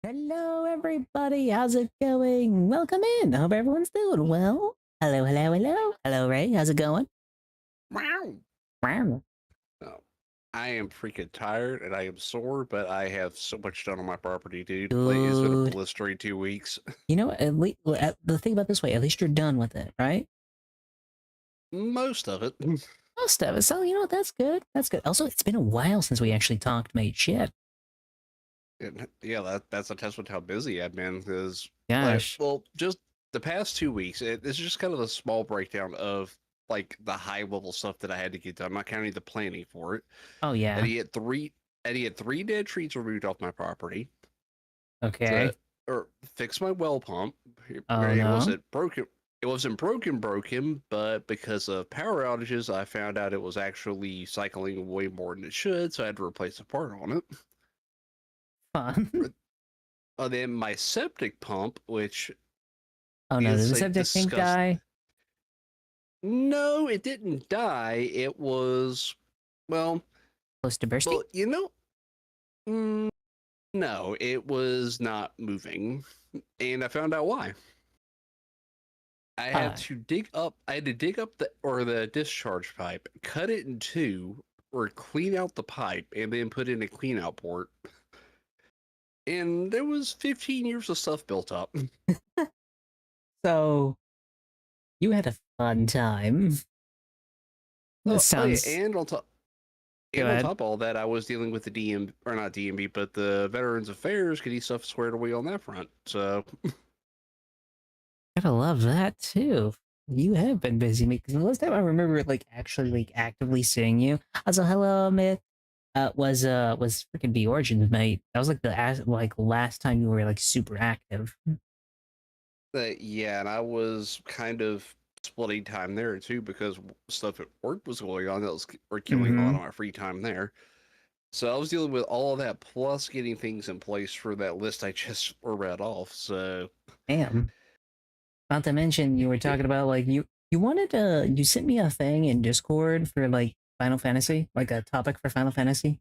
Hello, everybody. How's it going? Welcome in. Hope everyone's doing well. Hello, hello, hello. Hello, Ray. How's it going? Wow. Wow. Oh, I am freaking tired and I am sore, but I have so much done on my property, dude. Like it's been a Good. blistering 2 weeks. You know, at least the thing about this way, at least you're done with it, right? Most of it. Most of it. So you know what? That's good. That's good. Also, it's been a while since we actually talked, mate. Shit. And yeah, that's a testament to how busy I've been. Because Gosh. just the past 2 weeks, it's just kind of a small breakdown of like the high level stuff that I had to get done. I'm not counting the planning for it. Oh And yeah. he had three dead trees removed off my property. Okay. To or fix my well pump. Oh It no. wasn't broken. It wasn't broken, but because of power outages, I found out it was actually cycling way more than it should, so I had to replace a part on it. Fun. Then my septic pump, which Oh no. Did is the a septic tank disgust. die? No, it didn't die. It was well, Close to bursting? mm, no, it was not moving, and I found out why. Uh. I had to dig up the discharge pipe, cut it in two, or clean out the pipe, and then put in a clean out port. And there was 15 years of stuff built up. So you had a fun time. This Yeah, sounds. Go and on ahead. top of all that, I was dealing with the DM or not DMB, but the Veterans Affairs getting stuff squared away on that front. So Gotta love that too. You have been busy, because the last time I remember like actually like actively seeing you, also hello Myth, was freaking the Origins, mate. That was like like last time you were like super active. yeah, and I was kind of splitting time there too because stuff at work was going on that was or killing a lot Mm-hmm. of my free time there. So I was dealing with all of that plus getting things in place for that list I just read off. So Damn. Not to mention you were yeah. talking about like you wanted to you sent me a thing in Discord for like Final Fantasy, like a topic for Final Fantasy.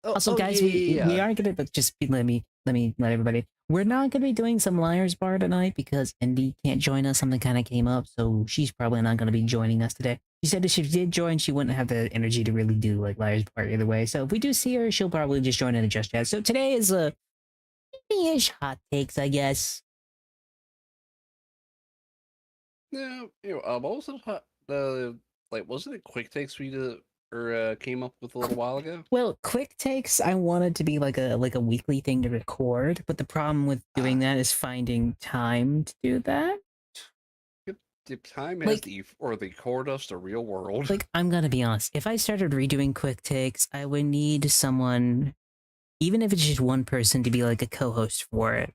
Also, Oh guys, yeah, we yeah, aren't gonna but just let me let everybody. We're not gonna be doing some Liars Bar tonight because Indy can't join us. Something kind of came up, so she's probably not gonna be joining us today. She said if she did join, she wouldn't have the energy to really do like Liars Bar either way. So if we do see her, she'll probably just join in and just chat. So today is a ish hot takes, I guess. No, what was the like? Wasn't it quick takes we did or came up with a little while ago? Well, quick takes, I wanted to be like a weekly thing to record, but the problem with doing Ah, that is finding time to do that. the time has Like the core dust the real world. like I'm gonna be honest, if I started redoing quick takes, I would need someone, even if it's just one person, to be like a co-host for it,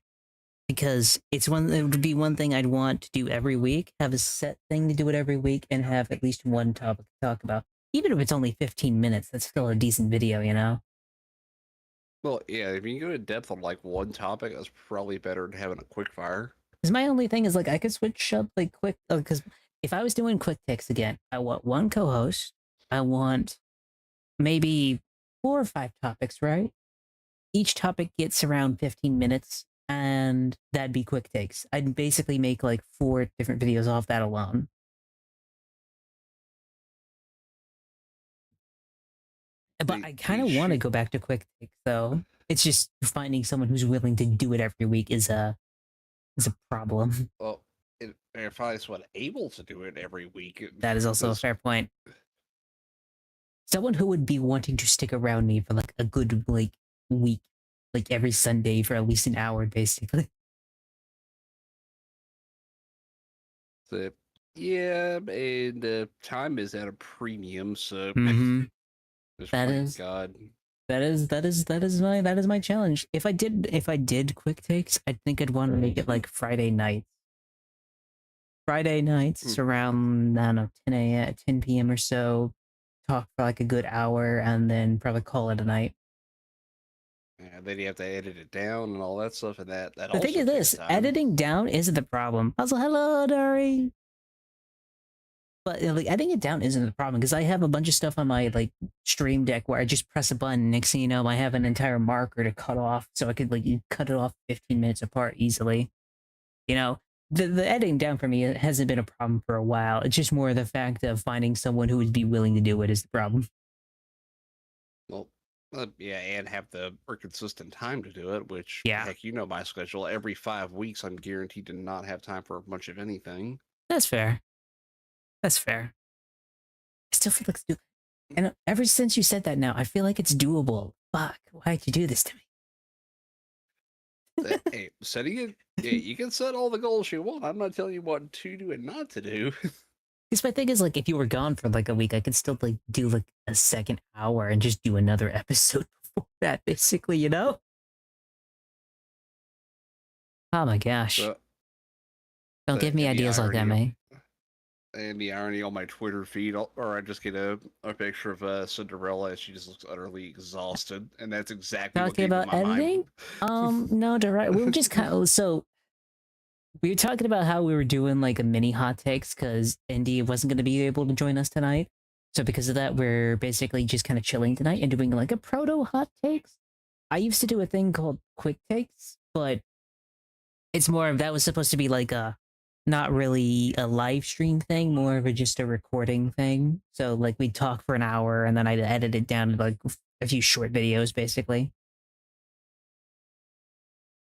because it would be one thing I'd want to do every week, have a set thing to do it every week, and have at least one topic to talk about. Even if it's only 15 minutes, that's still a decent video, you know. Well, yeah, if you can go in depth on like one topic, that's probably better than having a quick fire. Because my only thing is like I could switch up like quick, because if I was doing quick takes again, I want one co-host, I want maybe 4 or 5 topics, right? Each topic gets around 15 minutes, and that'd be quick takes. I'd basically make like 4 different videos off that alone. But I kind The of want to shoot. go back to quick takes though. It's just finding someone who's willing to do it every week is a problem. Well, if I was able to do it every week, That is also a because fair point. Someone who would be wanting to stick around me for like a good like week, like every Sunday for at least an hour, basically. the yeah, and time is at a premium, so Mm-hmm. just That my is God. that is my challenge. If I did quick takes, I think I'd want to make it like Friday nights. Friday Hmm. nights around, I don't know, 10 p.m. or so. Talk for like a good hour and then probably call it a night. And then you have to edit it down and all that stuff, and that The thing also is takes this, time. editing down isn't the problem. Also, hello, Dari. But like editing it down isn't the problem because I have a bunch of stuff on my like stream deck where I just press a button. Next thing you know, I have an entire marker to cut off, so I could like cut it off 15 minutes apart easily. You know, the editing down for me hasn't been a problem for a while. It's just more the fact of finding someone who would be willing to do it is the problem. Well, yeah, and have the or consistent time to do it. Which Yeah, heck, you know my schedule. Every 5 weeks, I'm guaranteed to not have time for much of anything. that's fair. That's fair. I still feel like it's do, and ever since you said that, now I feel like it's doable. Fuck, why'd you do this to me? Hey, setting it. Yeah, you can set all the goals you want. I'm not telling you what to do and not to do. Because my thing is, like, if you were gone for like a week, I could still like do like a second hour and just do another episode before that, basically, you know? Oh my gosh. So, Don't give me and the ideas like that, irony, mate. and the irony on my Twitter feed, or I just get a picture of Cinderella as she just looks utterly exhausted, and that's exactly what Talking came to about my mind. editing? No, direct. We were just kind of, so we were talking about how we were doing like a mini hot takes because Indy wasn't going to be able to join us tonight. So because of that, we're basically just kind of chilling tonight and doing like a proto hot takes. I used to do a thing called quick takes, but it's more of that was supposed to be like a not really a live stream thing, more of a just a recording thing. So like we'd talk for an hour and then I'd edit it down to like a few short videos basically.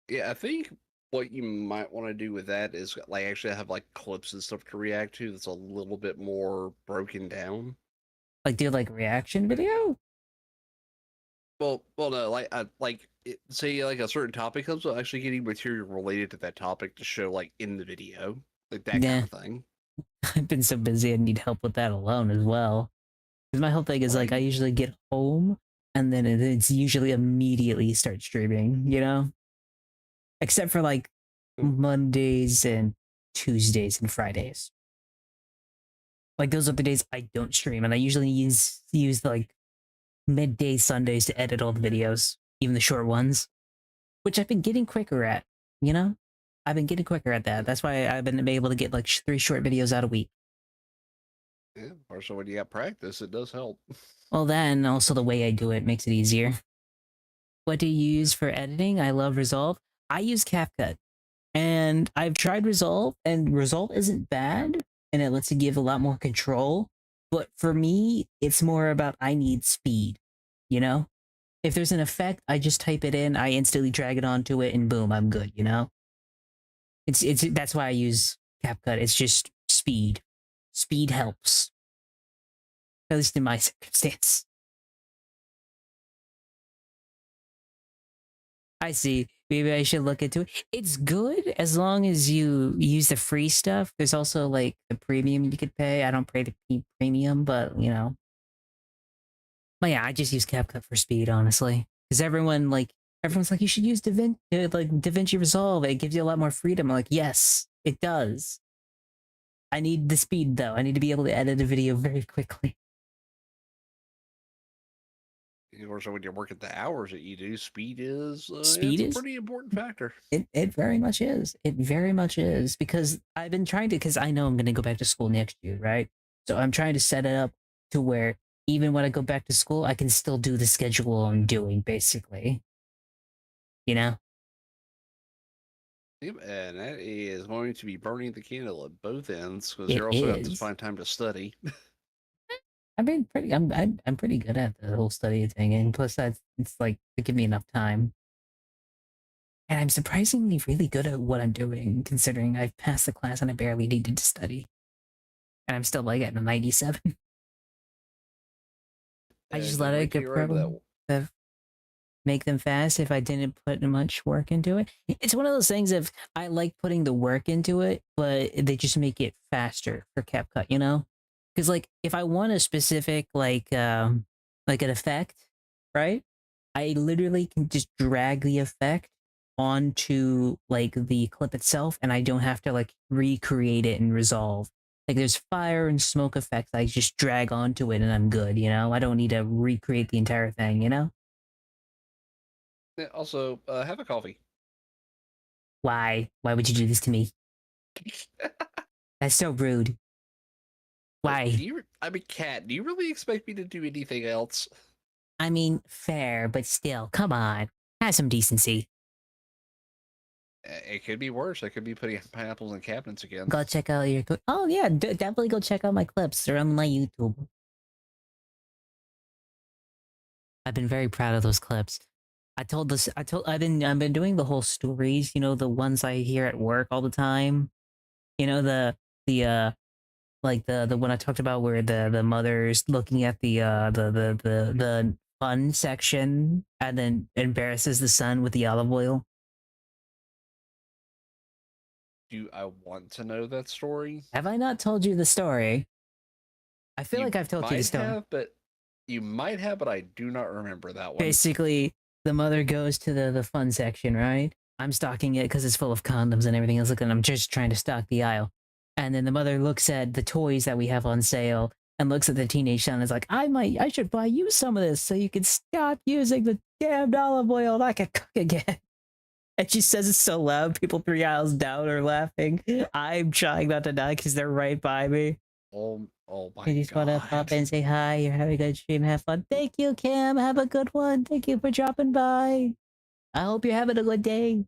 Yeah, I think what you might want to do with that is like actually have like clips and stuff to react to that's a little bit more broken down. Like do like reaction video. Well, no, say like a certain topic comes up, actually getting material related to that topic to show like in the video, like that kind Yeah, of thing. I've been so busy I need help with that alone as well. Because my whole thing is like Like, I usually get home and then it's usually immediately start streaming, you know? Except for like Mondays and Tuesdays and Fridays. Like those are the days I don't stream, and I usually use like midday Sundays to edit all the videos, even the short ones, which I've been getting quicker at. You know, I've been getting quicker at that. That's why I've been able to get like 3 short videos out a week. yeah, or so when you got practice, it does help. Well, then also the way I do it makes it easier. What do you use for editing? I love Resolve. I use CapCut. And I've tried Resolve, and Resolve isn't bad, and it lets you give a lot more control. But for me, it's more about I need speed. You know? If there's an effect, I just type it in, I instantly drag it onto it, and boom, I'm good, you know? It's that's why I use CapCut. It's just speed. Speed helps. At least in my circumstance. I see. Maybe I should look into it. It's good as long as you use the free stuff. There's also like the premium you could pay. I don't pay the premium, but you know. But yeah, I just use CapCut for speed, honestly, because everyone's like you should use DaVinci Resolve. It gives you a lot more freedom. I'm like, yes, it does. I need the speed though. I need to be able to edit a video very quickly. Or so when you work at the hours that you do, speed is Speed it's a is pretty important factor. it very much is. It very much is because I've been trying to because I know I'm going to go back to school next year, right? So I'm trying to set it up to where even when I go back to school, I can still do the schedule I'm doing, basically. You know, Yep, and that is going to be burning the candle at both ends because it you're also have to is. find time to study. I've been pretty. I'm pretty good at the whole study thing, and plus that's it's like to give me enough time. And I'm surprisingly really good at what I'm doing, considering I've passed the class and I barely needed to study, and I'm still like at a 97. I just let it Wait till go you're over that. problem make them fast if I didn't put much work into it. It's one of those things of I like putting the work into it, but they just make it faster for CapCut, you know? Because like if I want a specific like an effect, right? I literally can just drag the effect onto like the clip itself and I don't have to like recreate it and resolve. Like there's fire and smoke effects I just drag onto it and I'm good, you know? I don't need to recreate the entire thing, you know? Yeah, also, have a coffee. Why? Why would you do this to me? That's so rude. Why? I'm a cat. Do you really expect me to do anything else? I mean, fair, but still, come on. Have some decency. It could be worse. I could be putting pineapples in cabinets again. Go check out your... Oh, yeah, definitely go check out my clips. They're on my YouTube. I've been very proud of those clips. I've been doing the whole stories, you know, the ones I hear at work all the time. You know, the one I talked about where the mother's looking at the fun section and then embarrasses the son with the olive oil. Do I want to know that story? Have I not told you the story? I feel like I've told you the story. You might have, but I do not remember that one. Basically, the mother goes to the fun section, right? I'm stocking it because it's full of condoms and everything else. And I'm just trying to stock the aisle. And then the mother looks at the toys that we have on sale and looks at the teenage son and is like, I should buy you some of this so you can stop using the damned olive oil and I can cook again. And she says it so loud, people 3 aisles down are laughing. I'm trying not to die because they're right by me. Oh my god. I just want to pop in and say hi. You're having a good stream. Have fun. Thank you, Kim. Have a good one. Thank you for dropping by. I hope you're having a good day.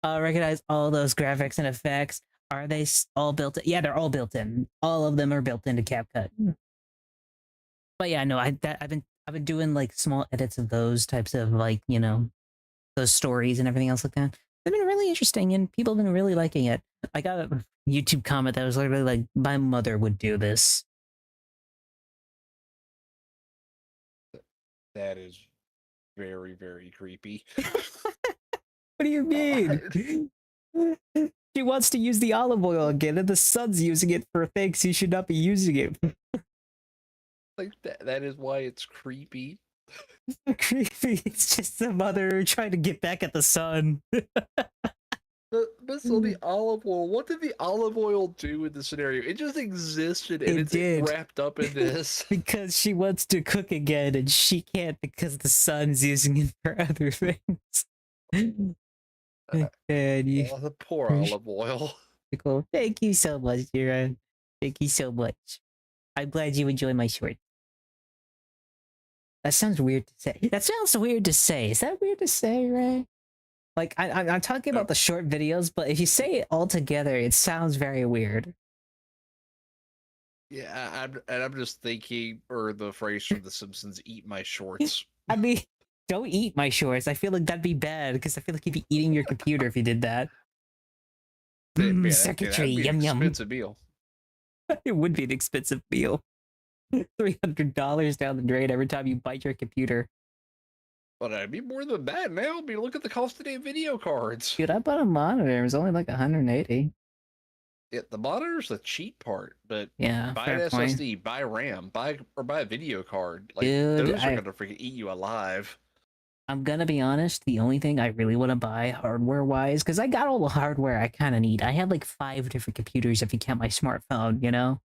I'll recognize all those graphics and effects. Are they all built in? Yeah, they're all built in. All of them are built into CapCut. But yeah, no, I've been doing like small edits of those types of like, you know, those stories and everything else like that. They've been really interesting and people have been really liking it. I got a YouTube comment that was literally like, my mother would do this. That is very, very creepy. What do you mean? She wants to use the olive oil again and the son's using it for things he should not be using it. Like that is why it's creepy. Creepy. It's just the mother trying to get back at the son. But so the olive oil, what did the olive oil do in the scenario? It just existed and it's wrapped up in this. Because she wants to cook again and she can't because the son's using it for other things. The poor olive oil. Cool. Thank you so much, Jiran. Thank you so much. I'm glad you enjoy my short. That sounds weird to say. That sounds weird to say. Is that weird to say, Ray? Like, I'm talking about the short videos, but if you say it all together, it sounds very weird. Yeah, I'm just thinking, or the phrase from The Simpsons, "Eat my shorts." I mean, don't eat my shorts. I feel like that'd be bad because I feel like you'd be eating your computer if you did that. Circuitry, yum yum. Expensive meal. It would be an expensive meal. $300 down the drain every time you bite your computer. But I'd be more than that now. I mean, look at the cost of the video cards. Dude, I bought a monitor. It was only like 180. Yeah, the monitor's the cheap part, but yeah, buy an SSD, buy RAM, buy a video card. Like, dude, those are gonna freaking eat you alive. I'm gonna be honest, the only thing I really want to buy hardware-wise, because I got all the hardware I kind of need. I have like 5 different computers if you count my smartphone, you know?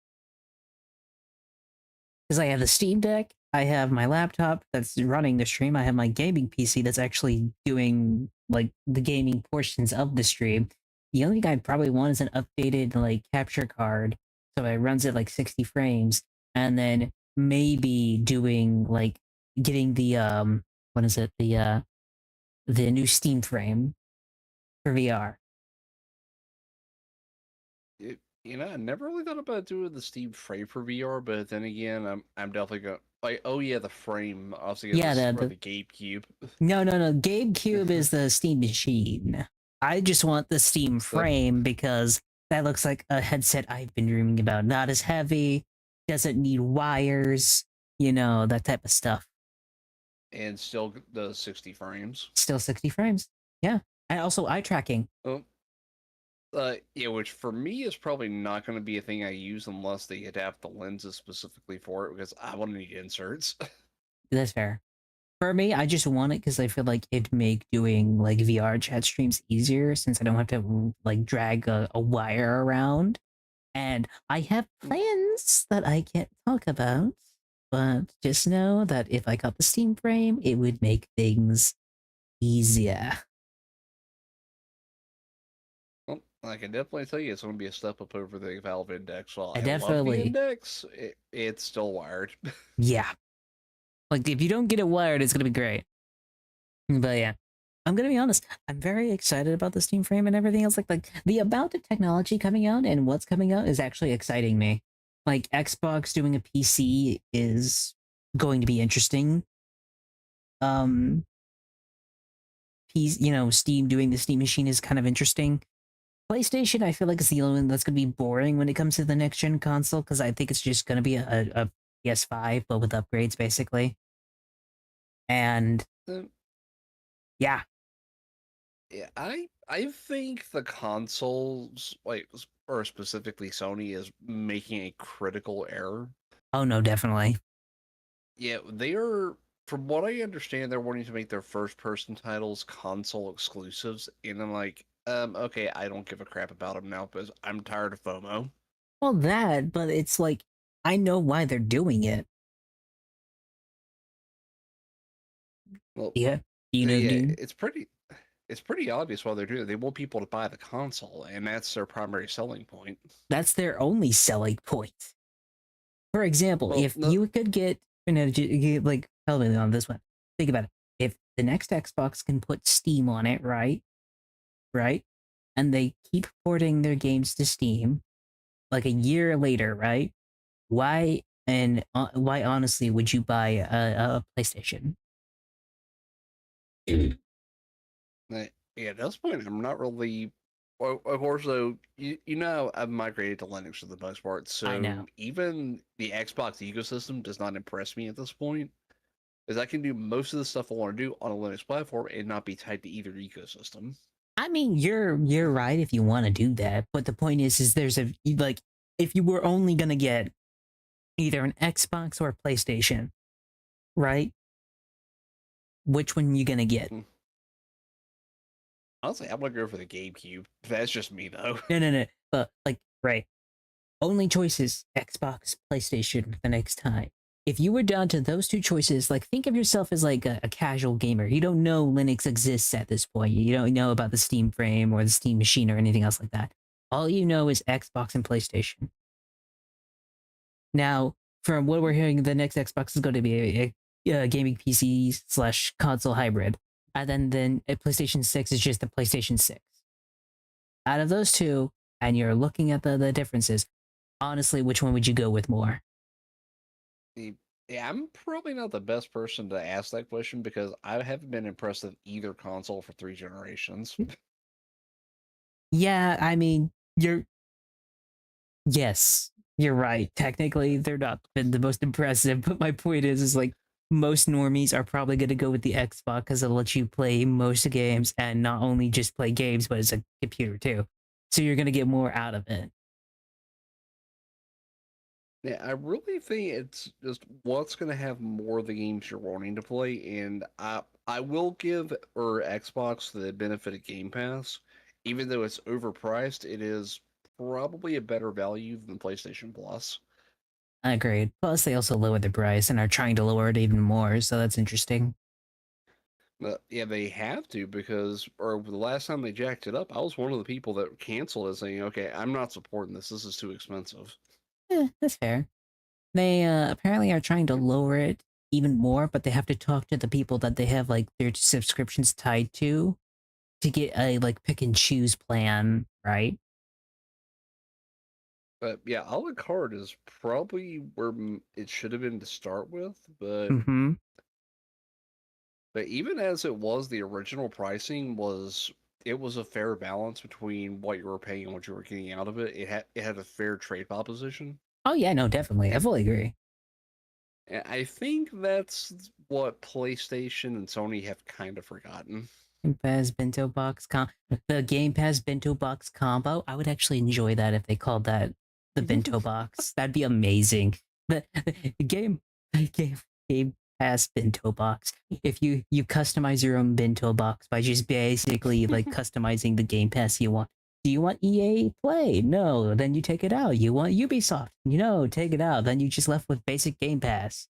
Because I have the Steam Deck, I have my laptop that's running the stream, I have my gaming PC that's actually doing like the gaming portions of the stream. The only thing I'd probably want is an updated like capture card, so it runs at like 60 frames, and then maybe doing like getting the what is it, the new Steam frame for VR. You know, I never really thought about doing the Steam frame for VR, but then again, I'm definitely gonna like. Oh yeah, the frame. Also, Yeah, the GameCube. No, GameCube is the Steam machine. I just want the Steam frame because that looks like a headset I've been dreaming about. Not as heavy, doesn't need wires, you know, that type of stuff. And still does 60 frames. Still 60 frames. Yeah. And also eye tracking. Oh. Yeah, which for me is probably not going to be a thing I use unless they adapt the lenses specifically for it, because I want to need inserts. That's fair. For me, I just want it because I feel like it'd make doing like VR chat streams easier since I don't have to like drag a wire around. And I have plans that I can't talk about, but just know that if I got the Steam frame, it would make things easier. Well, I can definitely tell you it's going to be a step up over the Valve Index. While I I love the definitely, Index, it's still wired. yeah. Like if you don't get it wired, it's gonna be great. But yeah, I'm gonna be honest. I'm very excited about the Steam frame and everything else. Like the amount of technology coming out and what's coming out is actually exciting me. Like Xbox doing a PC is going to be interesting. Um, Steam doing the Steam machine is kind of interesting. PlayStation, I feel like is the only one that's gonna be boring when it comes to the next gen console because I think it's just gonna be a PS5 but with upgrades basically. And Um, yeah, yeah, I think the consoles, like or specifically Sony, is making a critical error. oh no, definitely. Yeah, they are. From what I understand, they're wanting to make their first-person titles console exclusives, and I'm like, okay, I don't give a crap about them now because I'm tired of FOMO. Well, that, but it's like I know why they're doing it. Well, Yeah, you know, yeah, dude. it's pretty obvious why they're doing it. They want people to buy the console, and that's their primary selling point. That's their only selling point. For example, Well, if no, you could get, like, tell me on this one. Think about it. If the next Xbox can put Steam on it, right? Right? And they keep porting their games to Steam, like a year later, right? Why honestly would you buy a PlayStation? yeah, at this point, I'm not really. Well, of course, though, you know I've migrated to Linux for the most part, I so know. even the Xbox ecosystem does not impress me at this point. Is I can do most of the stuff I want to do on a Linux platform and not be tied to either ecosystem. I mean, you're right if you want to do that, but the point is there's a like if you were only gonna get either an Xbox or a PlayStation, right? Which one you gonna get? Hmm. Honestly, I'm gonna go for the GameCube. That's just me, though. No, no, no. Like, right. Only choices Xbox, PlayStation the next time. If you were down to those two choices, like think of yourself as like a casual gamer. You don't know Linux exists at this point. You don't know about the Steam frame or the Steam machine or anything else like that. All you know is Xbox and PlayStation. Now, from what we're hearing, the next Xbox is going to be a gaming PC slash console hybrid. And then a PlayStation 6 is just the PlayStation 6. Out of those two, and you're looking at the differences, honestly, which one would you go with more? Yeah, I'm probably not the best person to ask that question because I haven't been impressed with either console for 3 generations. Yeah, I mean, yes, you're right. Technically, they're not been the most impressive, but my point is like most normies are probably going to go with the Xbox because it lets you play most games and not only just play games, but it's a computer too. So you're going to get more out of it. Yeah, I really think it's just what's going to have more of the games you're wanting to play, and I will give Xbox the benefit of Game Pass, even though it's overpriced. It is probably a better value than PlayStation Plus. I agreed. Plus, they also lowered the price and are trying to lower it even more, so that's interesting. But yeah, they have to because, or the last time they jacked it up, I was one of the people that canceled it, saying, "Okay, I'm not supporting this. This is too expensive." That's fair. They apparently are trying to lower it even more, but they have to talk to the people that they have like their subscriptions tied to get a like pick and choose plan, right? But yeah, a la carte is probably where it should have been to start with, Mm-hmm. but even as it was, the original pricing was it was a fair balance between what you were paying and what you were getting out of it. It had a fair trade proposition. Oh yeah, no, definitely. I And fully agree. I think that's what PlayStation and Sony have kind of forgotten. Game Pass Bento Box the Game Pass Bento Box combo. I would actually enjoy that if they called that the Bento Box. That'd be amazing. The game Game Pass Bento Box. If you customize your own Bento Box by just basically like customizing the Game Pass you want. Do you want EA Play? No, then you take it out. You want Ubisoft? You know, take it out. Then you just left with basic Game Pass.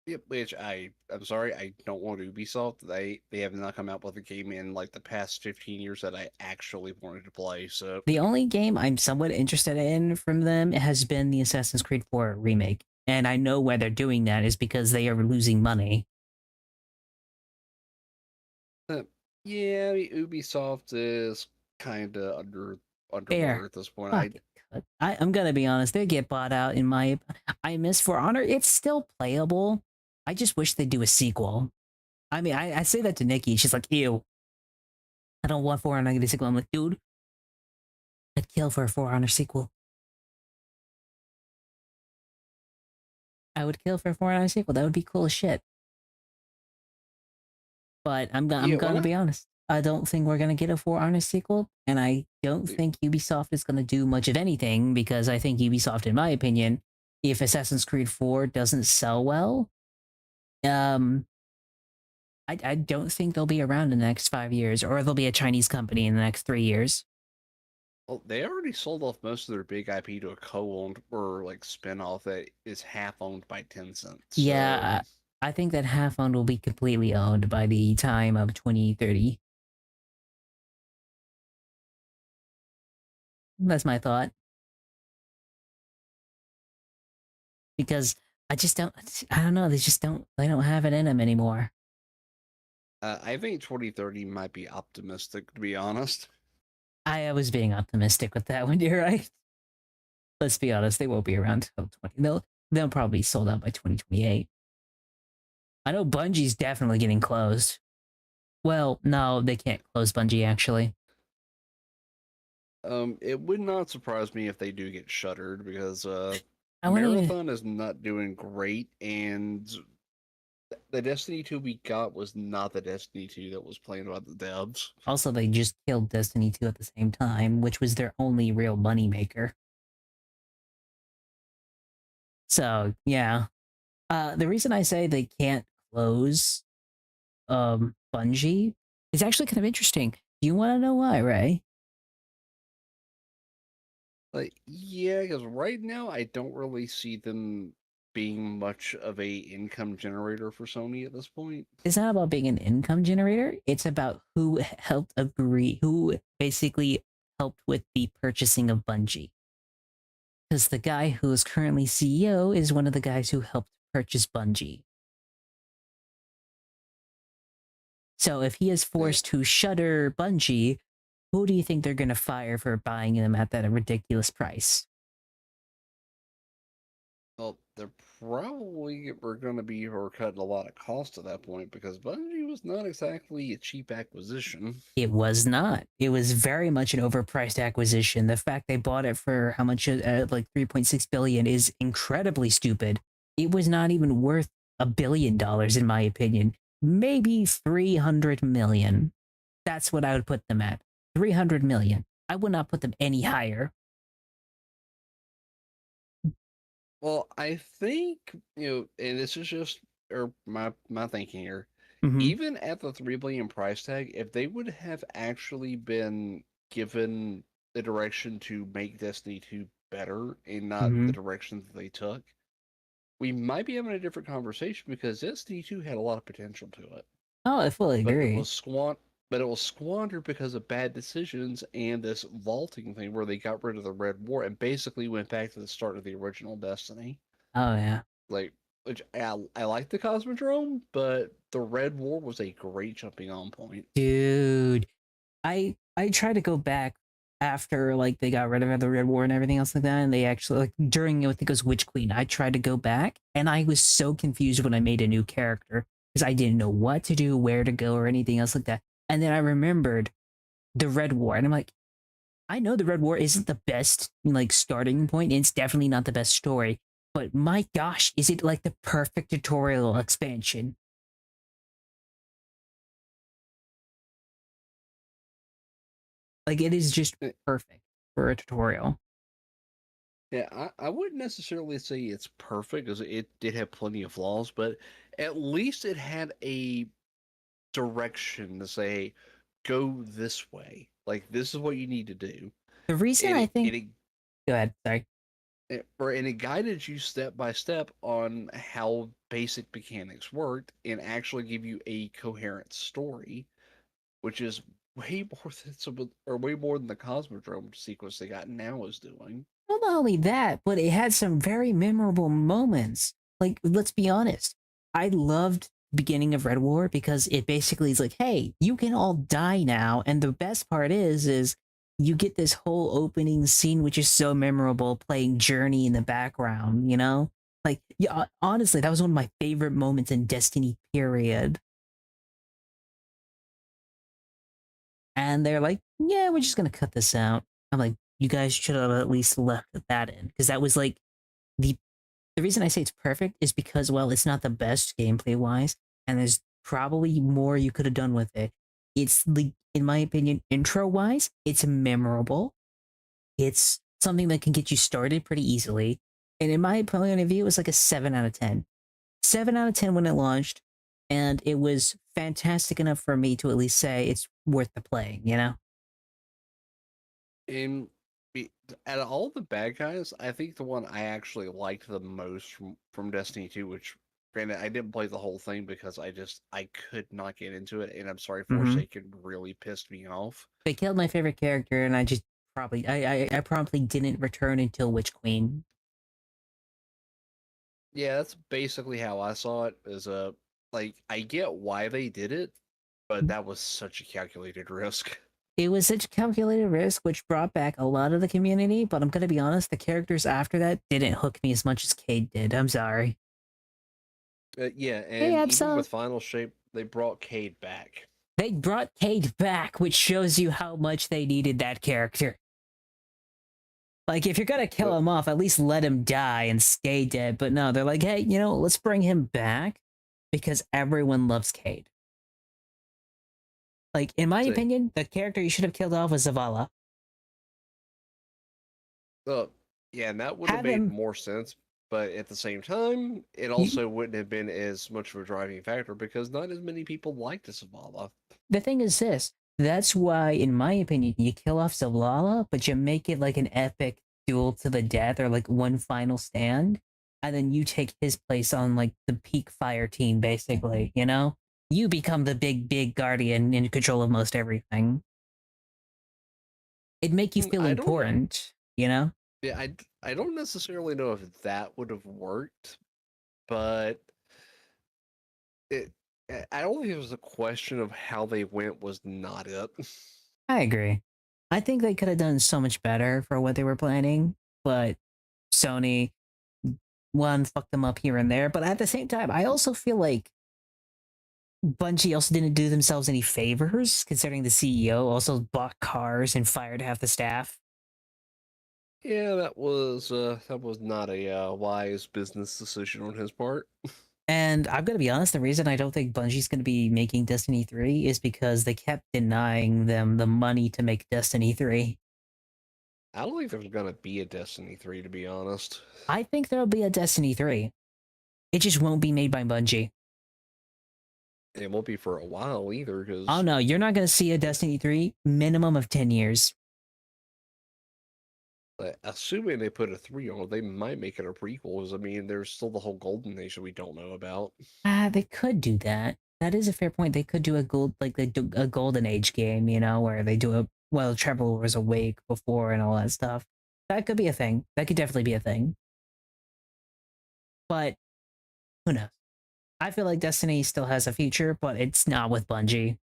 Yep, which I'm sorry, I don't want Ubisoft. They have not come out with a game in like the past 15 years that I actually wanted to play. So The only game I'm somewhat interested in from them has been the Assassin's Creed 4 remake. And I know why they're doing that is because they are losing money. uh, yeah, I mean, Ubisoft is kind of underwater Fair. at this point. Fuck it. I'm gonna be honest, they get bought out in my I miss For Honor. It's still playable. I just wish they'd do a sequel. I mean, I say that to Nikki. She's like, ew, I don't want For Honor to get a sequel. I'm like, dude, I'd kill for a For Honor sequel. I would kill for a For Honor sequel. That would be cool as shit. But I'm Yeah, when gonna I be honest. I don't think we're gonna get a For Honor sequel, and I don't think Ubisoft is gonna do much of anything because I think Ubisoft, in my opinion, if Assassin's Creed 4 doesn't sell well, um, I don't think they'll be around in the next 5 years, or they'll be a Chinese company in the next 3 years. well, they already sold off most of their big IP to a co-owned or like spin-off that is half owned by Tencent. So Yeah, I think that half owned will be completely owned by the time of 2030. That's my thought. Because I just don't, I don't know, they don't have it in them anymore. I think 2030 might be optimistic, to be honest. I was being optimistic with that one, you're right. Let's be honest, they won't be around till 20. They'll probably be sold out by 2028. I know Bungie's definitely getting closed. Well, no, they can't close Bungie actually. It would not surprise me if they do get shuttered because I wouldn't even. Marathon is not doing great, and the Destiny 2 we got was not the Destiny 2 that was planned by the devs. Also, they just killed Destiny 2 at the same time, which was their only real moneymaker. So, yeah. The reason I say they can't close Bungie is actually kind of interesting. Do you want to know why, Ray? Like, yeah, because right now I don't really see them being much of a income generator for Sony at this point. It's not about being an income generator. It's about who basically helped with the purchasing of Bungie. Because the guy who is currently CEO is one of the guys who helped purchase Bungie. So if he is Eh, forced to shutter Bungie, who do you think they're going to fire for buying them at that ridiculous price? Well, they're probably were going to be or cutting a lot of cost at that point because Bungie was not exactly a cheap acquisition. It was not. It was very much an overpriced acquisition. The fact they bought it for how much, like 3.6 billion, is incredibly stupid. It was not even worth $1 billion, in my opinion. Maybe 300 million. That's what I would put them at. 300 million. I would not put them any higher. Well, I think, and this is just or my thinking here. Mm-hmm. Even at the 3 billion price tag, if they would have actually been given the direction to make Destiny 2 better and not Mm-hmm. the direction that they took, we might be having a different conversation because Destiny 2 had a lot of potential to it. Oh, I fully But it agree. was squandered because of bad decisions and this vaulting thing where they got rid of the Red War and basically went back to the start of the original Destiny. Oh, yeah. Like, which I like the Cosmodrome, but the Red War was a great jumping on point. Dude, I tried to go back after like they got rid of the Red War and everything else like that, and they actually like during I think it was Witch Queen. I tried to go back, and I was so confused when I made a new character because I didn't know what to do, where to go, or anything else like that. And then I remembered the Red War, and I'm like, I know the Red War isn't the best like starting point. And it's definitely not the best story, but my gosh, is it like the perfect tutorial expansion? Like it is just Eh, perfect for a tutorial. Yeah, I wouldn't necessarily say it's perfect because it did have plenty of flaws, but at least it had a direction to say, go this way. Like this is what you need to do, The reason and I it think, and it go ahead, sorry. and it guided you step by step on how basic mechanics worked and actually give you a coherent story, which is way more than way more than the Cosmodrome sequence they got now is doing. Well, not only that, but it had some very memorable moments. Like, let's be honest, I loved beginning of Red War because it basically is like, hey, you can all die now, and the best part is you get this whole opening scene which is so memorable, playing Journey in the background. You know, like, yeah, honestly, that was one of my favorite moments in Destiny. Period. And they're like, yeah, we're just gonna cut this out. I'm like, you guys should have at least left that in because that was like the the reason I say it's perfect is because, well, it's not the best gameplay wise, and there's probably more you could have done with it. It's the, in my opinion, intro wise, it's memorable. It's something that can get you started pretty easily. And in my point of view, it was like a 7 out of 10. 7 out of 10 when it launched, and it was fantastic enough for me to at least say it's worth the playing, you know? And out of all the bad guys, I think the one I actually liked the most from Destiny 2, which granted I didn't play the whole thing because I could not get into it, and I'm sorry, Mm-hmm. Forsaken really pissed me off. They killed my favorite character, and I just probably I promptly didn't return until Witch Queen. Yeah, that's basically how I saw it. As a like, I get why they did it, but that was such a calculated risk. It was such a calculated risk, which brought back a lot of the community. But I'm gonna be honest, the characters after that didn't hook me as much as Cade did. I'm sorry. Yeah, Hey, and even Absol. with Final Shape, they brought Cade back. They brought Cade back, which shows you how much they needed that character. Like, if you're gonna kill But him off, at least let him die and stay dead. But no, they're like, hey, you know, let's bring him back because everyone loves Cade. Like, in my say, opinion, the character you should have killed off was Zavala. uh, yeah, and that would have Have made him. more sense. But at the same time, it You, also wouldn't have been as much of a driving factor because not as many people liked Zavala. the thing is this. That's why, in my opinion, you kill off Zavala, but you make it like an epic duel to the death or like one final stand. And then you take his place on like the peak fire team, basically, you know? You become the big guardian in control of most everything. It'd make you feel I don't, important, you know? yeah, I don't necessarily know if that would have worked, but it, I don't think it was a question of how they went was not it. I agree. I think they could have done so much better for what they were planning, but Sony, one, fucked them up here and there. But at the same time, I also feel like Bungie also didn't do themselves any favors, considering the CEO also bought cars and fired half the staff. Yeah, that was not a wise business decision on his part. And I'm gonna be honest, the reason I don't think Bungie's gonna be making Destiny 3 is because they kept denying them the money to make Destiny 3. I don't think there's gonna be a Destiny 3, to be honest. I think there'll be a Destiny 3. It just won't be made by Bungie. It won't be for a while either, Oh because no, you're not gonna see a Destiny 3 minimum of 10 years. assuming they put a 3 on it, they might make it a prequel. I mean, there's still the whole Golden Age that we don't know about. Ah, they could do that. That is a fair point. They could do a gold like they do a golden age game, you know, where they do a well, Trevor was awake before and all that stuff. That could be a thing. That could definitely be a thing. But who knows? I feel like Destiny still has a future, but it's not with Bungie.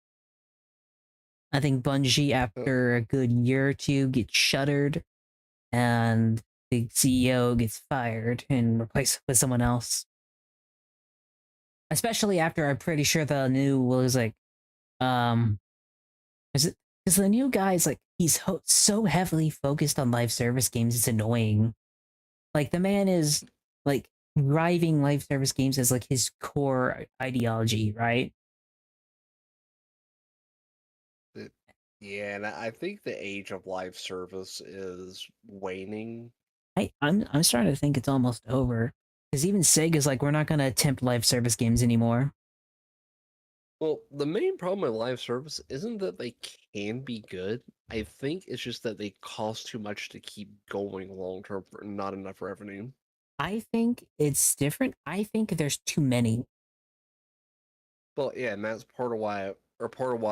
I think Bungie, Uh, after a good year or two, gets shuttered and the CEO gets fired and replaced with someone else. Especially after I'm pretty sure the new was like, um, is it because the new guy is like he's so heavily focused on live service games, it's annoying. Like the man is like driving live service games as like his core ideology, right? it, yeah, and I think the age of live service is waning. I'm starting to think it's almost over. Because even Sega's like, we're not gonna attempt live service games anymore. Well, the main problem with live service isn't that they can be good. I think it's just that they cost too much to keep going long term for not enough revenue. I think it's different. I think there's too many. Well, yeah, and that's part of why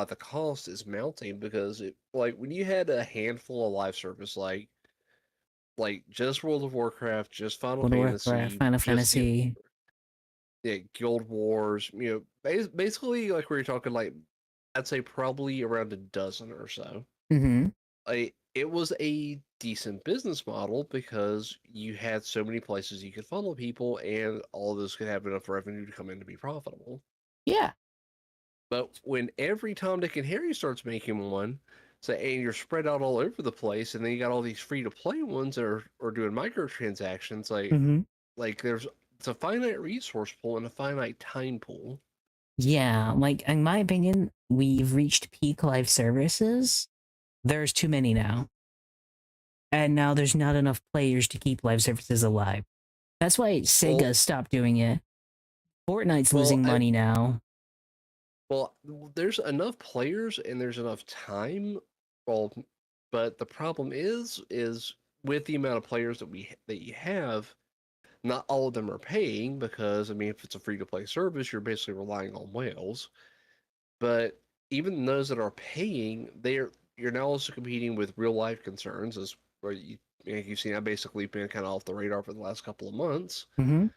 the cost is mounting because it like when you had a handful of live service like just World of Warcraft, just Final World of Warcraft, Fantasy, Final just Fantasy. yeah, Guild Wars, basically like we were talking like I'd say probably around a dozen or so. Mm-hmm. It was a decent business model because you had so many places you could funnel people, and all of those could have enough revenue to come in to be profitable. Yeah. But when every Tom, Dick, and Harry starts making one, and you're spread out all over the place, and then you got all these free to play ones that are doing microtransactions, Mm-hmm. like there's it's a finite resource pool and a finite time pool. Yeah. Like in my opinion, we've reached peak live services. There's too many now. And now there's not enough players to keep live services alive. That's why Well, Sega stopped doing it. Fortnite's well, losing I money now. well, there's enough players and there's enough time. Well, but the problem is with the amount of players that you have, not all of them are paying because I mean, if it's a free to play service, you're basically relying on whales. But even those that are paying, you're now also competing with real life concerns, as where you've seen. I've basically been kind of off the radar for the last couple of months. Mm-hmm.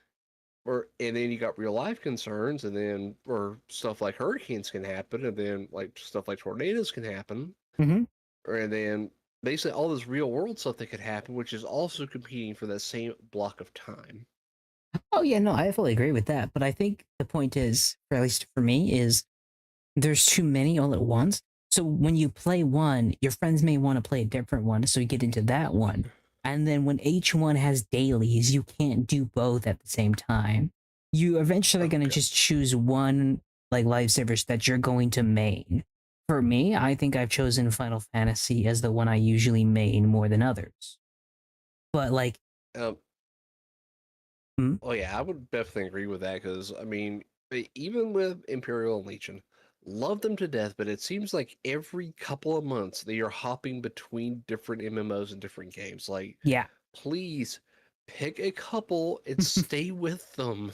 And then you got real life concerns, and then or stuff like hurricanes can happen, and then like stuff like tornadoes can happen, Mm-hmm. and then basically all this real world stuff that could happen, which is also competing for that same block of time. Oh yeah, no, I fully agree with that. But I think the point is, or at least for me, is there's too many all at once. So when you play one, your friends may want to play a different one, so you get into that one. And then when each one has dailies, you can't do both at the same time. You eventually gonna Okay. just choose one like live service that you're going to main. For me, I think I've chosen Final Fantasy as the one I usually main more than others. But like, Um, mm, oh yeah, I would definitely agree with that because I mean, even with Imperial and Legion, love them to death, but it seems like every couple of months they are hopping between different MMOs and different games. Like, yeah. please pick a couple and stay with them.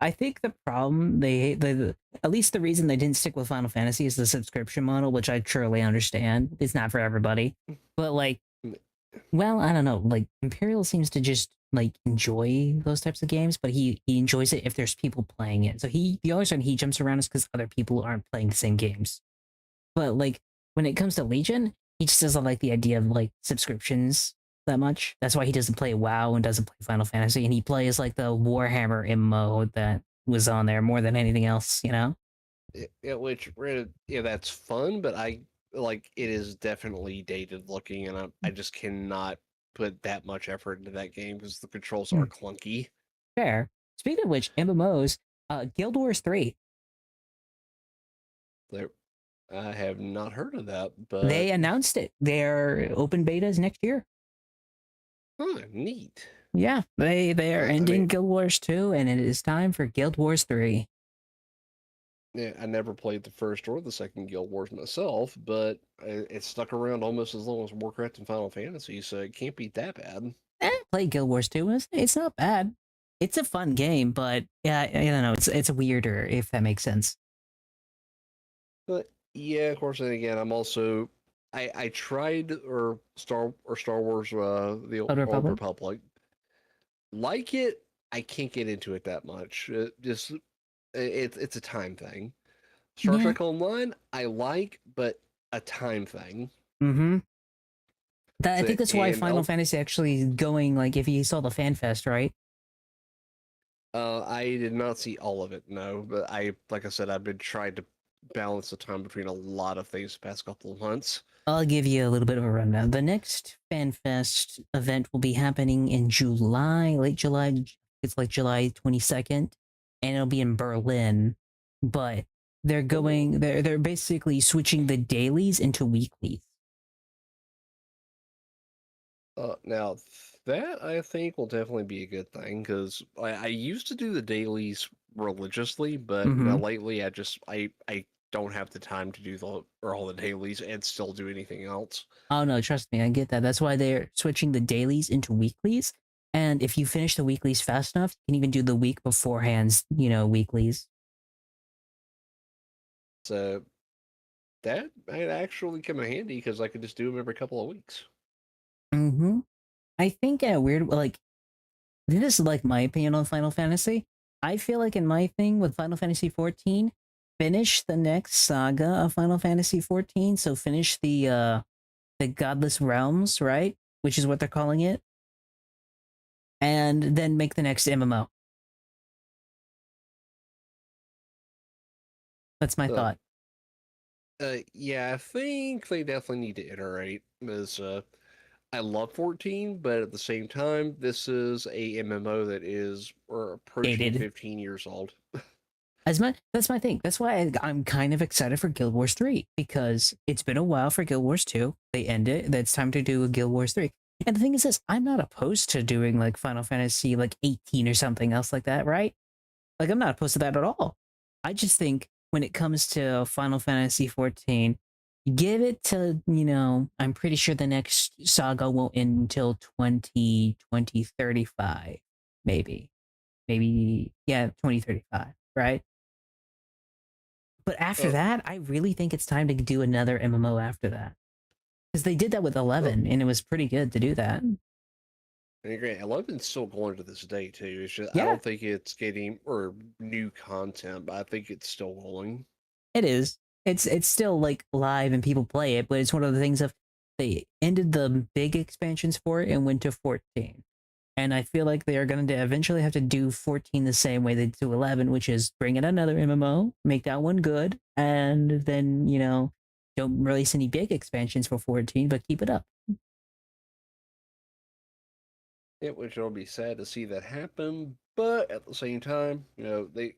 I think the problem at least the reason they didn't stick with Final Fantasy is the subscription model, which I truly understand. It's not for everybody. But like, well, I don't know. Like Imperial seems to just like enjoy those types of games, but he enjoys it if there's people playing it. So the only reason he jumps around is because other people aren't playing the same games. But like when it comes to Legion, he just doesn't like the idea of like subscriptions that much. That's why he doesn't play WoW and doesn't play Final Fantasy, and he plays like the Warhammer MMO that was on there more than anything else. You know? Which yeah, that's fun, but I like it is definitely dated looking, and I just cannot put that much effort into that game because the controls Hmm, are clunky. fair. Speaking of which, MMOs, Guild Wars 3, There, I have not heard of that, but they announced it. Their open betas next year. neat. Yeah, they are I ending mean, Guild Wars 2, and it is time for Guild Wars 3. yeah, I never played the first or the second Guild Wars myself, but it stuck around almost as long as Warcraft and Final Fantasy, so it can't be that bad. Play Guild Wars 2. It's not bad. It's a fun game, but yeah, I don't know. It's weirder if that makes sense. But yeah, of course, and again, I'm also I tried Star Wars the Old Old Republic. Republic. Like it, I can't get into it that much. It's a time thing. Star Yeah. Trek Online, I like, but a time thing. Mm-hmm. I So think that's why and Final Fantasy actually is going like if you saw the fan fest, right? I did not see all of it, no, but like I said, I've been trying to balance the time between a lot of things the past couple of months. I'll give you a little bit of a rundown. The next FanFest event will be happening in July, late July. It's like July 22nd, and it'll be in Berlin. But Oh, they're basically switching the dailies into weeklies. now that I think will definitely be a good thing because I used to do the dailies religiously, but now Mm-hmm. lately I don't have the time to do all the dailies and still do anything else. Oh no, trust me, I get that. That's why they're switching the dailies into weeklies. And if you finish the weeklies fast enough, you can even do the week beforehand's, weeklies. So that might actually come in handy because I could just do them every couple of weeks. Mm-hmm. I think this is like my opinion on Final Fantasy. I feel like in my thing with Final Fantasy 14, finish the next saga of Final Fantasy 14. So finish the Godless Realms, right? Which is what they're calling it. And then make the next MMO. That's my So, thought. yeah, I think they definitely need to iterate. Because I love 14, but at the same time, this is a MMO that is or approaching Dated. 15 years old. That's my thing. That's why I'm kind of excited for Guild Wars 3 because it's been a while for Guild Wars 2. They end it. It's time to do a Guild Wars 3. And the thing is this, I'm not opposed to doing like Final Fantasy like 18 or something else like that, right? Like I'm not opposed to that at all. I just think when it comes to Final Fantasy 14, give it to, I'm pretty sure the next saga won't end until 2035, maybe. Maybe yeah, 2035, right? But after Oh, that, I really think it's time to do another MMO after that. Because they did that with well, 11, and it was pretty good to do that. I agree. 11's still going to this day too. It's just I Yeah, don't think it's getting or new content, but I think it's still going. it is. It's still like live and people play it, but it's one of the things of they ended the big expansions for it and went to 14. And I feel like they are going to eventually have to do 14 the same way they do 11, which is bring in another MMO, make that one good, and then, don't release any big expansions for 14, but keep it up. It which will be sad to see that happen, but at the same time, they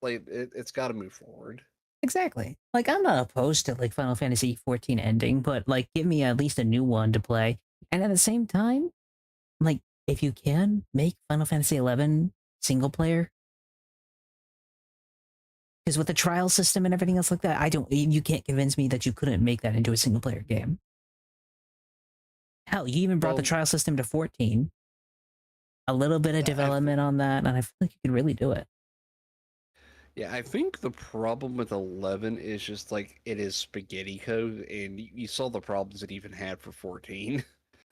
like it's got to move forward. Exactly. Like I'm not opposed to like Final Fantasy 14 ending, but like give me at least a new one to play. And at the same time, like if you can make Final Fantasy 11 single player, because with the trial system and everything else like that, you can't convince me that you couldn't make that into a single player game. Hell, you even brought the Well, trial system to 14. A little bit of I th- development on that, and I feel like you could really do it. yeah, I think the problem with 11 is just like it is spaghetti code, and you saw the problems it even had for 14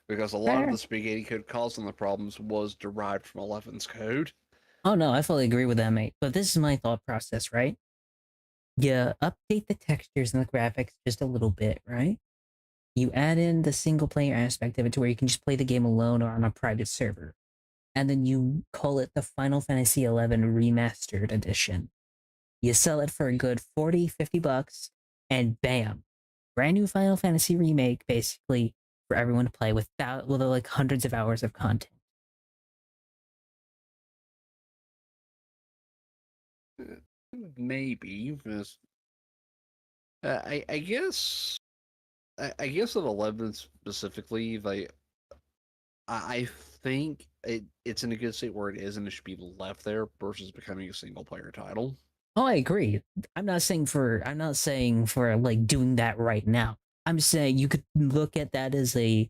because a lot of Fair. the spaghetti code causing the problems was derived from 11's code. Oh no, I fully agree with that, mate. But this is my thought process, right? You update the textures and the graphics just a little bit, right? You add in the single player aspect of it to where you can just play the game alone or on a private server. And then you call it the Final Fantasy 11 Remastered Edition. You sell it for a good 40, 50 bucks, and bam, brand new Final Fantasy remake, basically, for everyone to play with like hundreds of hours of content. Maybe, because I guess I guess of 11 specifically, like I think it's in a good state where it is, and it should be left there versus becoming a single player title. Oh, I agree. I'm not saying for like doing that right now. I'm saying you could look at that as a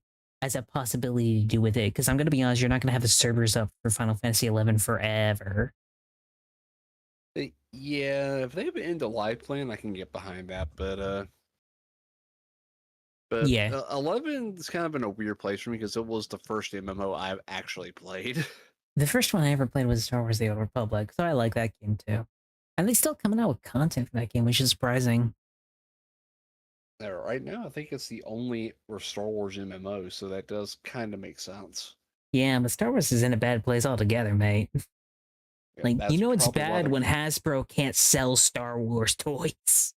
possibility to do with it. Because I'm gonna be honest, you're not gonna have the servers up for Final Fantasy 11 forever. Yeah, if they have an end of life plan, I can get behind that. But Yeah, 11 is kind of in a weird place for me because it was the first MMO I've actually played. the first one I ever played was Star Wars: The Old Republic, so I like that game too. And they still coming out with content for that game, which is surprising. Right now, I think it's the only or Star Wars MMO, so that does kind of make sense. Yeah, but Star Wars is in a bad place altogether, mate. Yeah, Like, that's it's probably why bad they're when Hasbro can't sell Star Wars toys.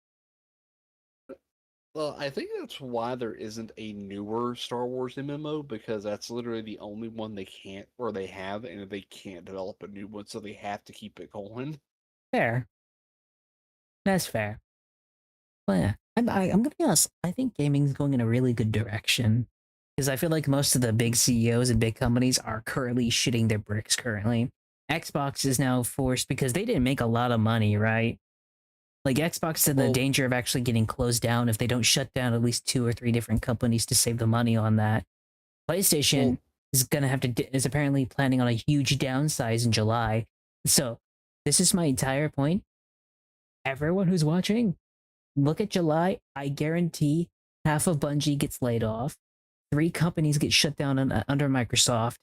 Well, I think that's why there isn't a newer Star Wars MMO because that's literally the only one they can't or they have, and they can't develop a new one, so they have to keep it going. Fair. That's fair. Well, yeah, I'm gonna be honest. I think gaming's going in a really good direction because I feel like most of the big CEOs and big companies are currently shitting their bricks. Currently, Xbox is now forced because they didn't make a lot of money, right? Like Xbox is in the Well, danger of actually getting closed down if they don't shut down at least two or three different companies to save the money on that. well, PlayStation is apparently planning on a huge downsize in July. So this is my entire point. Everyone who's watching, look at July. I guarantee half of Bungie gets laid off. 3 companies get shut down under Microsoft,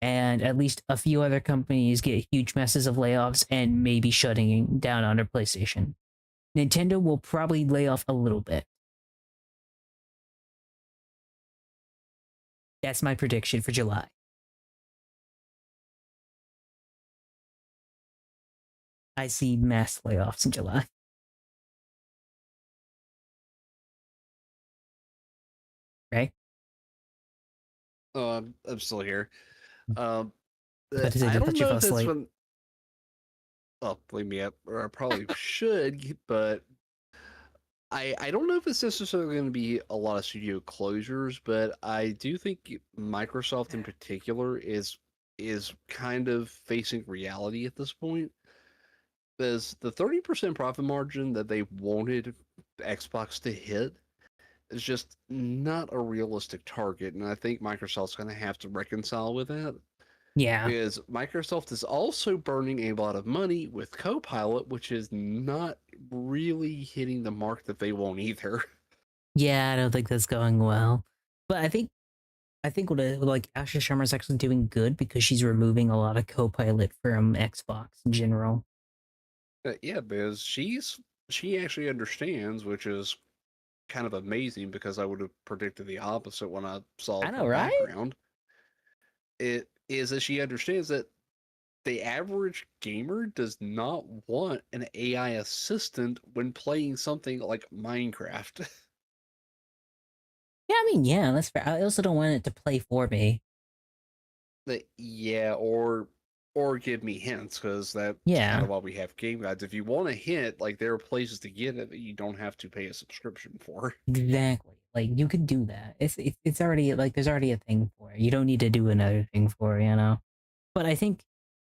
and at least a few other companies get huge messes of layoffs and maybe shutting down under PlayStation. Nintendo will probably lay off a little bit. That's my prediction for July. I see mass layoffs in July. Right? Oh, I'm still here. But I I don't thought you know fell if it's asleep. when. Oh, believe me, I probably should, but I don't know if it's necessarily going to be a lot of studio closures, but I do think Microsoft in particular is kind of facing reality at this point. Because the 30% profit margin that they wanted Xbox to hit is just not a realistic target, and I think Microsoft's going to have to reconcile with that. Yeah. Because Microsoft is also burning a lot of money with Copilot, which is not really hitting the mark that they want either. Yeah, I don't think that's going well. But I think like Ashley Shermer's actually doing good because she's removing a lot of Copilot from Xbox in general. Yeah, because she actually understands, which is kind of amazing because I would have predicted the opposite when I saw I her know, right? background. It is that she understands that the average gamer does not want an AI assistant when playing something like Minecraft. Yeah, I mean, yeah, that's fair. I also don't want it to play for me. Yeah, or give me hints because that's kind Yeah, of why we have game guides. If you want a hint, like there are places to get it that you don't have to pay a subscription for. exactly. Like you could do that. It's already like there's already a thing for it. You don't need to do another thing for it, you know. But I think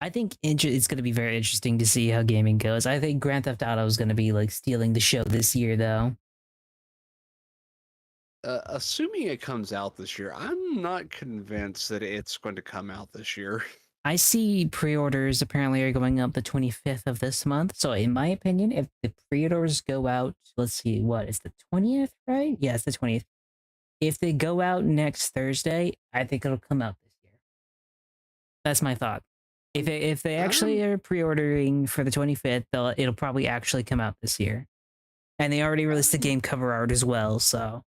it's going to be very interesting to see how gaming goes. I think Grand Theft Auto is going to be like stealing the show this year, though. Assuming it comes out this year, I'm not convinced that it's going to come out this year. I see pre-orders apparently are going up the 25th of this month. So in my opinion, if the pre-orders go out, let's see, what is the 20th, right? Yeah, it's the 20th. If they go out next Thursday, I think it'll come out this year. That's my thought. If they actually I'm are pre-ordering for the 25th, it'll probably actually come out this year. And they already released the I'm game cover art as well, so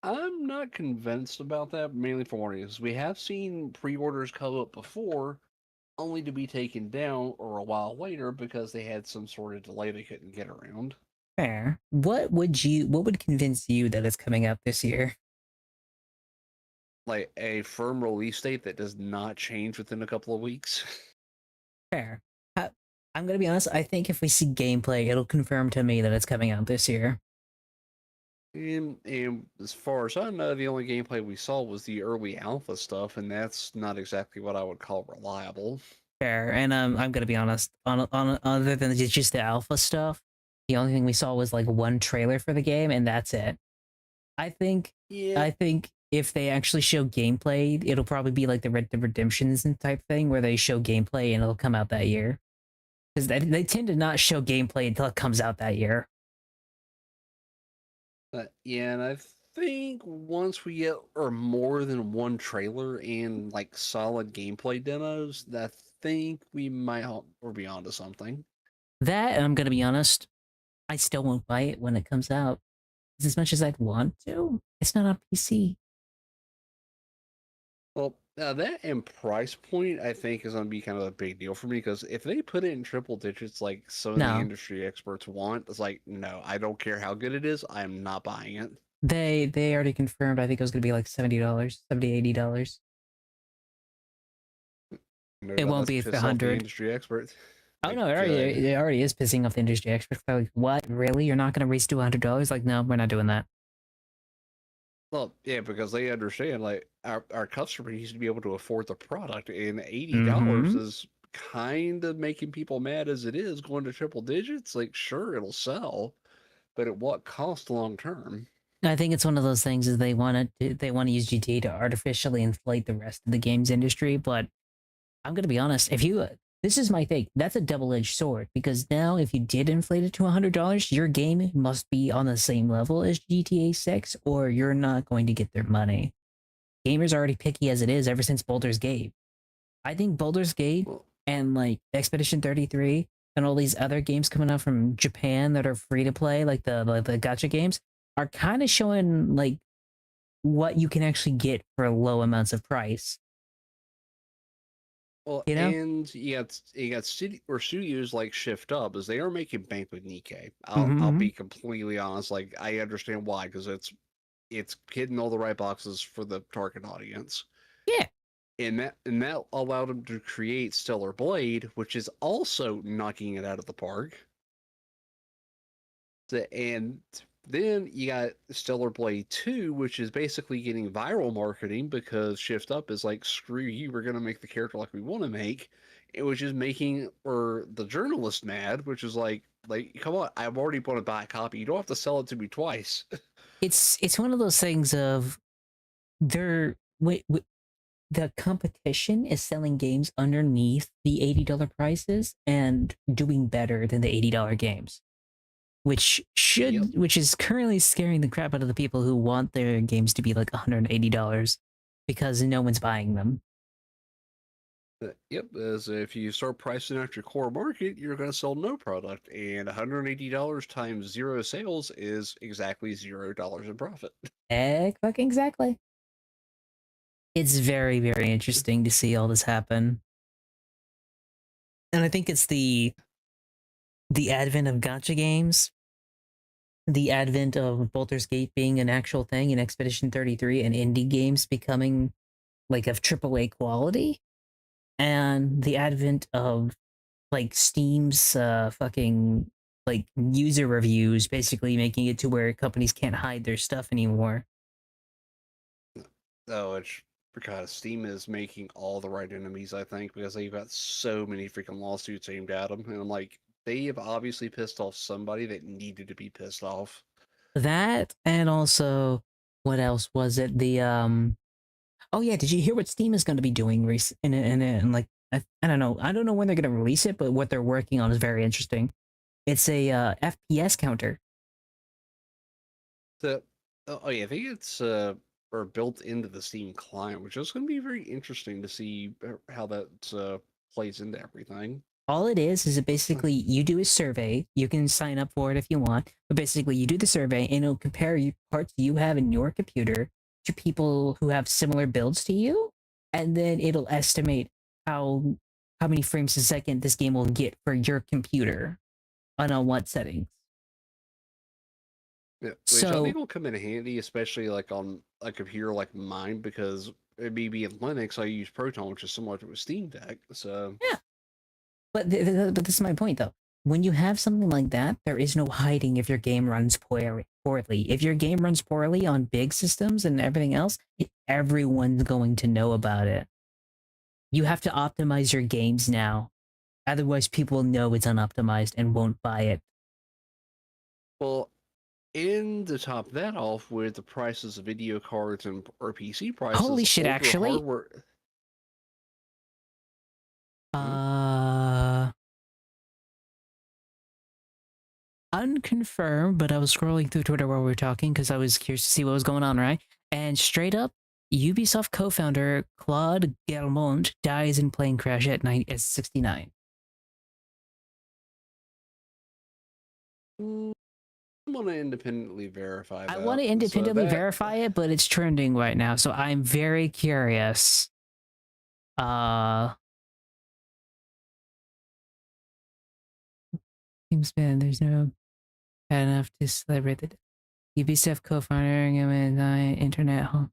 I'm not convinced about that, mainly for one reason. We have seen pre-orders come up before, only to be taken down or a while later because they had some sort of delay they couldn't get around. fair. What would convince you that it's coming out this year? Like a firm release date that does not change within a couple of weeks. Fair. I, I'm gonna be honest. I think if we see gameplay, it'll confirm to me that it's coming out this year. And as far as I know, the only gameplay we saw was the early alpha stuff, and that's not exactly what I would call reliable. Fair. And I'm gonna be honest. On other than just the alpha stuff, the only thing we saw was like one trailer for the game, and that's it. I think Yeah, I think if they actually show gameplay, it'll probably be like the Red Dead Redemptions and type thing where they show gameplay and it'll come out that year. Because they tend to not show gameplay until it comes out that year. yeah, and I think once we get or more than one trailer and like solid gameplay demos, I think we might or be onto something. That, and I'm gonna be honest, I still won't buy it when it comes out. As much as I'd want to, it's not on PC. Well, that and price point, I think, is going to be kind of a big deal for me because if they put it in triple digits like some of the No, industry experts want, it's like, no, I don't care how good it is, I am not buying it. they already confirmed. I think it was gonna be like $70, $80. No It doubt won't that's be a pissed off the hundred. industry experts. Oh Like, no, good. it already is pissing off the industry experts. They're like, what? Really? You're not gonna raise to $100? Like, no, we're not doing that. Well, yeah, because they understand, like, our customer needs to be able to afford the product, and $80 Mm-hmm. is kind of making people mad as it is going to triple digits. Like, sure, it'll sell, but at what cost long term? I think it's one of those things is they want to use GTA to artificially inflate the rest of the games industry. But I'm gonna be honest, if you this is my take, that's a double-edged sword because now if you did inflate it to $100, your game must be on the same level as GTA 6, or you're not going to get their money. Gamers are already picky as it is ever since Baldur's Gate. I think Baldur's Gate Well, and like Expedition 33 and all these other games coming out from Japan that are free to play, like the gacha games, are kind of showing like what you can actually get for low amounts of price. well, You know? and you got studios like Shift Up, as they are making bank with Nikkei. I'll Mm-hmm. be completely honest. Like I understand why, because it's hitting all the right boxes for the target audience, Yeah. and that allowed them to create Stellar Blade, which is also knocking it out of the park. And then you got Stellar Blade 2, which is basically getting viral marketing because Shift Up is like, screw you, we're going to make the character like we want to make, which is making or the journalist mad, which is like, come on, I've already bought a buy a copy. You don't have to sell it to me twice. It's one of those things of they're the competition is selling games underneath the $80 prices and doing better than the $80 games, Yep. which is currently scaring the crap out of the people who want their games to be like $180 because no one's buying them. Yep, as if you start pricing out your core market, you're going to sell no product, and $180 times zero sales is exactly $0 in profit. Heck, fucking exactly. It's very, very interesting to see all this happen. And I think it's the advent of gotcha games, the advent of Baldur's Gate being an actual thing, and Expedition 33 and indie games becoming like of AAA quality, and the advent of like Steam's fucking like user reviews basically making it to where companies can't hide their stuff anymore. Oh, it's because Steam is making all the right enemies, I think, because they've got so many freaking lawsuits aimed at them. And I'm like, they have obviously pissed off somebody that needed to be pissed off. That and also what else was it? The oh yeah, did you hear what Steam is going to be doing in like I don't know. I don't know when they're going to release it, but what they're working on is very interesting. It's a FPS counter. So, oh yeah, I think it's or built into the Steam client, which is going to be very interesting to see how that plays into everything. All it is it basically you do a survey. You can sign up for it if you want, but basically you do the survey and it'll compare parts you have in your computer to people who have similar builds to you, and then it'll estimate how how many frames a second this game will get for your computer on what settings. Yeah, which I So think will come in handy, especially like on a computer like mine, because me being Linux, I use Proton, which is similar to a Steam Deck. So yeah, but this is my point though. When you have something like that, there is no hiding if your game runs poorly. If your game runs poorly on big systems and everything else, everyone's going to know about it. You have to optimize your games now. Otherwise, people will know it's unoptimized and won't buy it. well, and to top that off with the prices of video cards and or PC Holy prices, shit, older actually. hardware. Hmm? Uh, Unconfirmed, but I was scrolling through Twitter while we were talking because I was curious to see what was going on, right? And straight up, Ubisoft co-founder Claude Guillemot dies in plane crash at 69. I'm gonna independently verify I want that. to So independently that verify it, but it's trending right now, so I'm very curious. Uh, seems bad. There's no bad enough to celebrate the Ubisoft co-founder internet hall.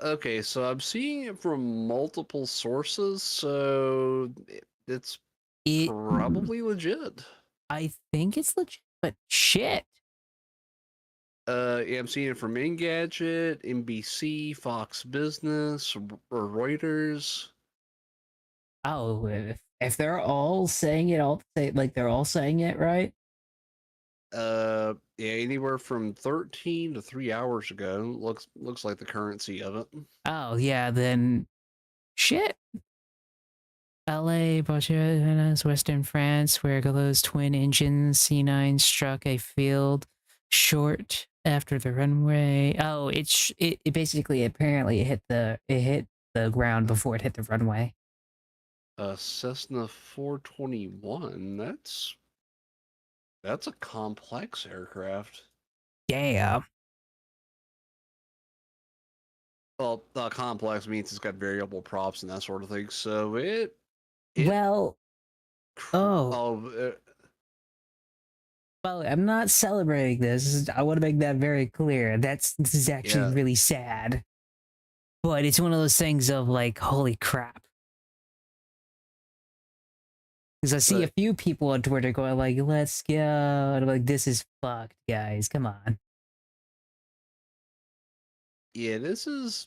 okay, so I'm seeing it from multiple sources, so it's It, probably legit. I think it's legit, but shit. Yeah, I'm seeing it from Engadget, NBC, Fox Business, or Reuters. Oh, if they're all saying it all like they're all saying it right, Yeah, anywhere from 13 to 3 hours ago. Looks like the currency of it. Oh yeah, then shit. LA, Barcelona, Western France, where Gallo's twin engines C9 struck a field short after the runway. Oh, it basically apparently it hit the ground before it hit the runway. Cessna 421. That's a complex aircraft. Yeah. Well, complex means it's got variable props and that sort of thing. So it Well, oh, oh well, I'm not celebrating this. I want to make that very clear. This is actually yeah. really sad. But it's one of those things of like, holy crap. Because I see a But few people on Twitter going like, let's go. And I'm like, this is fucked, guys. Come on. yeah, this is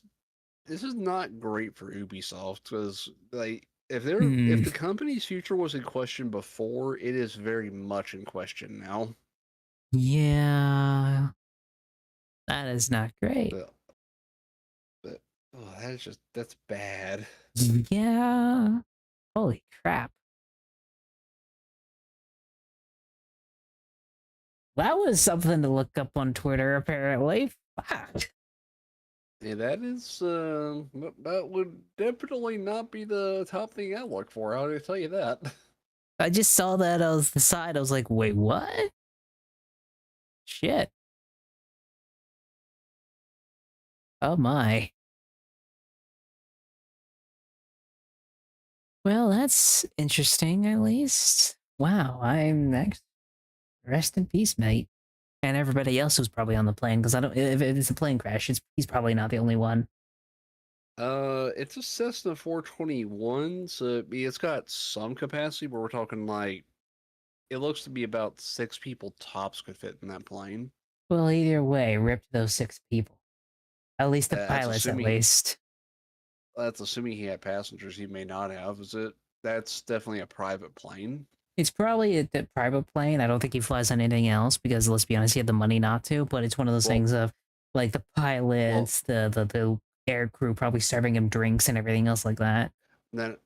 not great for Ubisoft because like if Hmm. the company's future was in question before, it is very much in question now. Yeah. That is not great. But, but oh, that's bad. Yeah. Holy crap. That was something to look up on Twitter, apparently. Fuck. Yeah, that would definitely not be the top thing I look for. I'll tell you that. I just saw that on the side. I was like, wait, what? Shit. Oh my. Well, that's interesting, at least. Wow, I'm next. Rest in peace, mate. And everybody else who's probably on the plane, because I don't. If it's a plane crash, he's probably not the only one. It's a Cessna 421, so it's got some capacity, but we're talking like it looks to be about 6 people tops could fit in that plane. Well, either way, rip to those 6 people. At least the That's pilots, at assuming least. he had passengers. He may not have. Is it? That's definitely a private plane. It's probably the private plane. I don't think he flies on anything else because let's be honest, he had the money not to. But it's one of those Well, things of like the well, pilots, the air crew probably serving him drinks and everything else like that. no.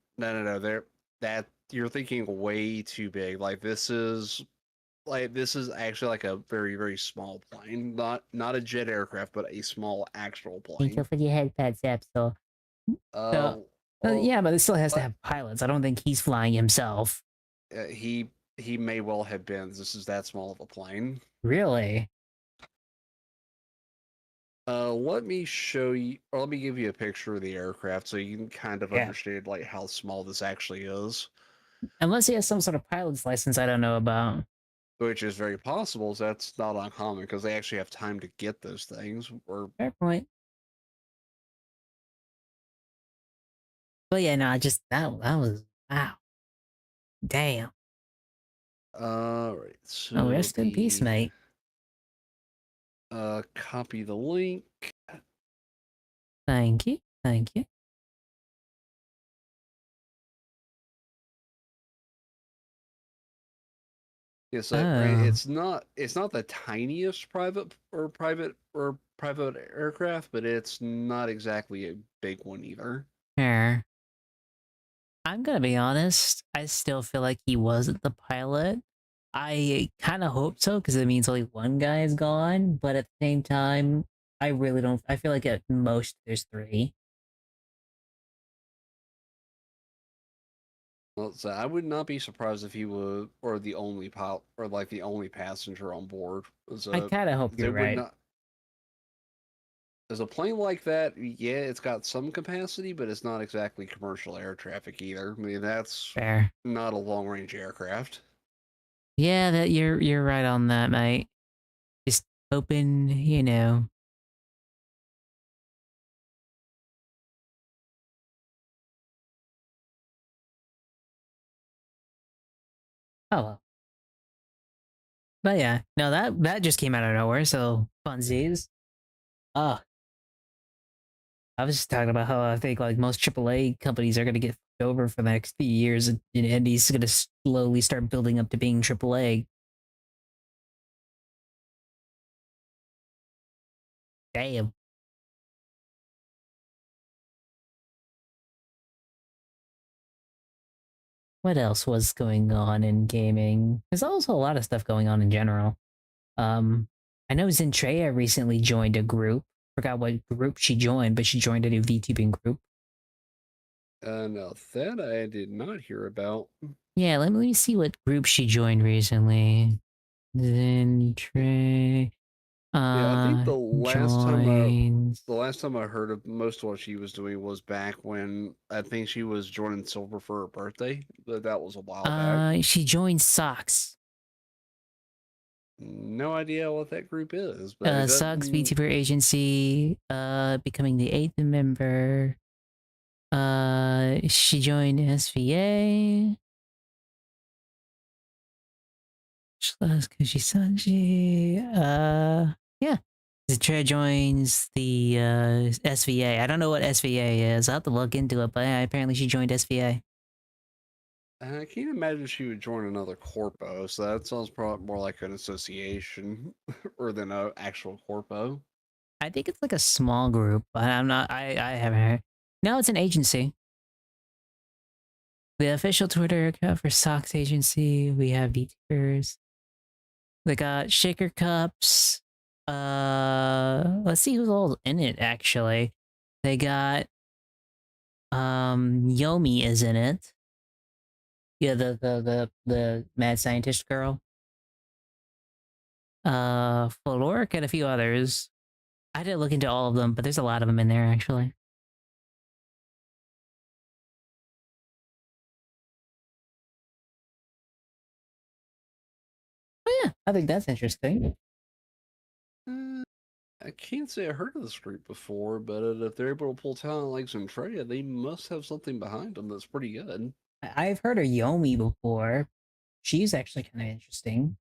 That you're thinking way too big. This is actually like a very very small plane, not a jet aircraft, but a small actual Be plane. careful your head, Pat Zap. Uh, So well, yeah, but it still has to but have pilots. I don't think he's flying himself. he may well have been. This is that small of a plane. Really? Let me show you, or let me give you a picture of the aircraft so you can kind of Yeah. understand like how small this actually is. Unless he has some sort of pilot's license I don't know about. Which is very possible. So that's not uncommon because they actually have time to get those things. Or Fair point. But yeah, no, I just that was wow. Damn. all right, Oh, so rest in peace, mate. copy the link. Thank you. Thank you. Yes, Oh, it's not the tiniest private aircraft, but it's not exactly a big one either. fair. I'm gonna be honest. I still feel like he wasn't the pilot. I kind of hope so because it means only one guy is gone. But at the same time, I really don't. I feel like at most there's 3. Well, so I would not be surprised if he was or the only pilot or like the only passenger on board. I So kind of hope you're there would right. not. There's a plane like that. Yeah, it's got some capacity, but it's not exactly commercial air traffic either. I mean, that's Fair. not a long range aircraft. Yeah, that you're right on that, mate. Just hoping, you know. Oh well. But yeah, no, that just came out of nowhere. So funsies. Oh, I was just talking about how I think like most AAA companies are gonna get fucked over for the next few years, and Indy's gonna slowly start building up to being AAA. Damn. What else was going on in gaming? There's also a lot of stuff going on in general. I know Zentreya recently joined a group. Forgot what group she joined, but she joined a new VTubing group. Now that I did not hear about. Yeah, let me see what group she joined recently. Zentreya Yeah, I think joins. the last time I heard of most of what she was doing was back when I think she was joining Silver for her birthday, but that was a while back. She joined Socks. No idea what that group is, but it Socks doesn't. VTuber agency, becoming the 8th member. She joined SVA. Kujisanji. Yeah. Zitra joins the SVA. I don't know what SVA is. I'll have to look into it, but yeah, apparently she joined SVA. I can't imagine she would join another corpo, so that sounds probably more like an association or than an actual corpo. I think it's like a small group, but I'm not. I haven't heard. No, it's an agency. The official Twitter account for Socks Agency. We have VTubers. They got Shaker Cups. Let's see who's all in it actually. They got Yomi is in it. Yeah, the mad scientist girl. Foloric and a few others. I didn't look into all of them, but there's a lot of them in there actually. Oh yeah, I think that's interesting. I can't say I heard of this group before, but if they're able to pull talent like Zentreya, they must have something behind them that's pretty good. I've heard of Yomi before. She's actually kind of interesting.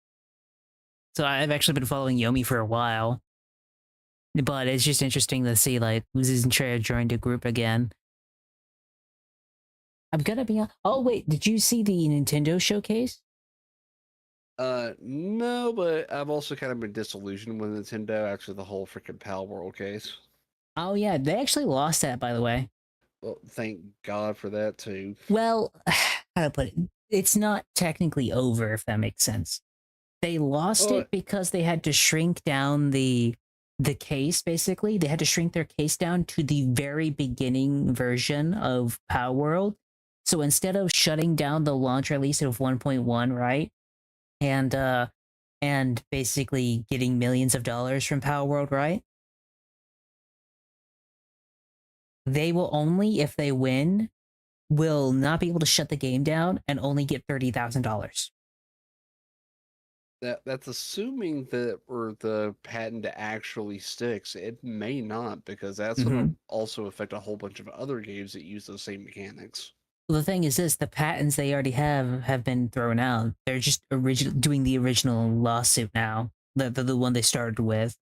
So I've actually been following Yomi for a while. But it's just interesting to see like Uzis and Trey joined a group again. I'm gonna be on. Oh wait, did you see the Nintendo showcase? No, but I've also kind of been disillusioned with Nintendo after the whole freaking Pal World case. Oh yeah, they actually lost that, by the way. Well, thank God for that too. Well, how to put it? It's not technically over, if that makes sense. They lost Oh, it because they had to shrink down the case. Basically, they had to shrink their case down to the very beginning version of Power World. So instead of shutting down the launch release of 1.1, right, and basically getting millions of dollars from Power World, right? They will only, if they win, will not be able to shut the game down and only get $30,000. that's assuming that or the patent actually sticks. It may not because that's going Mm-hmm. to also affect a whole bunch of other games that use those same mechanics. Well, the thing is this, the patents they already have been thrown out. They're just doing the original lawsuit now. The one they started with.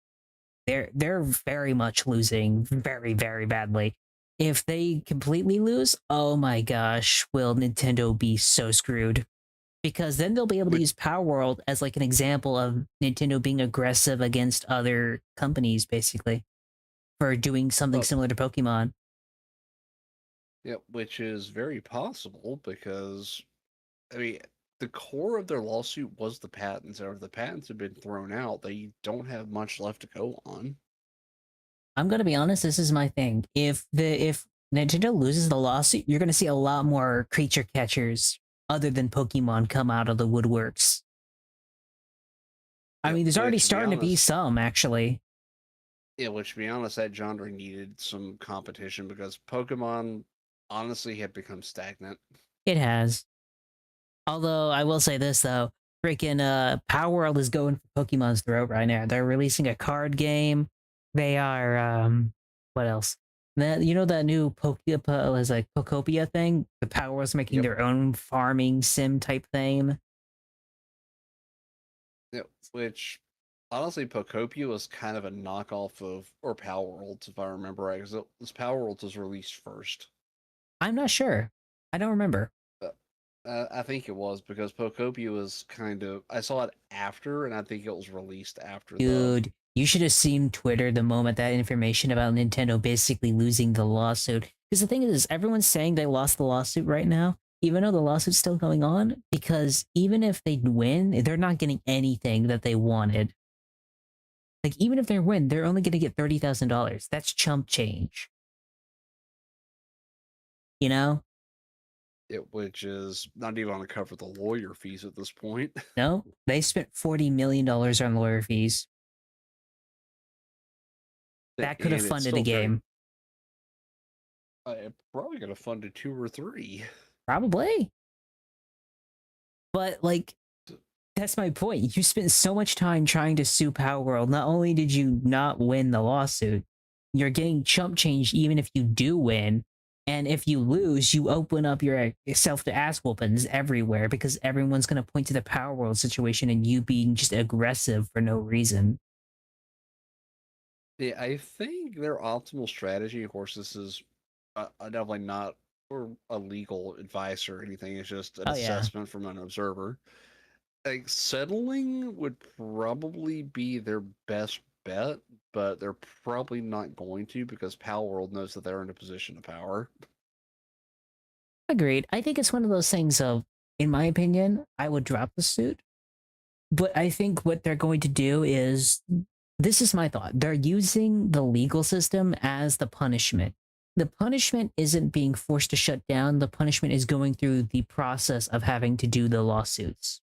They're very much losing very, very badly. If they completely lose, oh my gosh, will Nintendo be so screwed? Because then they'll be able to use Power World as like an example of Nintendo being aggressive against other companies, basically, for doing something Well, similar to Pokemon. yeah, which is very possible because I mean the core of their lawsuit was the patents. And if the patents have been thrown out, they don't have much left to go on. I'm gonna be honest, this is my thing. If Nintendo loses the lawsuit, you're gonna see a lot more creature catchers other than Pokemon come out of the woodworks. I Yeah, mean, there's already which to be starting to be honest, some actually. yeah, which to be honest, that genre needed some competition because Pokemon honestly had become stagnant. It has. Although I will say this though, freaking Power World is going for Pokemon's throat right now. They're releasing a card game. They are what else? That you know that new Pokepia is like Pokopia thing. The Power World's making Yep. their own farming sim type thing. Yep. Which honestly, Pokopia was kind of a knockoff of or Power Worlds, if I remember right, because this Power Worlds was released first. I'm not sure. I don't remember. I think it was because Pokopia was kind of I saw it after, and I think it was released after the Dude, You should have seen Twitter the moment that information about Nintendo basically losing the lawsuit. Because the thing is, everyone's saying they lost the lawsuit right now, even though the lawsuit's still going on. Because even if they win, they're not getting anything that they wanted. Like, even if they win, they're only going to get $30,000. That's chump change. You know? Which is not even going to cover the lawyer fees at this point. No? They spent $40 million on lawyer fees. That could have And it's funded a still very. game. Probably going to fund a 2 or 3. Probably. But, like, that's my point. You spent so much time trying to sue Power World. Not only did you not win the lawsuit, you're getting chump change even if you do win. And if you lose, you open up yourself to ass whoopings everywhere because everyone's going to point to the Power World situation and you being just aggressive for no reason. Yeah, I think their optimal strategy, of course, this is definitely not or a legal advice or anything. It's just an Oh, yeah. assessment from an observer. Like settling would probably be their best bet, but they're probably not going to because Power World knows that they're in a position of power. Agreed. I think it's one of those things of, in my opinion, I would drop the suit. But I think what they're going to do is, this is my thought. They're using the legal system as the punishment. The punishment isn't being forced to shut down. The punishment is going through the process of having to do the lawsuits.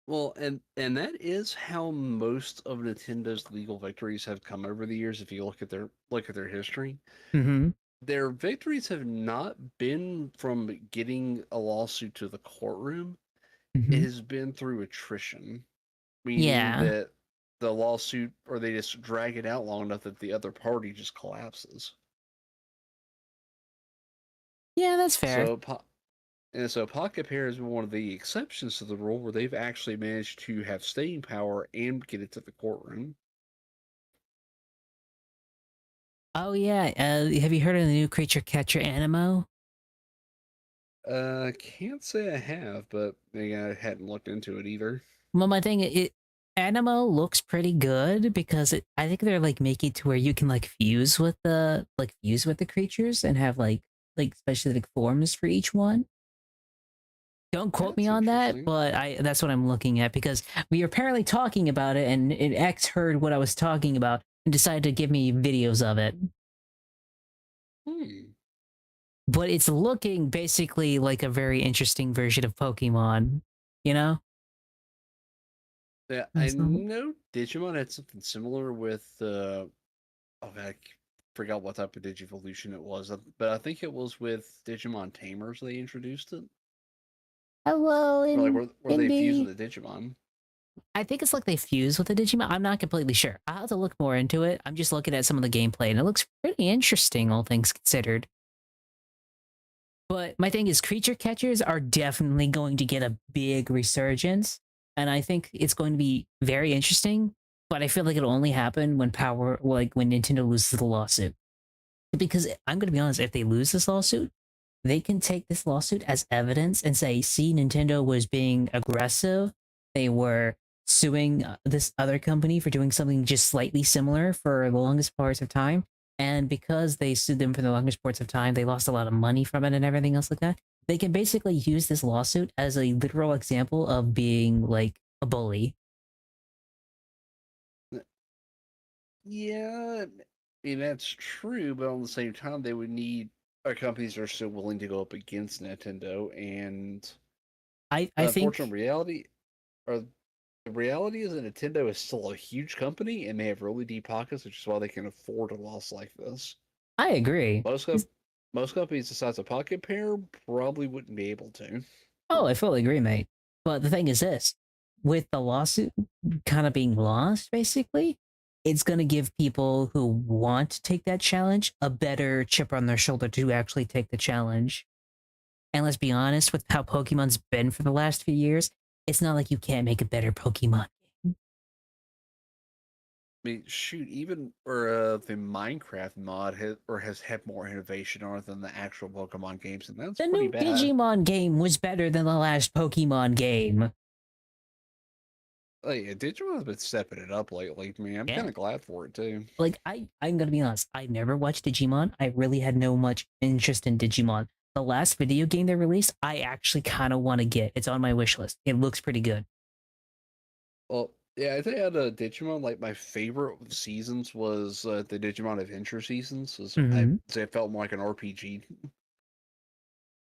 Well, and that is how most of Nintendo's legal victories have come over the years. If you look at their history, Mm-hmm. their victories have not been from getting a lawsuit to the courtroom. It Mm-hmm. has been through attrition, meaning Yeah. that the lawsuit or they just drag it out long enough that the other party just collapses. Yeah, that's fair. So, so Pocket Pair has been one of the exceptions to the rule where they've actually managed to have staying power and get it to the courtroom. Oh, yeah. Have you heard of the new creature catcher Animo? Can't say I have, but yeah, I hadn't looked into it either. Well, my thing, Animo looks pretty good because I think they're like making it to where you can like fuse with the creatures and have like specific forms for each one. Don't quote me That's on that, interesting. but that's what I'm looking at because we were apparently talking about it and X heard what I was talking about and decided to give me videos of it. Hmm. But it's looking basically like a very interesting version of Pokemon, you know? Yeah, I And so, know Digimon had something similar with oh, I forgot what type of Digivolution it was, but I think it was with Digimon Tamers they introduced it. hello Or like in where they fuse Indy. with the Digimon. I think it's like they fuse with the Digimon. I'm not completely sure. I'll have to look more into it. I'm just looking at some of the gameplay and it looks pretty interesting, all things considered. But my thing is, creature catchers are definitely going to get a big resurgence. And I think it's going to be very interesting. But I feel like it'll only happen when when Nintendo loses the lawsuit. Because I'm going to be honest, if they lose this lawsuit, they can take this lawsuit as evidence and say, see, Nintendo was being aggressive. They were suing this other company for doing something just slightly similar for the longest parts of time. And because they sued them for the longest parts of time, they lost a lot of money from it and everything else like that. They can basically use this lawsuit as a literal example of being like a bully. Yeah, I mean that's true, but on the same time, they would need companies that are still willing to go up against Nintendo. And I the think unfortunate reality, or the reality, is that Nintendo is still a huge company and they have really deep pockets, which is why they can afford a loss like this. I agree. Most most companies the size of Pocket Pair probably wouldn't be able to. Oh, I fully agree, mate. But the thing is this, with the lawsuit kind of being lost, basically, it's going to give people who want to take that challenge a better chip on their shoulder to actually take the challenge. And let's be honest, with how Pokemon's been for the last few years, it's not like you can't make a better Pokemon game. I mean, shoot, even or the Minecraft mod has had more innovation on it than the actual Pokemon games, and that's The pretty new bad. Digimon game was better than the last Pokemon game. Like, Digimon's been stepping it up lately. I mean, I'm Yeah. kind of glad for it too. Like I'm gonna be honest, I never watched Digimon. I really had no much interest in Digimon. The last video game they released, I actually kind of want to get. It's on my wish list. It looks pretty good. Well, yeah, I think out of Digimon, like my favorite seasons was the Digimon Adventure seasons. I Hmm. say it felt more like an RPG.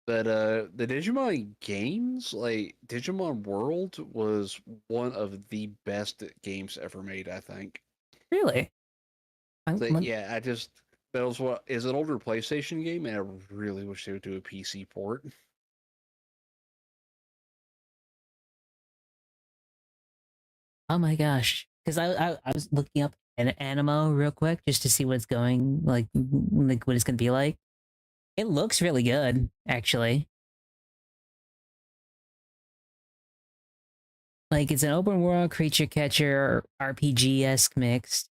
But the Digimon games, like Digimon World, was one of the best games ever made. I think. Really? So, Let- yeah, I just that was what is an older PlayStation game, and I really wish they would do a PC port. oh my gosh, because I was looking up an Animo real quick just to see what's going like what it's gonna be like. It looks really good, actually. Like it's an open world creature catcher RPG esque mix.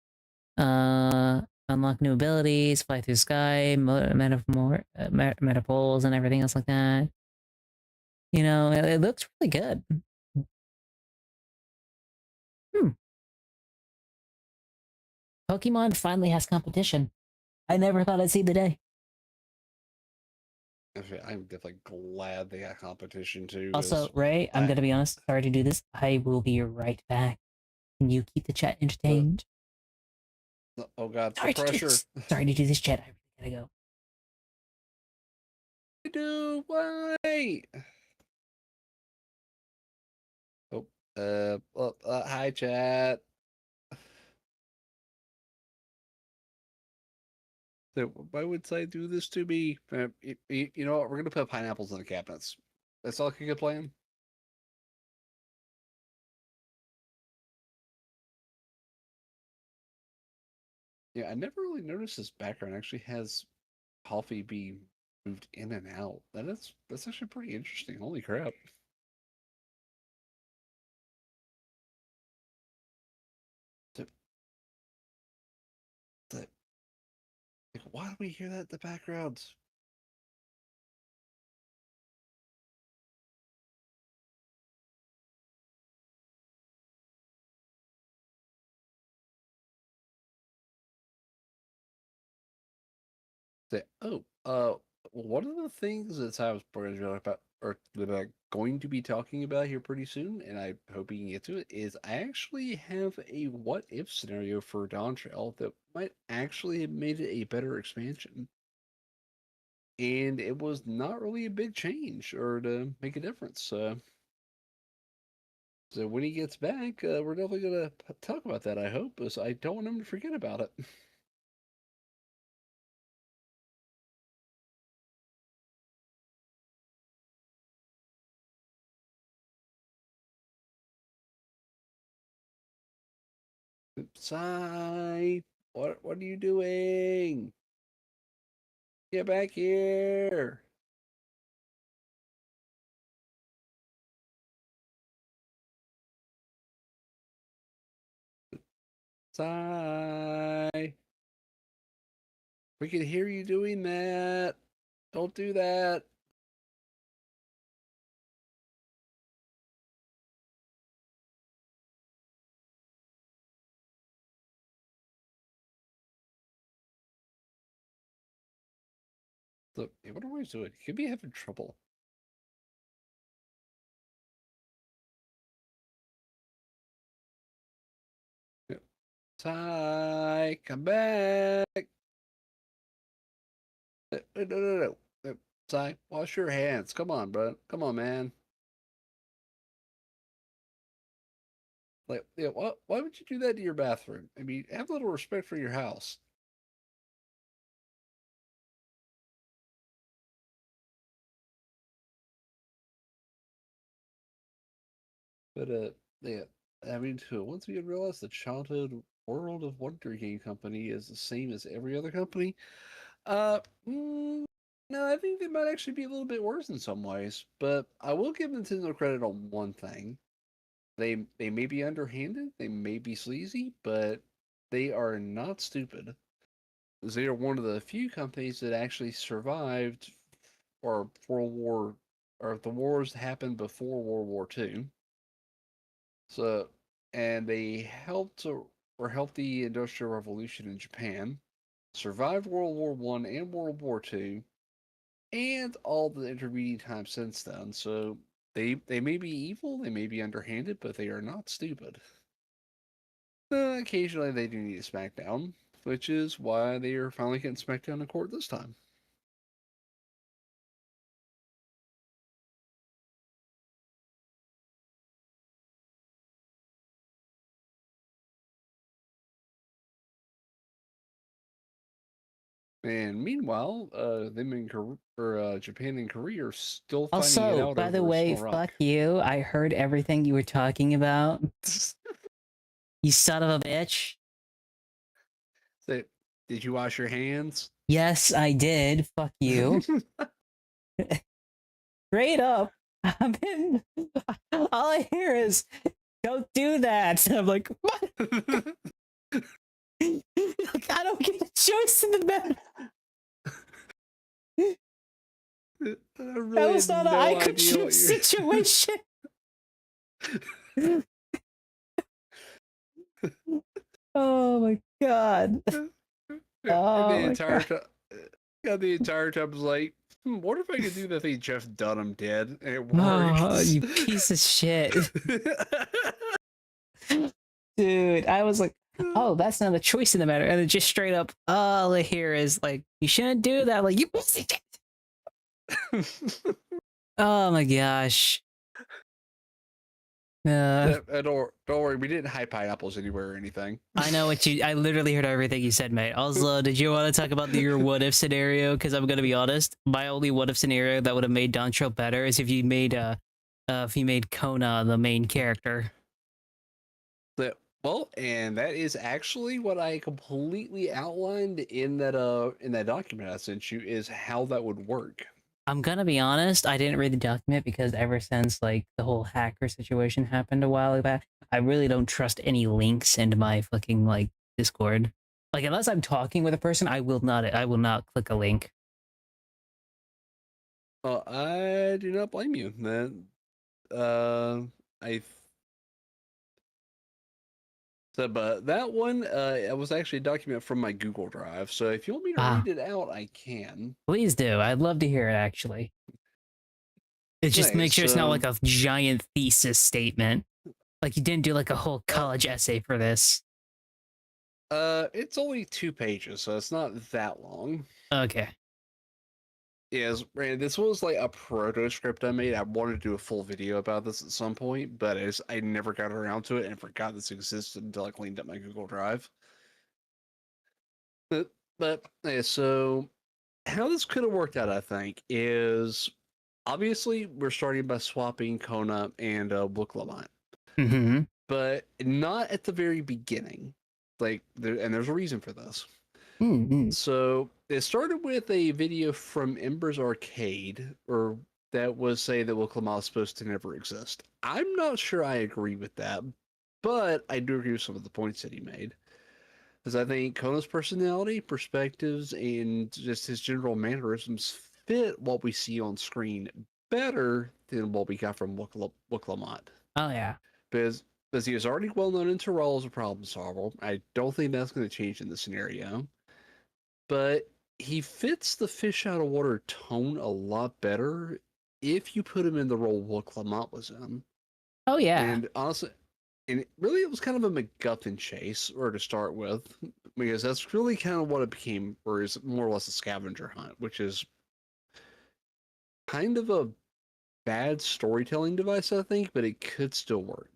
Uh, unlock new abilities, fly through the sky, metapoles, and everything else like that. You know, it looks really good. Hmm. Pokemon finally has competition. I never thought I'd see the day. Actually, I'm definitely glad they got competition too. Also, As Ray, I'm I, gonna be honest. Sorry to do this. I will be right back. Can you keep the chat entertained? oh god, the Sorry to do pressure. this. Sorry to do this, chat. I really gotta go. Do why? Oh, hi chat. So why would I do this to me? You know what? We're gonna put pineapples in the cabinets. That's all like a good plan. Yeah, I never really noticed this background actually has coffee being moved in and out. That's actually pretty interesting. Holy crap! The, the, like, why do we hear that in the background? Oh, one of the things that I was about or that I'm going to be talking about here pretty soon, and I hope we can get to it, is I actually have a what if scenario for Dawn Trail that might actually have made it a better expansion. And it was not really a big change or to make a difference. So when he gets back, we're definitely gonna talk about that. I hope, as I don't want him to forget about it. Sai, what are you doing? Get back here! Sai, we can hear you doing that. Don't do that. Look, what are we doing? He could be having trouble. Sai, come back. No. Sai, wash your hands. Come on, bro. Come on, man. Like, yeah, why would you do that to your bathroom? I mean, have a little respect for your house. But yeah, I mean, once we realize the childhood World of Wonder game company is the same as every other company, uh, mm, no, I think they might actually be a little bit worse in some ways. But I will give Nintendo credit on one thing: they may be underhanded, they may be sleazy, but they are not stupid. They are one of the few companies that actually survived or World War or the wars happened before World War II. So, and they helped the Industrial Revolution in Japan, survived World War One and World War Two, and all the intervening time since then. So they may be evil, they may be underhanded, but they are not stupid. Occasionally they do need a smackdown, which is why they are finally getting smacked down in court this time. And meanwhile, them in Japan and Korea are still finding it Also, out by the over a way, small rock. fuck you. I heard everything you were talking about. You son of a bitch. So, did you wash your hands? Yes, I did. Fuck you. Straight up. I've been. All I hear is, don't do that. And I'm like, what? Like, I don't get a choice in the matter. Really That was not no I could idea what choose you're... situation. Oh my god. Oh the my entire god. time, the entire time was like, what if I could do the thing Jeff Dunham did and it works? Oh, you piece of shit. Dude, I was like, oh, that's not a choice in the matter. And then just straight up, all I hear is like, you shouldn't do that. Like, you piece of shit. Oh my gosh. Don't worry, we didn't hide pineapples anywhere or anything. I know what you. I literally heard everything you said, mate. Also, did you want to talk about your what if scenario? Because I'm gonna be honest, my only what if scenario that would have made Doncho better is if you made if you made Kona the main character. Well, and that is actually what I completely outlined in that document I sent you, is how that would work. I'm gonna be honest, I didn't read the document because ever since like the whole hacker situation happened a while back, I really don't trust any links into my fucking like Discord. Like unless I'm talking with a person, I will not click a link. Well, I do not blame you. I So, but that one, it was actually a document from my Google Drive. So if you want me to Ah, read it out, I can. please do. I'd love to hear it actually. It just Nice. make sure it's not So, like a giant thesis statement. Like you didn't do like a whole college essay for this. it's only 2 pages, so it's not that long. Okay. Yes, and this was like a proto script I made. I wanted to do a full video about this at some point, but I never got around to it and forgot this existed until I cleaned up my Google Drive. But yeah, so how this could have worked out, I think, is obviously we're starting by swapping Kona and Booklamont, Mm-hmm. but not at the very beginning. And there's a reason for this. Mm-hmm. So it started with a video from Ember's Arcade, or that was saying that Booklamont is supposed to never exist. I'm not sure I agree with that, but I do agree with some of the points that he made. Because I think Kona's personality, perspectives, and just his general mannerisms fit what we see on screen better than what we got from Booklamont. Oh yeah. Because he is already well known in Terrell as a problem solver. I don't think that's going to change in the scenario. But he fits the fish out of water tone a lot better if you put him in the role Booklamont was in. Oh yeah. And honestly, really it was kind of a MacGuffin chase, or to start with, because that's really kind of what it became, or is more or less a scavenger hunt, which is kind of a bad storytelling device, I think, but it could still work.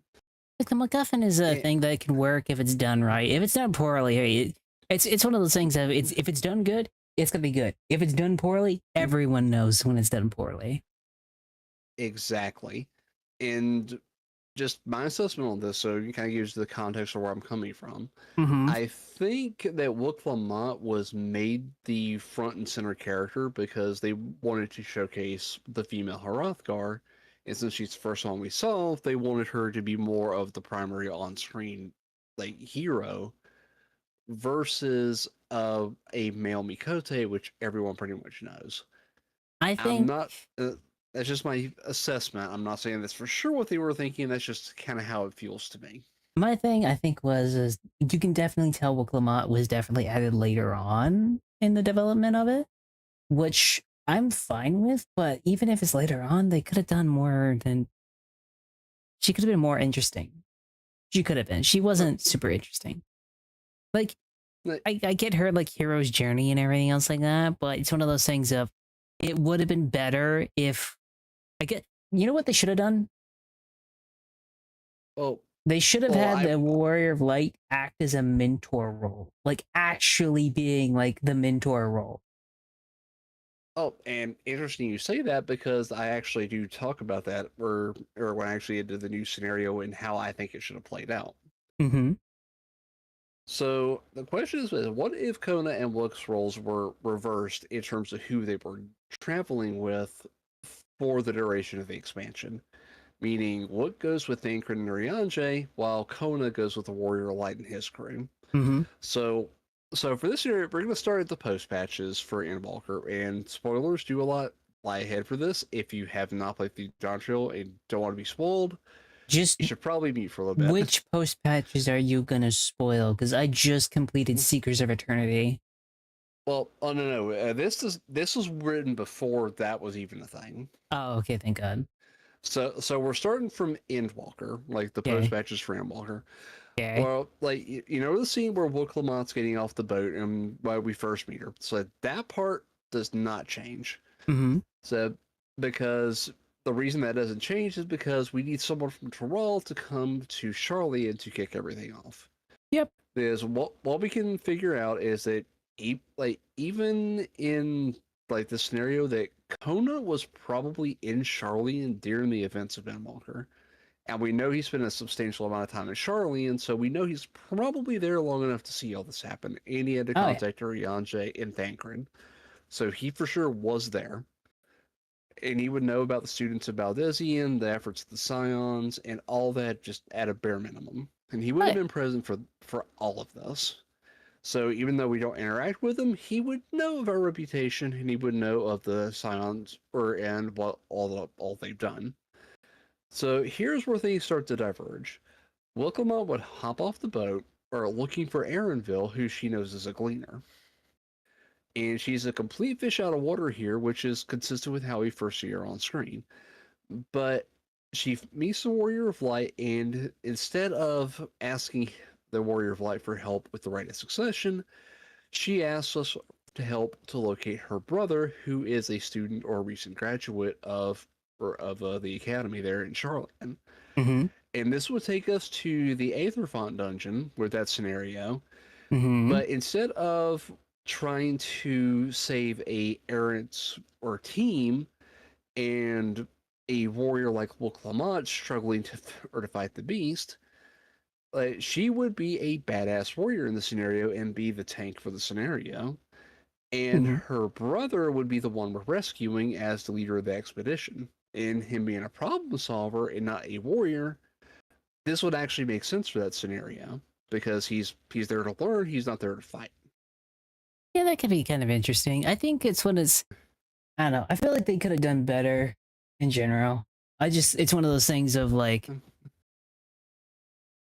Like the MacGuffin is a And, thing that can work if it's done right. If it's done poorly, it's one of those things that if it's done good, it's gonna be good. If it's done poorly, everyone knows when it's done poorly. exactly. And just my assessment on this, so you kind of gives the context of where I'm coming from. Mm-hmm. I think that Wook Lamont was made the front and center character because they wanted to showcase the female Hrothgar, and since she's the first one we saw, they wanted her to be more of the primary on-screen like hero versus a male Mikote, which everyone pretty much knows. I I'm think not. That's just my assessment. I'm not saying that's for sure what they were thinking. That's just kind of how it feels to me. My thing, I think, was is you can definitely tell Wiclamot was definitely added later on in the development of it, which I'm fine with. But even if it's later on, they could have done more than she could have been more interesting. She could have been. She But, wasn't super interesting. Like but- I get her like hero's journey and everything else like that, but it's one of those things of it would have been better if I get you know what they should have done? well, They should have well, had I the Warrior of Light act as a mentor role, like actually being like the mentor role. Oh, and interesting you say that because I actually do talk about that, or when I actually did the new scenario and how I think it should have played out. Mm-hmm. So the question is, what if Kona and Wook's roles were reversed in terms of who they were traveling with for the duration of the expansion? Meaning, Wook goes with Thancred and Urianger, while Kona goes with the Warrior of Light and his crew. Mm-hmm. So, so for this year, we're going to start at the post patches for Endwalker, and spoilers do a lot lie ahead for this. If you have not played the Dawn Trail and don't want to be spoiled, Just you should probably mute for a little bit. which post patches are you gonna spoil? Because I just completed Seekers of Eternity. Well, oh no, this was written before that was even a thing. Oh, okay, thank God. So we're starting from Endwalker, like the post Okay, patches for Endwalker. okay. Well, like you know the scene where Will Clamont's getting off the boat and why we first meet her. So that part does not change. Mm-hmm. So because the reason that doesn't change is because we need someone from Terral to come to Charlie and to kick everything off. Yep. Because what we can figure out is that even in like the scenario that Kona was probably in Charlene during the events of Endwalker, and we know he spent a substantial amount of time in Charlene, so we know he's probably there long enough to see all this happen. And he had to Oh yeah. contact Urianger and Thancred, so he for sure was there, and he would know about the students of Baldesion, the efforts of the Scions, and all that just at a bare minimum. And he would Oh have yeah. been present for all of this. So even though we don't interact with him, he would know of our reputation and he would know of the Scions or and what all they've done. So here's where things start to diverge. Wilkema would hop off the boat or looking for Erinville, who she knows is a gleaner. And she's a complete fish out of water here, which is consistent with how we first see her on screen. But she meets the Warrior of Light, and instead of asking the Warrior of Light for help with the Rite of Succession, she asks us to help to locate her brother, who is a student or recent graduate of the academy there in Charlotte. Mm-hmm. And this would take us to the Aetherfont dungeon with that scenario. Mm-hmm. But instead of trying to save a errant or team and a warrior like Will Clement struggling to fight the beast, she would be a badass warrior in the scenario and be the tank for the scenario. And Mm-hmm. her brother would be the one we're rescuing as the leader of the expedition. And him being a problem solver and not a warrior, this would actually make sense for that scenario because he's there to learn, he's not there to fight. Yeah, that could be kind of interesting. I think it's when it's I don't know. I feel like they could have done better in general. It's one of those things of like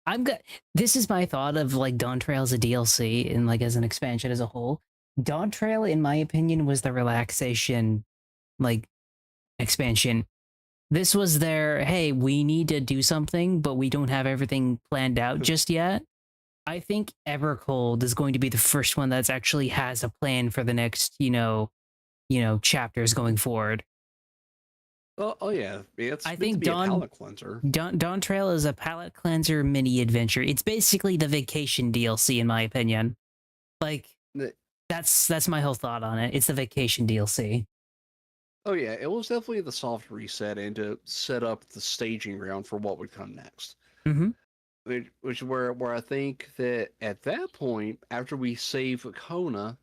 I'm good. This is my thought of like Dawn Trail as a DLC and like as an expansion as a whole. Dawn Trail, in my opinion, was the relaxation like expansion. This was their hey, we need to do something, but we don't have everything planned out just yet. I think Evercold is going to be the first one that's actually has a plan for the next, chapters going forward. Oh yeah, it's I meant to think be a palate cleanser. Dawn Trail is a palate cleanser mini adventure. It's basically the vacation DLC in my opinion. Like that's my whole thought on it. It's the vacation DLC. Oh yeah, it was definitely the soft reset and to set up the staging ground for what would come next. Mm-hmm. Which where I think that at that point, after we save Kona,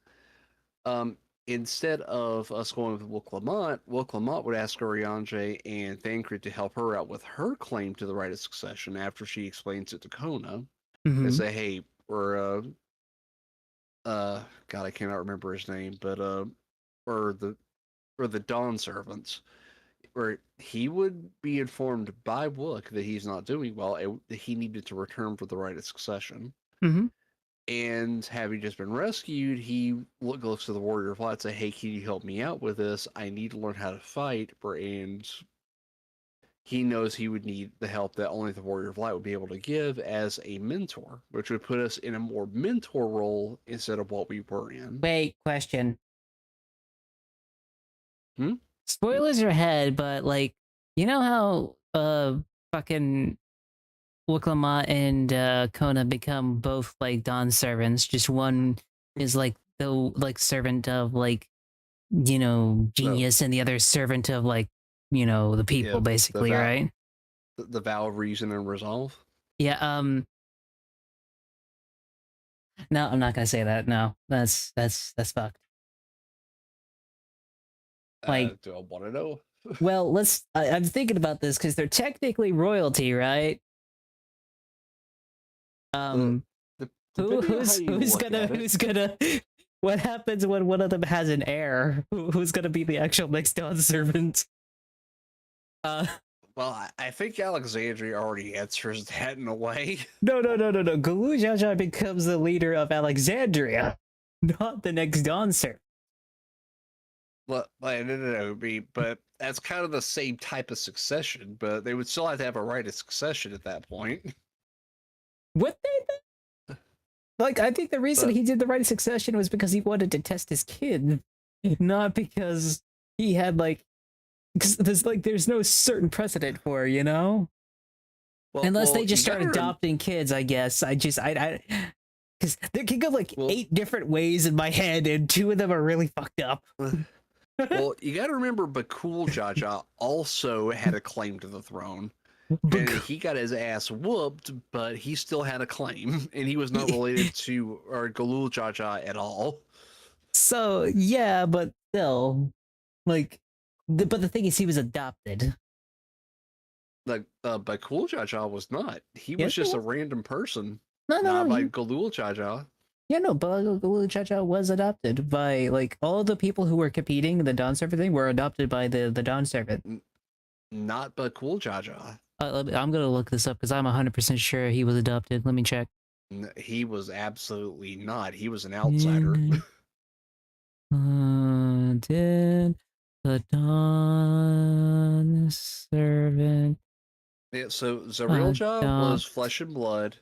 um, instead of us going with Will Clement would ask Oriange and Thancred to help her out with her claim to the right of succession after she explains it to Kona. They Mm-hmm. say, hey, we're God, I cannot remember his name, but or the Dawn servants. or he would be informed by Wook that he's not doing well, and that he needed to return for the right of succession. Mm-hmm. And having just been rescued, he goes to the Warrior of Light and say, "Hey, can you help me out with this? I need to learn how to fight." And he knows he would need the help that only the Warrior of Light would be able to give as a mentor, which would put us in a more mentor role instead of what we were in. Wait, question. Hmm? Spoilers are ahead, but like, you know how fucking Wuklamot and Kona become both like Dawn servants. Just one is like the like servant of like, you know, genius, and the other servant of like, you know, the people, Yeah, basically, right? the vow of reason and resolve. Yeah. No, I'm not gonna say that. No, that's fucked. Like, Do I want to know? well, let's. I'm thinking about this because they're technically royalty, right? The, depending on how you Who's look gonna at who's it, gonna what happens when one of them has an heir? Who's gonna be the actual next Dawn servant? well, I think Alexandria already answers that in a way. No. Gulu Jaja becomes the leader of Alexandria, not the next Dawn servant. But no, but that's kind of the same type of succession. But they would still have to have a right of succession at that point. What they like? I think the reason But he did the right of succession was because he wanted to test his kid, not because he had like. Because there's no certain precedent for, you know. Unless they just start adopting kids, I guess. I because there can go like 8 different ways in my head, and 2 of them are really fucked up. Well, you got to remember, Bakul Jaja also had a claim to the throne, and he got his ass whooped, but he still had a claim, and he was not related to or Galul Jaja at all. So yeah, but still, like, but the thing is, he was adopted. Like Bakul Jaja was not. He was Yes, just a random person. No, not by he, Galul Jaja. Yeah, no, but Chacha was adopted by like all the people who were competing in the Dawn Servant thing were adopted by the Dawn Servant. Not Bakul Jaja. I'm gonna look this up because I'm 100% sure he was adopted. Let me check. He was absolutely not. He was an outsider. Did the Dawn Servant? Yeah, so Zarilja was flesh and blood.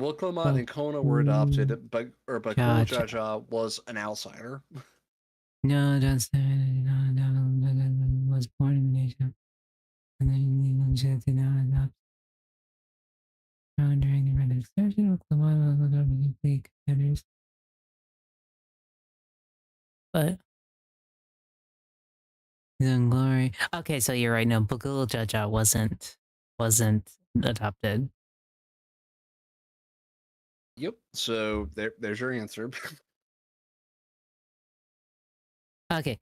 Wuklamot and Kona were adopted, but Bakul Jaja was an outsider. No, Dawn Servant was born in the nation. And then did not adopt. During the Red Extension, Wuklamot was adopted by competitors. But in glory. Okay, so you're right. No, Bakul Jaja wasn't adopted. Yep. So there's your answer. Okay.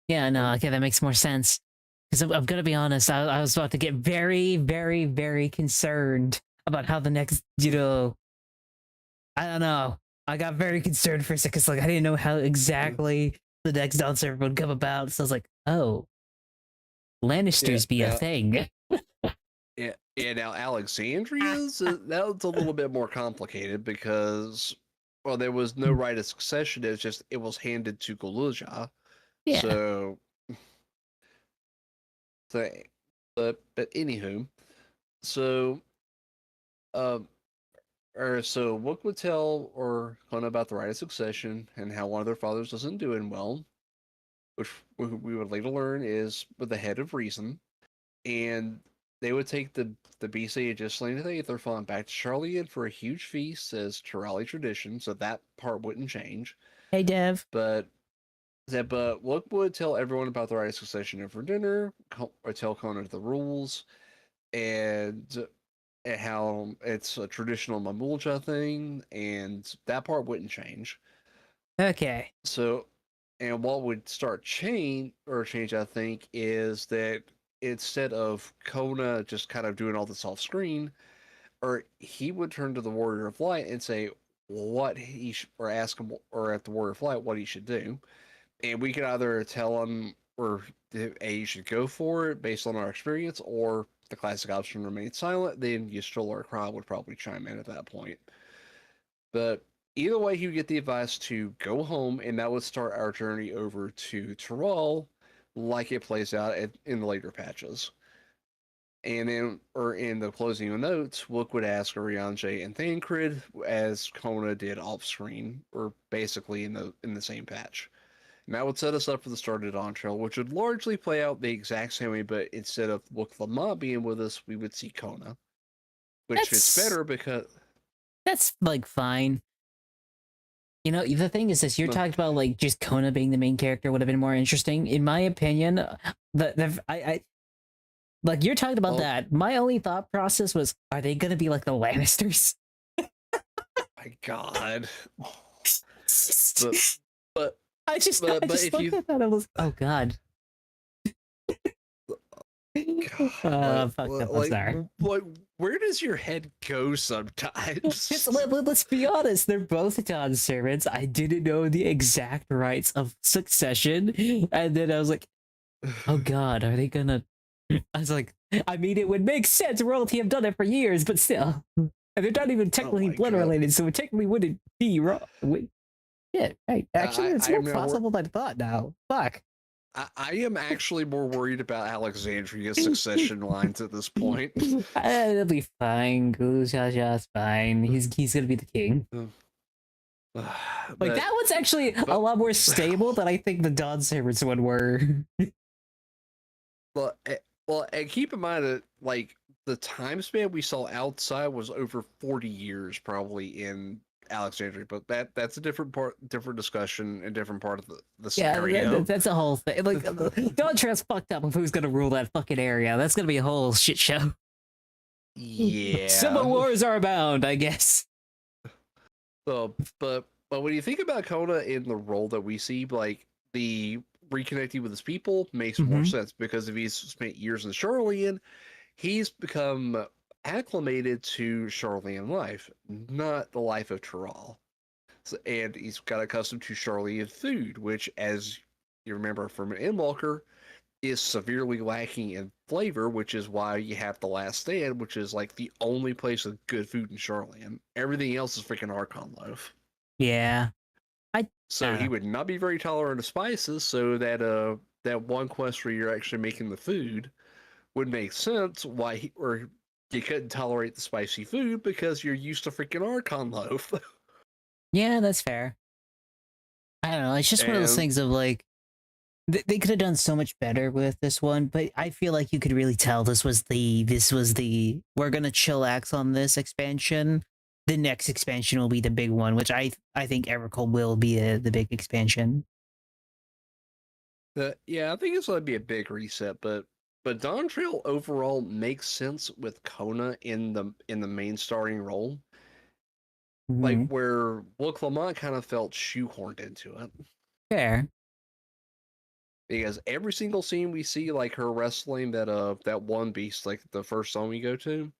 Yeah, no, okay, that makes more sense. Because I'm gonna be honest, I was about to get very, very, very concerned about how the next, you know, I don't know. I got very concerned for a second, because like I didn't know how exactly the next Dawn Servant would come about. So I was like, oh, Lannisters be a thing. Yeah, now Alexandria's that was a little bit more complicated because, well, there was no right of succession. It was handed to Galuja. Yeah. But anywho, so so Wook would tell or Kona about the right of succession and how one of their fathers wasn't doing well, which we would later learn is with the head of reason, and they would take the beast they had just slain to the Aether Font back to Charlian for a huge feast as Tirali tradition, so that part wouldn't change. Hey, Dev. But Wook would tell everyone about the right of succession for dinner, or tell Kona the rules, and how it's a traditional Mamulja thing, and that part wouldn't change. Okay. So, and what would change, I think, is that instead of Kona just kind of doing all this off screen, or he would turn to the Warrior of Light and say what he or ask him, or at the Warrior of Light what he should do, and we could either tell him or A, you should go for it based on our experience, or the classic option remain silent, then Ystrel or Kron would probably chime in at that point. But either way, he would get the advice to go home, and that would start our journey over to Tyrol, like it plays out in the later patches. And then, or in the closing notes, Wook would ask Oriange and Thancred, as Kona did off screen, or basically in the same patch. And that would set us up for the start of Dawn Trail, which would largely play out the exact same way, but instead of Wook Lamont being with us, we would see Kona, which fits That's better because that's like fine. You know, the thing is this, you're no, talking about like just Kona being the main character would have been more interesting. In my opinion, I like you're talking about oh that. My only thought process was, are they gonna be like the Lannisters? my god. Just- But but I but just if looked you at that. I was, oh god. God, Fucked up. I'm sorry. like, where does your head go sometimes? Let's be honest. They're both Dawn servants. I didn't know the exact rights of succession, and then I was like, oh god, are they gonna? I was like, I mean, it would make sense. Royalty have done it for years, but still, and they're not even Oh technically my blood god. related, so it technically wouldn't be wrong. Wait, shit, hey, actually, it's I more am now possible than I thought. Now, fuck. I am actually more worried about Alexandria's succession lines at this point. It'll be fine. Goo Sha Sha's fine. He's gonna be the king. Like but that one's actually a lot more stable than I think the Dawn Servants one were. well, well, and keep in mind that like the time span we saw outside was over 40 years, probably in Alexandria. But that's a different discussion, and different part of the Yeah, scenario. that's a whole thing. Like Dawn Trail's fucked up of who's gonna rule that fucking area. That's gonna be a whole shit show. Yeah. Civil wars are abound, I guess. So, but when you think about Kona in the role that we see, like the reconnecting with his people makes more Mm-hmm. sense because if he's spent years in Charlean, he's become acclimated to Charlean life, not the life of Tyrol. So, and he's got accustomed to Charlean food, which, as you remember from Endwalker, is severely lacking in flavor, which is why you have the Last Stand, which is like the only place with good food in Charlean. Everything else is freaking Archon loaf. Yeah, I So don't he know. would not be very tolerant of spices. So that one quest where you're actually making the food would make sense why or you couldn't tolerate the spicy food because you're used to freaking Archon loaf. Yeah, that's fair. I don't know. It's just one of those and things of like they could have done so much better with this one, but I feel like you could really tell this was the we're gonna chillax on this expansion. The next expansion will be the big one, which I think Evercold will be the big expansion. yeah, I think it's going to be a big reset, but Dawn Trail overall makes sense with Kona in the main starring role, like Mm-hmm. where Will Clement kind of felt shoehorned into it Fair. because every single scene we see, like her wrestling that one beast, like the first song we go to,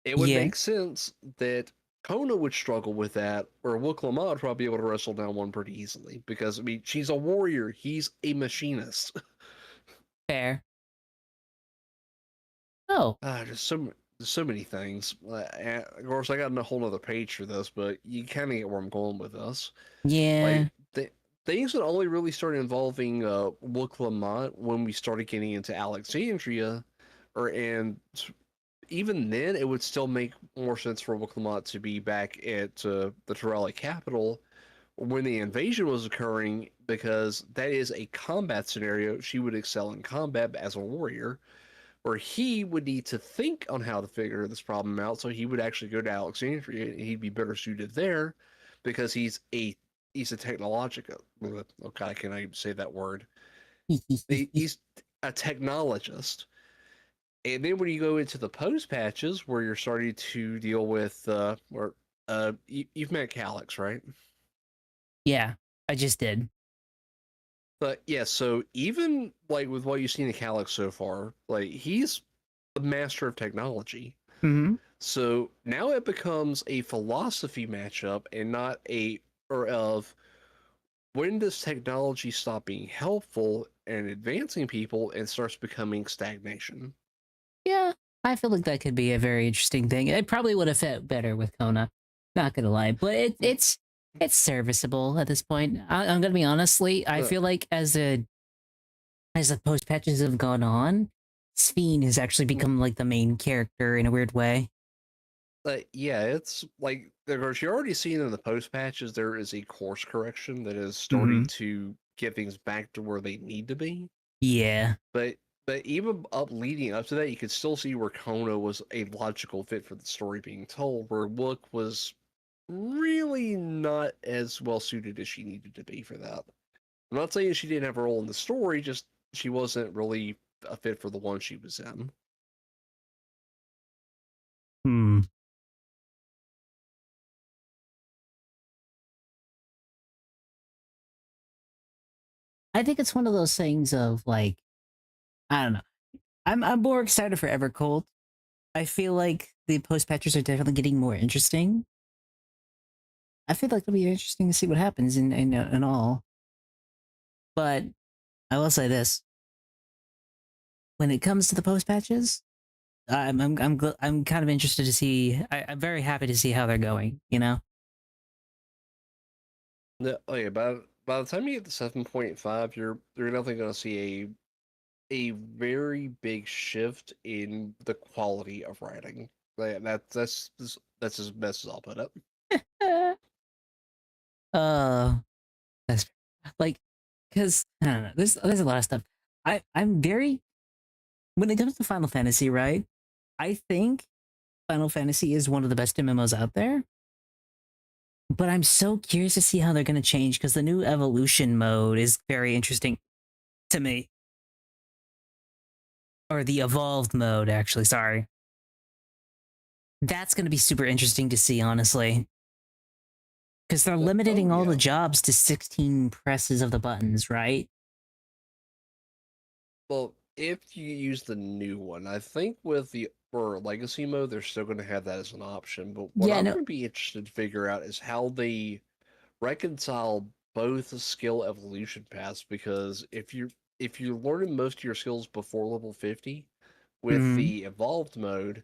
it would Yeah. make sense that Kona would struggle with that, or Will Clement would probably be able to wrestle down one pretty easily because I mean she's a warrior, he's a machinist. Fair. Oh. Just so many things. Of course, I got a whole other page for this, but you kind of get where I'm going with this. Yeah. Like things that only really started involving Wook Lamont when we started getting into Alexandria, or and even then, it would still make more sense for Wook Lamont to be back at the Torelli capital when the invasion was occurring, because that is a combat scenario. She would excel in combat as a warrior, where he would need to think on how to figure this problem out. So he would actually go to Alexandria and he'd be better suited there because he's a technological. Oh God, I cannot even say that word. He's a technologist. And then when you go into the post patches where you're starting to deal with, you've met Calyx, right? Yeah. I just did. But yeah, so even like with what you've seen in Calyx so far, like he's the master of technology. Mm-hmm. So now it becomes a philosophy matchup and not a or of when does technology stop being helpful and advancing people and starts becoming stagnation? Yeah, I feel like that could be a very interesting thing. It probably would have fit better with Kona. Not gonna lie, but it's serviceable at this point. I'm gonna be honestly. I Uh, feel like as the post patches have gone on, Sphene has actually become like the main character in a weird way. yeah, it's like of course you're already seeing in the post patches there is a course correction that is starting Hmm. to get things back to where they need to be. Yeah. But even up leading up to that, you could still see where Kona was a logical fit for the story being told, where Look was really not as well suited as she needed to be for that. I'm not saying she didn't have a role in the story, just she wasn't really a fit for the one she was in. Hmm. I think it's one of those things of like, I don't know. I'm more excited for Evercold. I feel like the post patches are definitely getting more interesting. I feel like it'll be interesting to see what happens in all. But I will say this: when it comes to the post patches, I'm kind of interested to see. I'm very happy to see how they're going. You know. No, oh yeah, by the time you get to 7.5, you're definitely going to see a very big shift in the quality of writing. Like, that's as best as I'll put it. uh, that's like, because I don't know. There's a lot of stuff. I'm very when it comes to Final Fantasy, right? I think Final Fantasy is one of the best MMOs out there. But I'm so curious to see how they're going to change because the new evolution mode is very interesting to me. Or the evolved mode, actually, sorry. That's going to be super interesting to see, honestly. Because they're Oh limiting all the yeah. jobs to 16 presses of the buttons, right? Well, if you use the new one, I think with the for legacy mode, they're still going to have that as an option. But what Yeah, I'm no. going to be interested to figure out is how they reconcile both the skill evolution paths. Because if you're learning most of your skills before level 50 with Mm the evolved mode,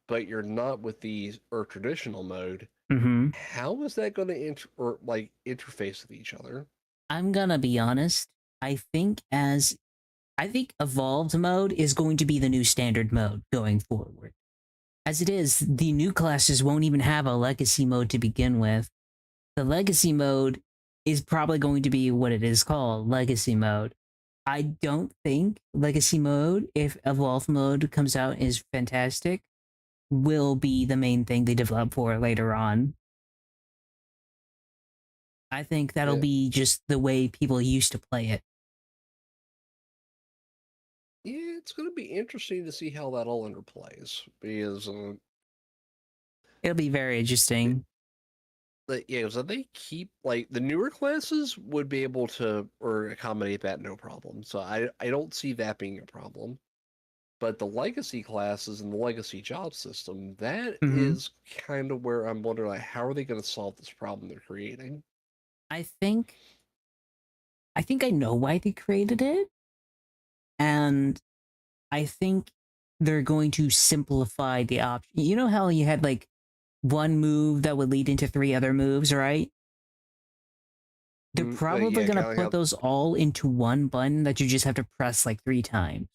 but you're not with the or traditional mode, hmm. Mm hmm. how is that going to or like interface with each other? I'm going to be honest. I think evolved mode is going to be the new standard mode going forward. As it is, the new classes won't even have a legacy mode to begin with. The legacy mode is probably going to be what it is called, legacy mode. I don't think legacy mode, if evolve mode comes out, is fantastic, will be the main thing they develop for later on. I think that'll Yeah, be just the way people used to play it. yeah, it's going to be interesting to see how that all interplays because It'll be very interesting. yeah, so they keep like the newer classes would be able to or accommodate that no problem. So I don't see that being a problem. But the legacy classes and the legacy job system, that Hmm. is kind of where I'm wondering like how are they going to solve this problem they're creating? I think I think I know why they created it, and I think they're going to simplify the option. You know how you had like one move that would lead into three other moves, right? They're probably Yeah, going to kind of like put how those all into one button that you just have to press like three times.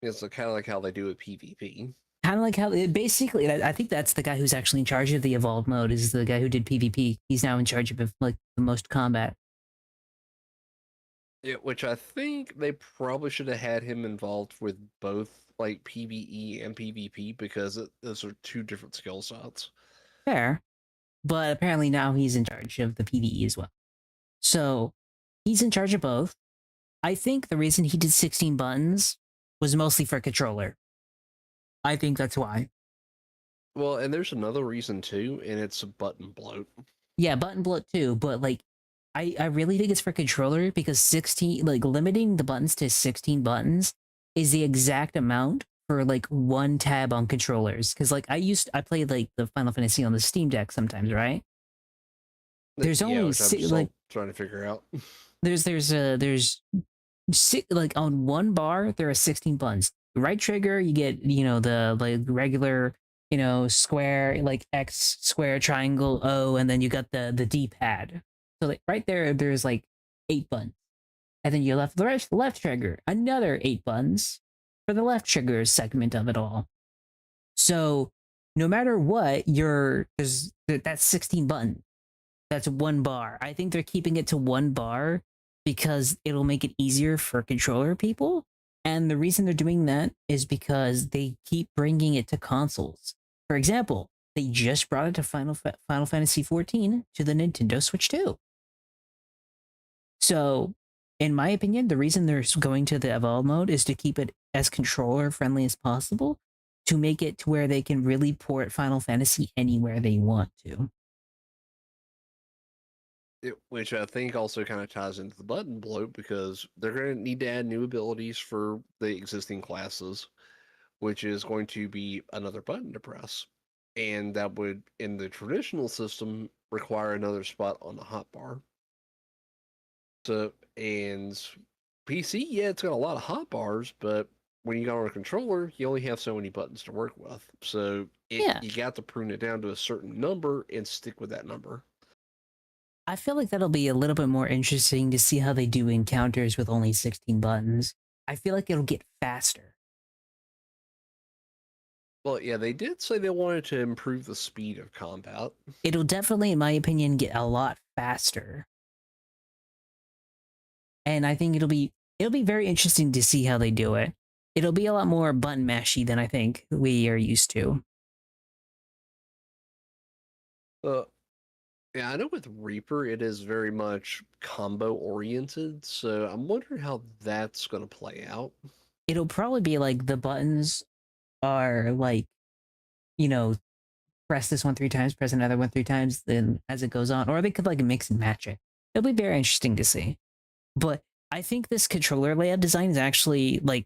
it's kind of like how they do with PvP. Kind of like how it basically, I think that's the guy who's actually in charge of the evolved mode, is the guy who did PvP. He's now in charge of like the most combat. Yeah, which I think they probably should have had him involved with both like PvE and PvP because those are two different skill sets. Fair. But apparently now he's in charge of the PvE as well. So he's in charge of both. I think the reason he did 16 buttons was mostly for controller. I think that's why. Well, and there's another reason too, and it's button bloat. Yeah, button bloat too, but like I really think it's for controller because 16 like limiting the buttons to 16 buttons is the exact amount for like one tab on controllers. Cause like I played like the Final Fantasy on the Steam Deck sometimes, right? There's Yeah, only which I'm like still trying to figure out. There's like on one bar there are 16 buttons. Right trigger, you get the like regular square, like X, square, triangle, O, and then you got the D pad. So like right there's like 8 buttons, and then you left the left trigger, another 8 buttons for the left trigger segment of it all. So no matter what, that's 16 buttons. That's one bar. I think they're keeping it to one bar because it'll make it easier for controller people. And the reason they're doing that is because they keep bringing it to consoles. For example, they just brought it to Final Fantasy XIV to the Nintendo Switch 2. So, in my opinion, the reason they're going to the Evolve mode is to keep it as controller friendly as possible, to make it to where they can really port Final Fantasy anywhere they want to. Which I think also kind of ties into the button bloat because they're going to need to add new abilities for the existing classes, which is going to be another button to press. And that would, in the traditional system, require another spot on the hotbar. So, and PC, yeah, it's got a lot of hotbars, but when you got on a controller, you only have so many buttons to work with. So Yeah. you got to prune it down to a certain number and stick with that number. I feel like that'll be a little bit more interesting to see how they do encounters with only 16 buttons. I feel like it'll get faster. Well, yeah, they did say they wanted to improve the speed of combat. It'll definitely, in my opinion, get a lot faster. And I think it'll be very interesting to see how they do it. It'll be a lot more button mashy than I think we are used to. Yeah, I know with Reaper it is very much combo oriented, so I'm wondering how that's going to play out. It'll probably be like the buttons are like, press this one 3 times, press another one 3 times, then as it goes on, or they could like mix and match it. It'll be very interesting to see. But I think this controller layout design is actually, like,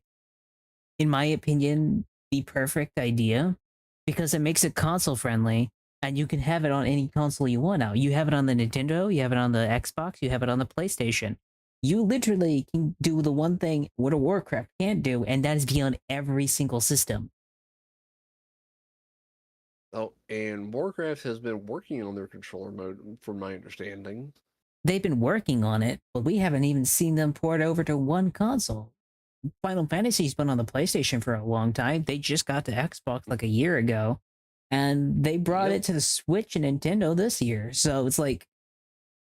in my opinion, the perfect idea because it makes it console friendly and you can have it on any console you want now. You have it on the Nintendo, you have it on the Xbox, you have it on the PlayStation. You literally can do the one thing World of Warcraft can't do, and that is be on every single system. Oh, and Warcraft has been working on their controller mode, from my understanding. They've been working on it, but we haven't even seen them port over to one console. Final Fantasy's been on the PlayStation for a long time. They just got to Xbox like a year ago, and they brought it to the Switch and Nintendo this year. So it's like,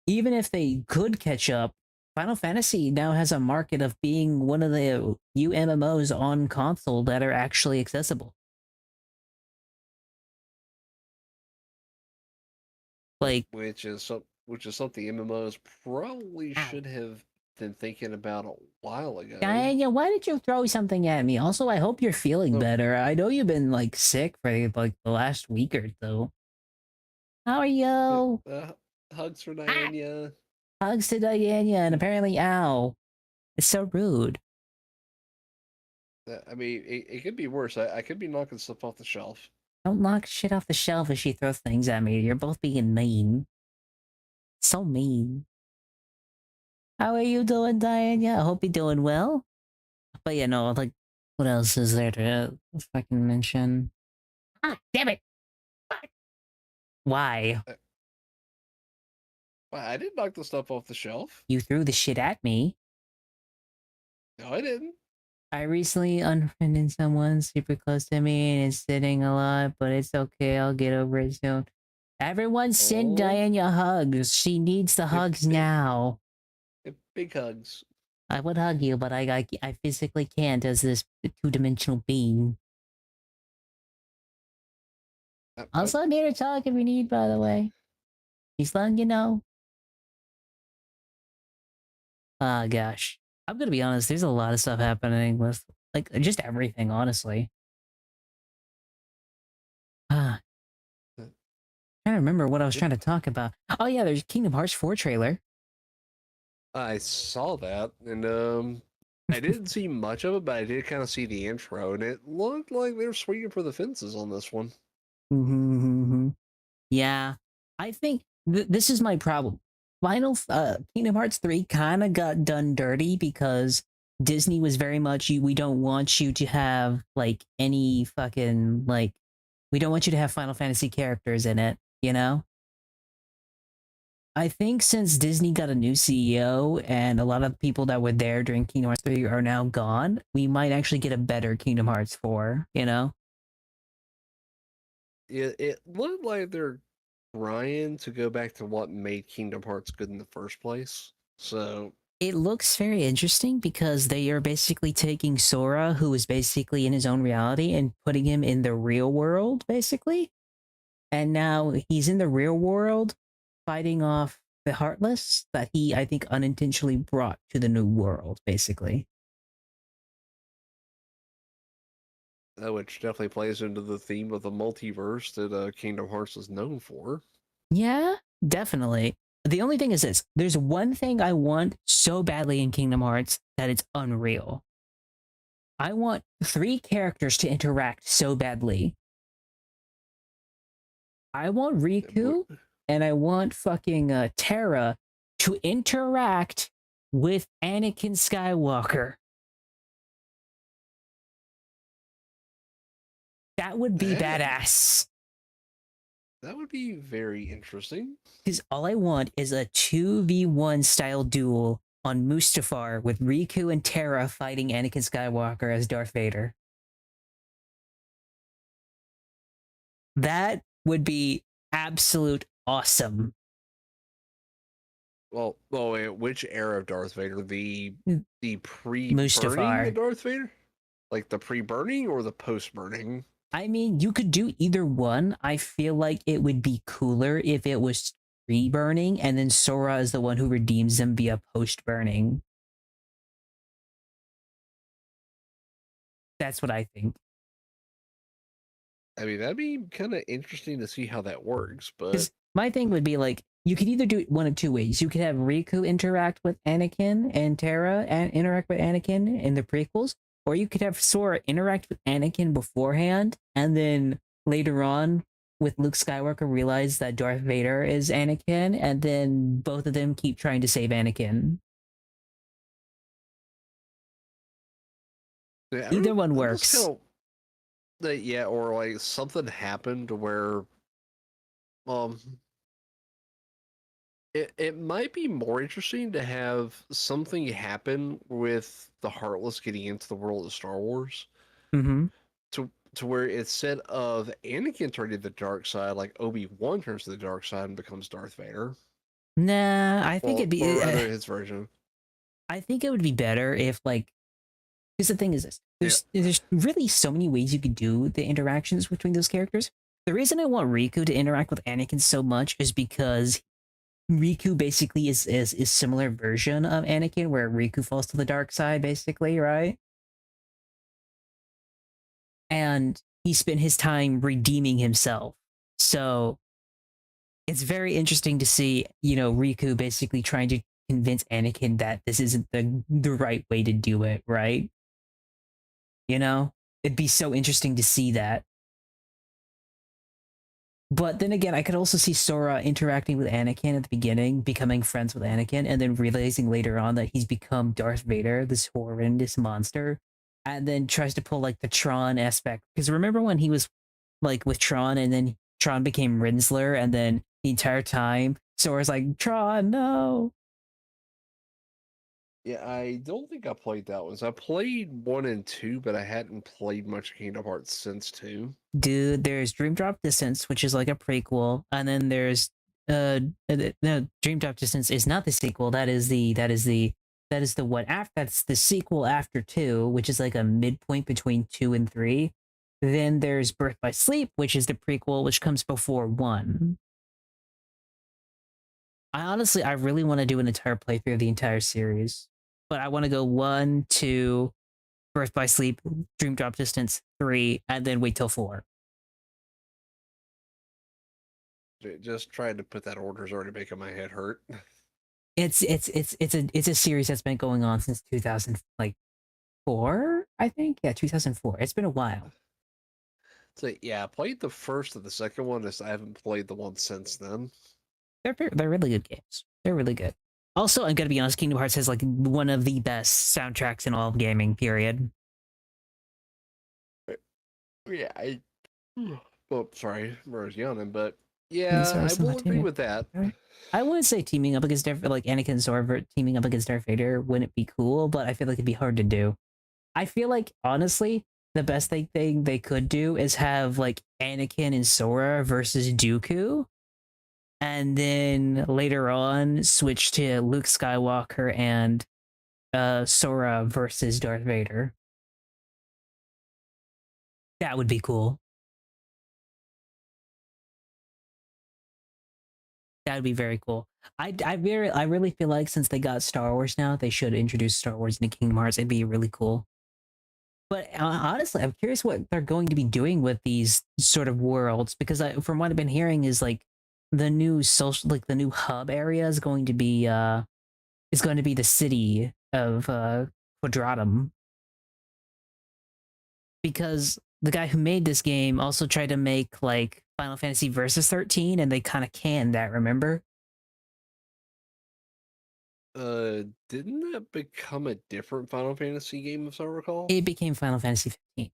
even if they could catch up, Final Fantasy now has a market of being one of the few MMOs on console that are actually accessible. Like, which is something MMOs probably should have been thinking about a while ago. Diana, why did you throw something at me? Also, I hope you're feeling better. I know you've been like sick for like the last week or so. How are you? Hugs for Diana. Hugs to Diana, and apparently, ow. It's so rude. I mean, it could be worse. I could be knocking stuff off the shelf. Don't knock shit off the shelf as she throws things at me. You're both being mean. So mean. How are you doing, Diana? I hope you're doing well. But yeah, no, like, what else is there to fucking mention? Ah, damn it! Why? I didn't knock the stuff off the shelf. You threw the shit at me. No, I didn't. I recently unfriended someone super close to me and it's sitting a lot, but it's okay. I'll get over it soon. Everyone send Diana hugs. She needs the hugs now. Big hugs. I would hug you, but I physically can't as this two-dimensional being. Also, I'm here to talk if you need, by the way. Just letting you know. Ah, gosh. I'm gonna be honest, there's a lot of stuff happening with, like, just everything, honestly. Ah. Trying to remember what I was trying to talk about. Oh yeah, there's Kingdom Hearts 4 trailer. I saw that, and I didn't see much of it, but I did kind of see the intro, and it looked like they were swinging for the fences on this one. Yeah, I think this is my problem. Kingdom Hearts 3 kind of got done dirty because Disney was very much we don't want you to have like any fucking like we don't want you to have Final Fantasy characters in it, you know? I think since Disney got a new CEO and a lot of people that were there during Kingdom Hearts 3 are now gone, we might actually get a better Kingdom Hearts 4, you know? It looked like they're trying to go back to what made Kingdom Hearts good in the first place. So It looks very interesting because they are basically taking Sora, who is basically in his own reality, and putting him in the real world, basically. And now he's in the real world fighting off the Heartless that he, I think, unintentionally brought to the new world, basically. which definitely plays into the theme of the multiverse that Kingdom Hearts is known for. Yeah, definitely. The only thing is this there's one thing I want so badly in Kingdom Hearts that it's unreal. I want 3 characters to interact so badly. I want Riku and I want fucking Terra to interact with Anakin Skywalker. That would be badass. That would be very interesting. Because all I want is a 2v1 style duel on Mustafar with Riku and Terra fighting Anakin Skywalker as Darth Vader. That would be absolute awesome. Well, wait, which era of Darth Vader? The pre-burning Mustafar. Darth Vader? Like the pre-burning or the post-burning? I mean, you could do either one. I feel like it would be cooler if it was pre-burning and then Sora is the one who redeems them via post-burning. That's what I think. I mean, that'd be kind of interesting to see how that works, but my thing would be like, you could either do it one of 2 ways. You could have Riku interact with Anakin and Terra and interact with Anakin in the prequels, or you could have Sora interact with Anakin beforehand, and then later on, with Luke Skywalker, realize that Darth Vader is Anakin, and then both of them keep trying to save Anakin. yeah, Either one works. Yeah, or like something happened where, it might be more interesting to have something happen with the Heartless getting into the world of Star Wars. Mm-hmm. To where instead of Anakin turning to the dark side, like Obi-Wan turns to the dark side and becomes Darth Vader. Nah, I think it'd be. Or rather, his version. I think it would be better if, like, because the thing is this: there's really so many ways you could do the interactions between those characters. The reason I want Riku to interact with Anakin so much is because Riku basically is similar version of Anakin, where Riku falls to the dark side, basically, right? And he spent his time redeeming himself. So it's very interesting to see, Riku basically trying to convince Anakin that this isn't the right way to do it, right? It'd be so interesting to see that. But then again, I could also see Sora interacting with Anakin at the beginning, becoming friends with Anakin, and then realizing later on that he's become Darth Vader, this horrendous monster, and then tries to pull like the Tron aspect. Because remember when he was like with Tron, and then Tron became Rinsler, and then the entire time Sora's like, Tron, no. Yeah, I don't think I played that one. So I played 1 and 2, but I hadn't played much Kingdom Hearts since 2. Dude, there's Dream Drop Distance, which is like a prequel, and then there's no, Dream Drop Distance is not the sequel. That's the one after, that's the sequel after 2, which is like a midpoint between 2 and 3. Then there's Birth by Sleep, which is the prequel, which comes before 1. I really want to do an entire playthrough of the entire series, but I want to go 1, 2, Birth by Sleep, Dream Drop Distance, 3, and then wait till 4. Just trying to put that order is already making my head hurt. It's a series that's been going on since 2004, I think. Yeah, 2004. It's been a while. So yeah, I played the first and the second one. I haven't played the one since then. They're really good games. They're really good. Also, I'm gonna be honest, Kingdom Hearts has like one of the best soundtracks in all of gaming, period. Yeah, well, sorry, I was yawning, but It's yeah, I always will not agree teaming. with that. I would say teaming up against like Anakin and Sora teaming up against Darth Vader wouldn't be cool, but I feel like it'd be hard to do. I feel like honestly, the best thing they could do is have like Anakin and Sora versus Dooku, and then later on switch to Luke Skywalker and Sora versus Darth Vader. That would be cool. That would be very cool. I really feel like since they got Star Wars now, they should introduce Star Wars into Kingdom Hearts. It'd be really cool. But honestly, I'm curious what they're going to be doing with these sort of worlds because from what I've been hearing is like the new social, like the new hub area is going to be the city of Quadratum, because the guy who made this game also tried to make like Final Fantasy Versus 13, and they kind of canned that. Remember? Didn't that become a different Final Fantasy game, if I recall? It became Final Fantasy 15,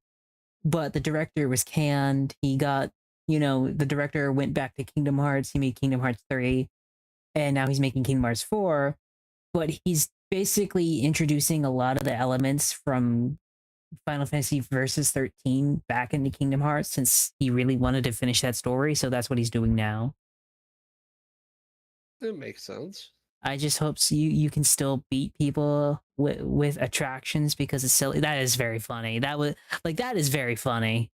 but the director was canned. He got, the director went back to Kingdom Hearts. He made Kingdom Hearts 3, and now he's making Kingdom Hearts 4. But he's basically introducing a lot of the elements from Final Fantasy Versus 13 back into Kingdom Hearts since he really wanted to finish that story. So that's what he's doing now. That makes sense. I just hope you can still beat people with attractions because it's silly. That is very funny. That is very funny.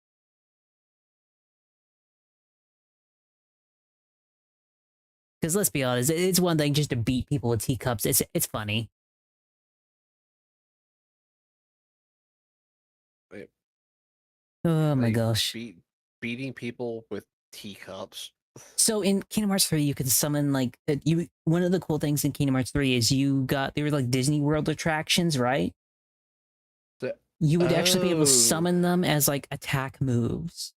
Because let's be honest, it's one thing just to beat people with teacups. It's funny. Wait, Oh my like gosh. beating people with teacups. So in Kingdom Hearts 3, you can summon like one of the cool things in Kingdom Hearts 3 is they were like Disney World attractions, right? You would actually be able to summon them as like attack moves.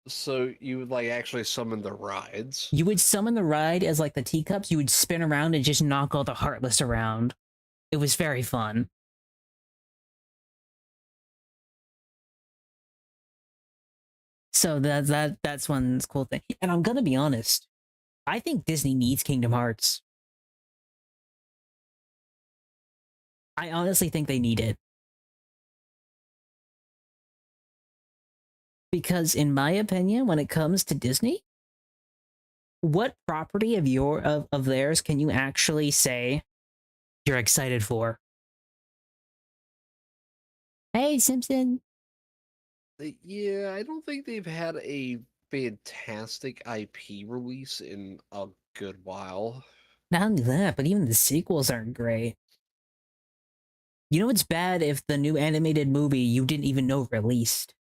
So you would like actually summon the rides. You would summon the ride as like the teacups, you would spin around and just knock all the Heartless around. It was very fun. So that's one cool thing. And I'm gonna be honest, I think Disney needs Kingdom Hearts. I honestly think they need it. Because in my opinion, when it comes to Disney, what property of theirs can you actually say you're excited for? Hey, Simpson. Yeah, I don't think they've had a fantastic IP release in a good while. Not only that, but even the sequels aren't great. You know, it's bad if the new animated movie you didn't even know released.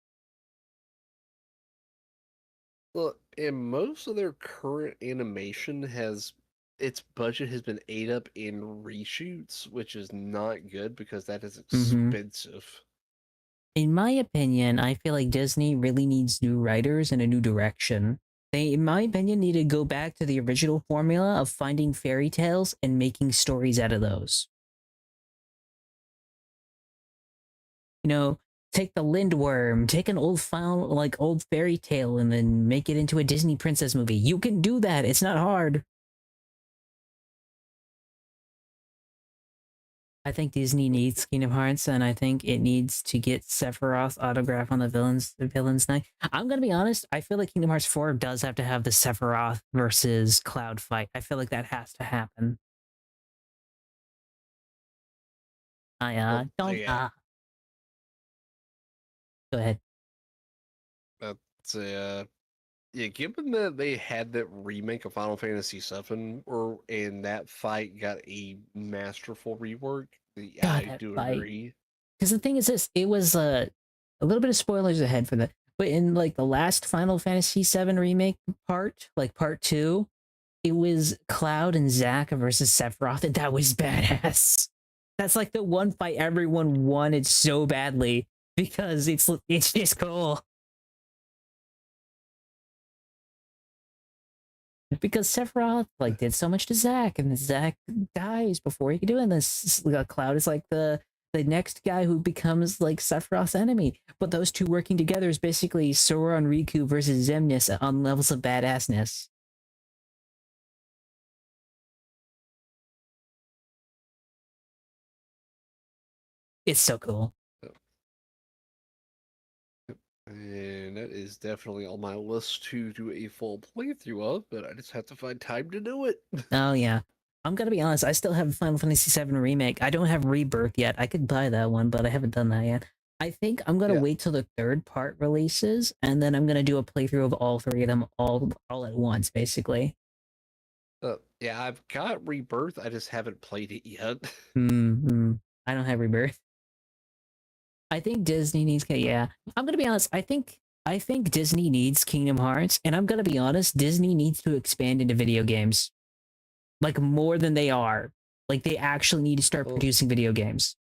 Well, and most of their current animation its budget has been ate up in reshoots, which is not good because that is expensive. In my opinion, I feel like Disney really needs new writers and a new direction. They, in my opinion, need to go back to the original formula of finding fairy tales and making stories out of those. Take the Lindworm, take an old fairy tale and then make it into a Disney princess movie. You can do that. It's not hard. I think Disney needs Kingdom Hearts, and I think it needs to get Sephiroth's autograph on the villain's night. I'm gonna be honest, I feel like Kingdom Hearts 4 does have to have the Sephiroth versus Cloud fight. I feel like that has to happen. Don't Yeah, go ahead. that's yeah. Given that they had that remake of Final Fantasy VII, and that fight got a masterful rework, God, I that do fight. agree. Because the thing is this, it was a little bit of spoilers ahead for that. But in like the last Final Fantasy VII remake part, like part 2, it was Cloud and Zack versus Sephiroth, and that was badass. That's like the one fight everyone wanted so badly because it's just cool. because Sephiroth like did so much to Zack, and Zack dies before he can do it. And this Cloud is like the next guy who becomes like Sephiroth's enemy. But those two working together is basically Sora and Riku versus Xemnas on levels of badassness. It's so cool. And that is definitely on my list to do a full playthrough of, but I just have to find time to do it. Oh yeah. I'm gonna be honest, I still have Final Fantasy VII Remake. I don't have Rebirth yet. I could buy that one, but I haven't done that yet. I think I'm gonna Yeah. wait till the third part releases, and then I'm gonna do a playthrough of all three of them all at once, basically. Yeah, I've got Rebirth. I just haven't played it yet. I don't have Rebirth. I think Disney needs. Yeah, I'm gonna be honest. I think Disney needs Kingdom Hearts, and I'm gonna be honest. Disney needs to expand into video games, like more than they are. Like they actually need to start producing video games.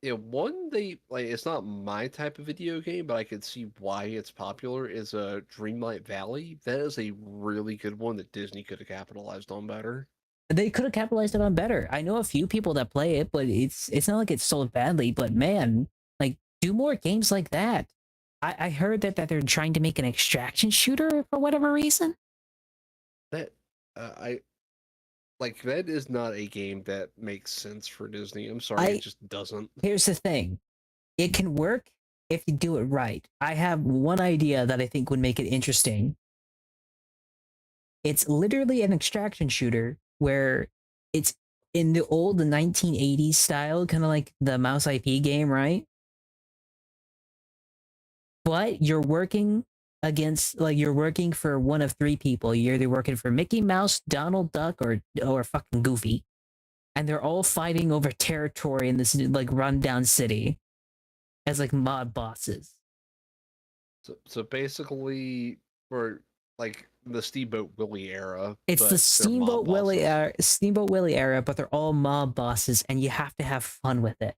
Yeah, one they like. It's not my type of video game, but I could see why it's popular. Is a Dreamlight Valley. That is a really good one that Disney could have capitalized on better. They could have capitalized on better. I know a few people that play it, but it's not like it's sold badly. But man, like do more games like that. I heard that they're trying to make an extraction shooter for whatever reason. That I like. That is not a game that makes sense for Disney. I'm sorry, it just doesn't. Here's the thing. It can work if you do it right. I have one idea that I think would make it interesting. It's literally an extraction shooter where it's in the old 1980s style, kind of like the Mouse IP game, right? But you're working against, like, you're working for one of three people. You're either working for Mickey Mouse, Donald Duck, or fucking Goofy. And they're all fighting over territory in this like rundown city as like mod bosses. So basically, we're like the Steamboat Willie era, It's the but they're mob bosses. Steamboat Willie era, but they're all mob bosses, and you have to have fun with it.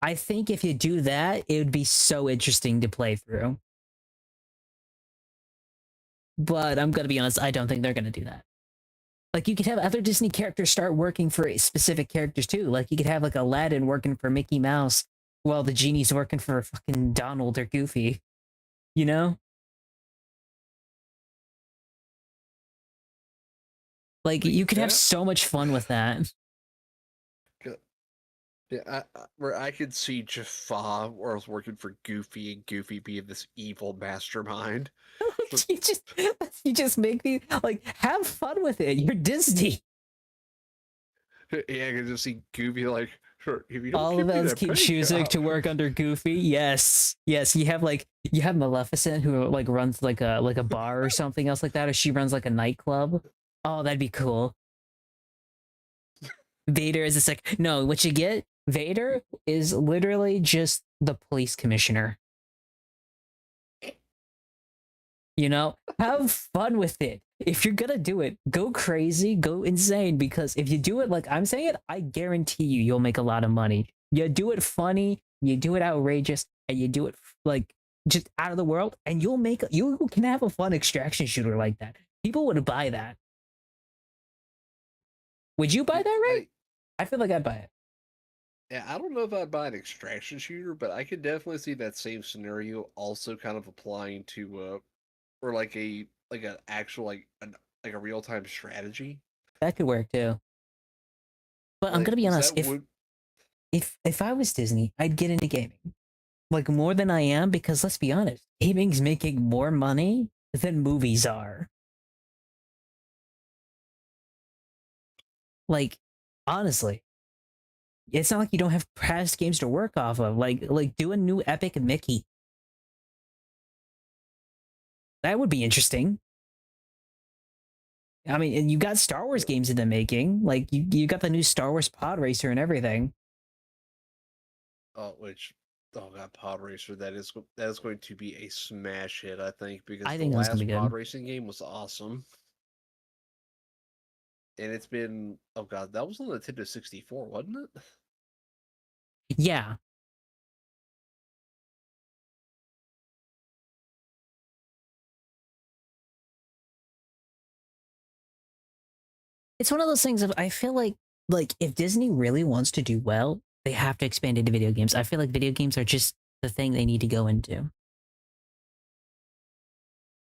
I think if you do that, it would be so interesting to play through. But I'm gonna be honest, I don't think they're gonna do that. Like you could have other Disney characters start working for specific characters too. Like you could have like Aladdin working for Mickey Mouse while the genie's working for fucking Donald or Goofy. You know? Like you could have so much fun with that. Yeah, where I could see Jafar, where I was working for Goofy, and Goofy being this evil mastermind. you just make me like have fun with it. You're Disney. Yeah, I can just see Goofy like, sure, if you don't All of us keep choosing to work under Goofy. Yes, yes. You have Maleficent who like runs like a bar or something else like that, or she runs like a nightclub. Oh, that'd be cool. Vader is just like, no, what you get? Vader is literally just the police commissioner. You know, have fun with it. If you're gonna do it, go crazy, go insane, because if you do it like I'm saying it, I guarantee you'll make a lot of money. You do it funny, you do it outrageous, and you do it like just out of the world, and you can have a fun extraction shooter like that. People would buy that. Would you buy that, right? I feel like I'd buy it. Yeah, I don't know if I'd buy an extraction shooter, but I could definitely see that same scenario also kind of applying to or like an actual like a real time strategy. That could work too. But I'm gonna be honest, if I was Disney, I'd get into gaming. Like more than I am, because let's be honest, gaming's making more money than movies are. Like, honestly. It's not like you don't have past games to work off of. Like do a new Epic Mickey. That would be interesting. I mean, and you got Star Wars games in the making. Like you got the new Star Wars Pod Racer and everything. Oh, God, Pod Racer, that is going to be a smash hit, I think, because the last pod racing game was awesome. And it's been, oh god, that was on the Nintendo 64, wasn't it? Yeah. It's one of those things of I feel like if Disney really wants to do well, they have to expand into video games. I feel like video games are just the thing they need to go into.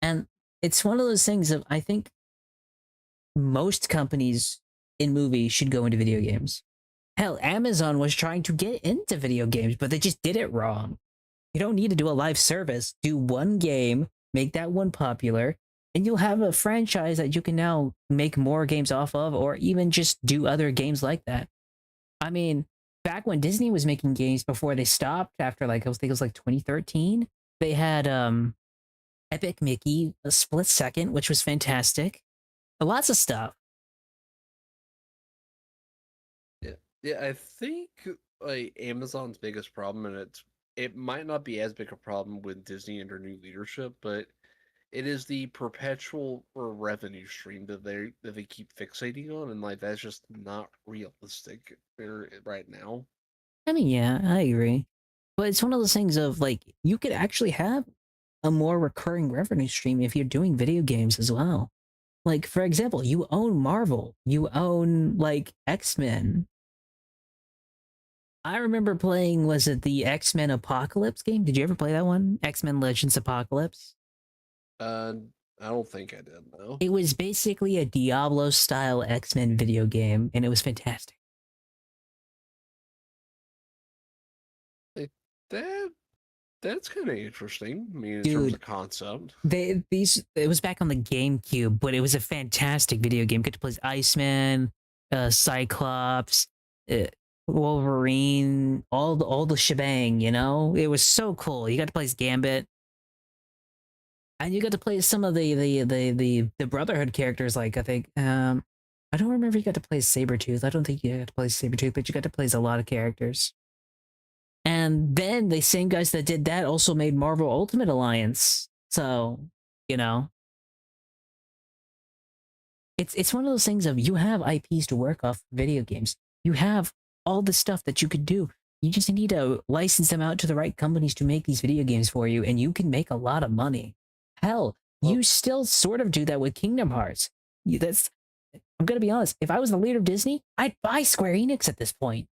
And it's one of those things of I think most companies in movies should go into video games. Hell, Amazon was trying to get into video games, but they just did it wrong. You don't need to do a live service. Do one game, make that one popular, and you'll have a franchise that you can now make more games off of, or even just do other games like that. I mean, back when Disney was making games before they stopped after like I think it was like 2013, they had Epic Mickey, a Split Second, which was fantastic. Lots of stuff. Yeah, I think like Amazon's biggest problem, and it might not be as big a problem with Disney under new leadership, but it is the perpetual revenue stream that they keep fixating on, and like that's just not realistic right now. I mean, yeah, I agree. But it's one of those things of like you could actually have a more recurring revenue stream if you're doing video games as well. Like, for example, you own Marvel, you own like X-Men. I remember playing, was it the X-Men Apocalypse game? Did you ever play that one? X-Men Legends Apocalypse? Uh, I don't think I did, no. It was basically a Diablo style X-Men video game, and it was fantastic. Like, that's kind of interesting. I mean, in terms Dude, of concept. it was back on the GameCube, but it was a fantastic video game. Get to play Iceman, Cyclops, uh, Wolverine, all the shebang. You know, it was so cool. You got to play as Gambit, and you got to play some of the Brotherhood characters. Like I think I don't remember if you got to play as Sabretooth. I don't think you got to play as Sabretooth, but you got to play as a lot of characters. And then the same guys that did that also made Marvel Ultimate Alliance. So, you know, it's one of those things of you have IPs to work off video games. You have all the stuff that you could do. You just need to license them out to the right companies to make these video games for you, and you can make a lot of money. Hell, Well, you still sort of do that with Kingdom Hearts. That's I'm gonna be honest. If I was the leader of Disney, I'd buy Square Enix at this point.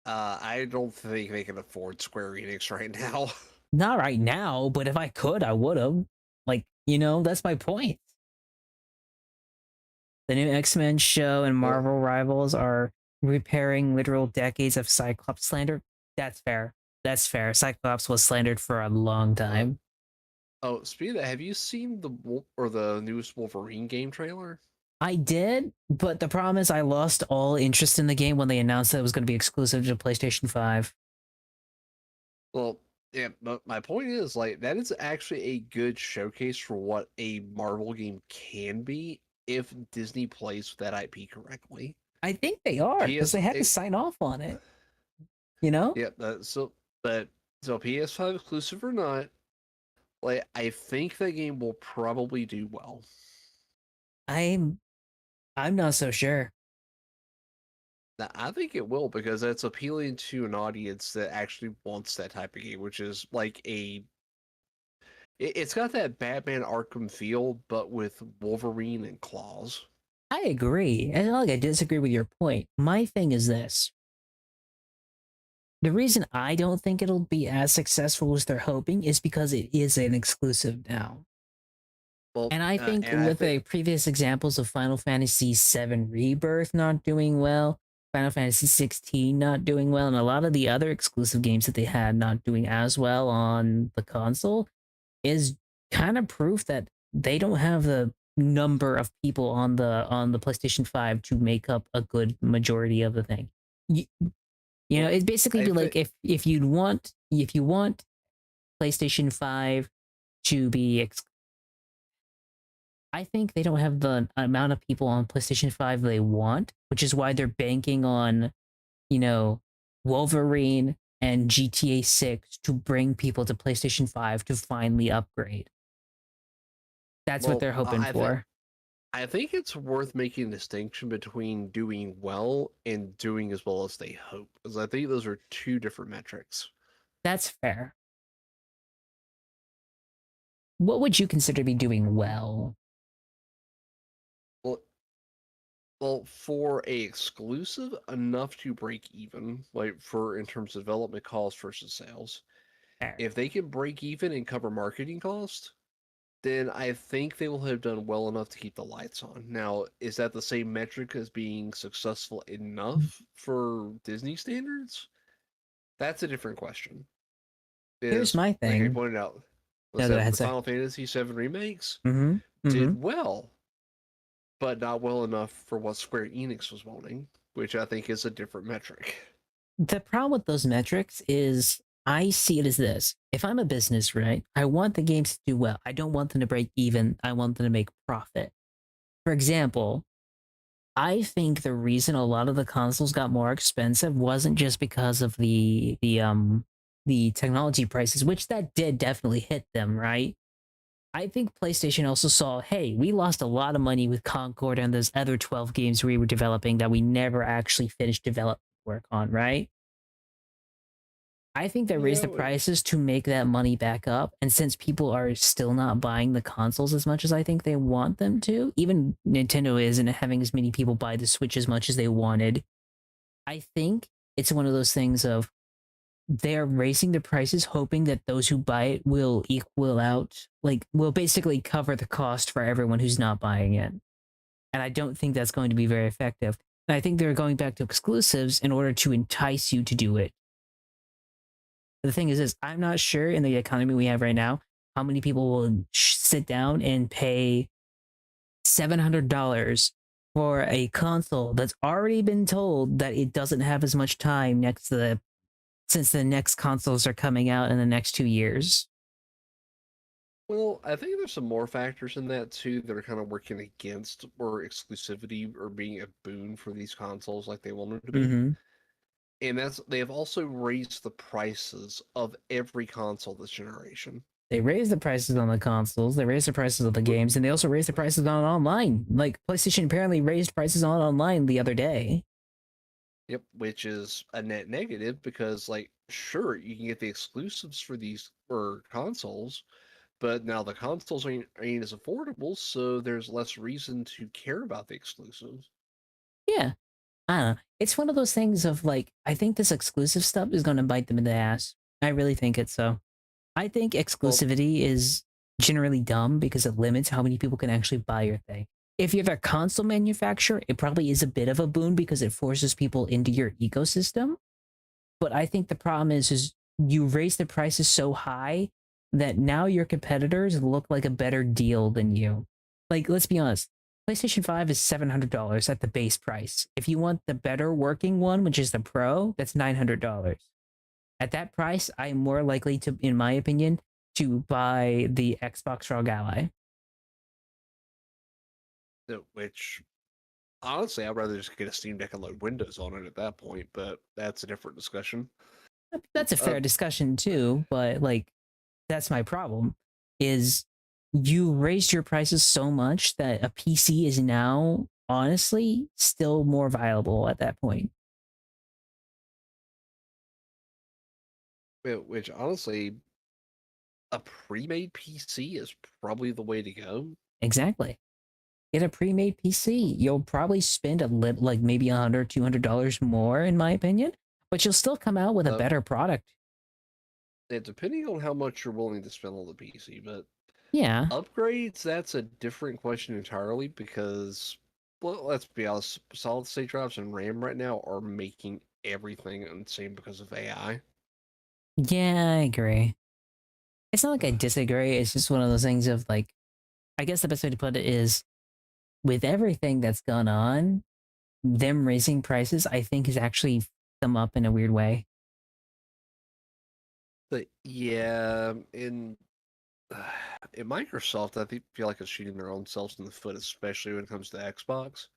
I don't think they can afford Square Enix right now. Not right now, but if I could, I would have. Like, you know, that's my point. The new X-Men show and Well, Marvel Rivals are repairing literal decades of Cyclops slander. That's fair. That's fair. Cyclops was slandered for a long time. oh, speaking of that, have you seen the newest Wolverine game trailer? I did, but the problem is I lost all interest in the game when they announced that it was going to be exclusive to PlayStation 5. Well, yeah, but my point is like that is actually a good showcase for what a Marvel game can be if Disney plays with that IP correctly. I think they are because PS, they had to it, sign off on it. You know? yeah, but so PS5 exclusive or not, like I think that game will probably do well. I'm I'm not so sure. Now, I think it will because it's appealing to an audience that actually wants that type of game, which is like it's got that Batman Arkham feel, but with Wolverine and claws. I agree. And like I disagree with your point. My thing is this. The reason I don't think it'll be as successful as they're hoping is because it is an exclusive now. Well, And I think and I with the think previous examples of Final Fantasy VII Rebirth not doing well, Final Fantasy 16 not doing well, and a lot of the other exclusive games that they had not doing as well on the console is kind of proof that they don't have the number of people on the PlayStation 5 to make up a good majority of the thing. You know, well, it'd basically I be think like if you want PlayStation 5 to be I think they don't have the amount of people on PlayStation 5 they want, which is why they're banking on, you know, Wolverine and GTA 6 to bring people to PlayStation 5 to finally upgrade. That's what well, they're hoping for. I think it's worth making a distinction between doing well and doing as well as they hope, because I think those are two different metrics. That's fair. What would you consider to be doing well? Well, Well, for a exclusive, enough to break even, like for in terms of development costs versus sales. Alright. If they can break even and cover marketing costs, then I think they will have done well enough to keep the lights on. Now, is that the same metric as being successful enough for Disney standards? That's a different question. Here's Is my like I thing. pointed out, was No, go that ahead, the say. Final Fantasy VII remakes Mm-hmm. Mm-hmm. did well, but not well enough for what Square Enix was wanting, which I think is a different metric. The problem with those metrics is I see it as this. If I'm a business, right, I want the games to do well. I don't want them to break even. I want them to make profit. For example, I think the reason a lot of the consoles got more expensive wasn't just because of the technology prices, which that did definitely hit them, right? I think PlayStation also saw, hey, we lost a lot of money with Concord and those other 12 games we were developing that we never actually finished development work on, right? I think they raised Yeah, the prices to make that money back up. And since people are still not buying the consoles as much as I think they want them to, even Nintendo isn't having as many people buy the Switch as much as they wanted. I think it's one of those things of they're raising the prices, hoping that those who buy it will equal out, like, will basically cover the cost for everyone who's not buying it. And I don't think that's going to be very effective. And I think they're going back to exclusives in order to entice you to do it. The thing is this, I'm not sure in the economy we have right now how many people will sit down and pay $700 for a console that's already been told that it doesn't have as much time next to the since the next consoles are coming out in the next 2 years. well, I think there's some more factors in that too that are kind of working against or exclusivity or being a boon for these consoles like they want them to be. Mm-hmm. And that's they have also raised the prices of every console this generation. They raised the prices on the consoles, they raised the prices of the games, and they also raised the prices on online. Like PlayStation apparently raised prices on online the other day. Yep, which is a net negative because, like, sure, you can get the exclusives for these for consoles, but now the consoles ain't as affordable, so there's less reason to care about the exclusives. Yeah, I don't know. It's one of those things of like, I think this exclusive stuff is going to bite them in the ass. I really think it's so. I think Well, exclusivity is generally dumb because it limits how many people can actually buy your thing. If you have a console manufacturer, it probably is a bit of a boon because it forces people into your ecosystem. But I think the problem is you raise the prices so high that now your competitors look like a better deal than you. Like, let's be honest. PlayStation 5 is $700 at the base price. If you want the better working one, which is the Pro, that's $900. At that price, I'm more likely to, in my opinion, to buy the Xbox ROG Ally. which honestly, I'd rather just get a Steam Deck and load Windows on it at that point, but that's a different discussion. That's a Uh, fair discussion too, but like that's my problem is you raised your prices so much that a PC is now honestly still more viable at that point. which honestly, a pre-made PC is probably the way to go. Exactly. Get a pre-made PC. You'll probably spend like maybe $100, $200 more in my opinion, but you'll still come out with a Uh, better product. depending on how much you're willing to spend on the PC, but Yeah. upgrades, that's a different question entirely because, well, let's be honest, solid state drives and RAM right now are making everything insane because of AI. Yeah, I agree. It's not like I disagree. It's just one of those things of like, I guess the best way to put it is with everything that's gone on, them raising prices, I think, has actually them up in a weird way. But yeah, in Microsoft, I think feel like it's shooting their own selves in the foot, especially when it comes to Xbox,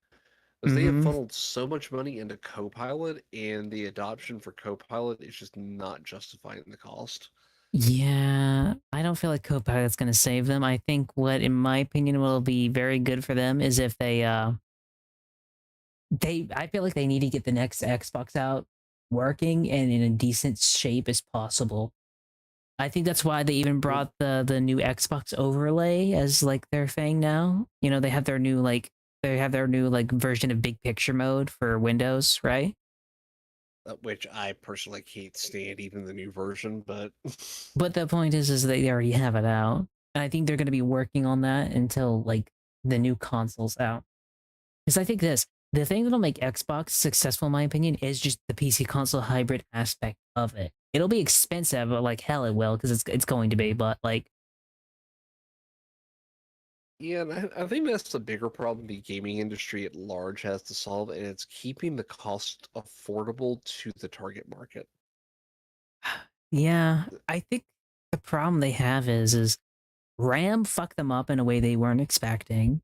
because they have Mm-hmm. funneled so much money into Copilot, and the adoption for Copilot is just not justifying the cost. Yeah, I don't feel like Copilot's going to save them. I think what, in my opinion, will be very good for them is if I feel like they need to get the next Xbox out working and in a decent shape as possible. I think that's why they even I mean, brought the new Xbox overlay as like their thing now. You know, they have their new like they have their new like version of big picture mode for Windows, right? Which I personally can't stand, even the new version. But But the point is they already have it out, and I think they're going to be working on that until like the new console's out. Because I think the thing that'll make Xbox successful, in my opinion, is just the PC console hybrid aspect of it. It'll be expensive, but like hell it will, because it's going to be. But like, yeah, and I think that's the bigger problem the gaming industry at large has to solve, and it's keeping the cost affordable to the target market. yeah, I think the problem they have is RAM fucked them up in a way they weren't expecting.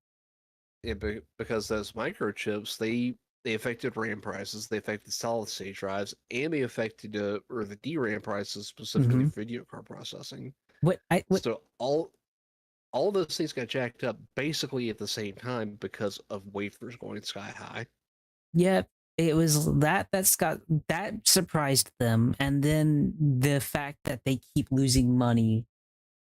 Yeah, because those microchips, they affected RAM prices, they affected solid state drives, and they affected or the DRAM prices specifically Mm-hmm. for video card processing. What So all those things got jacked up basically at the same time because of wafers going sky high. yeah, it was that surprised them, and then the fact that they keep losing money,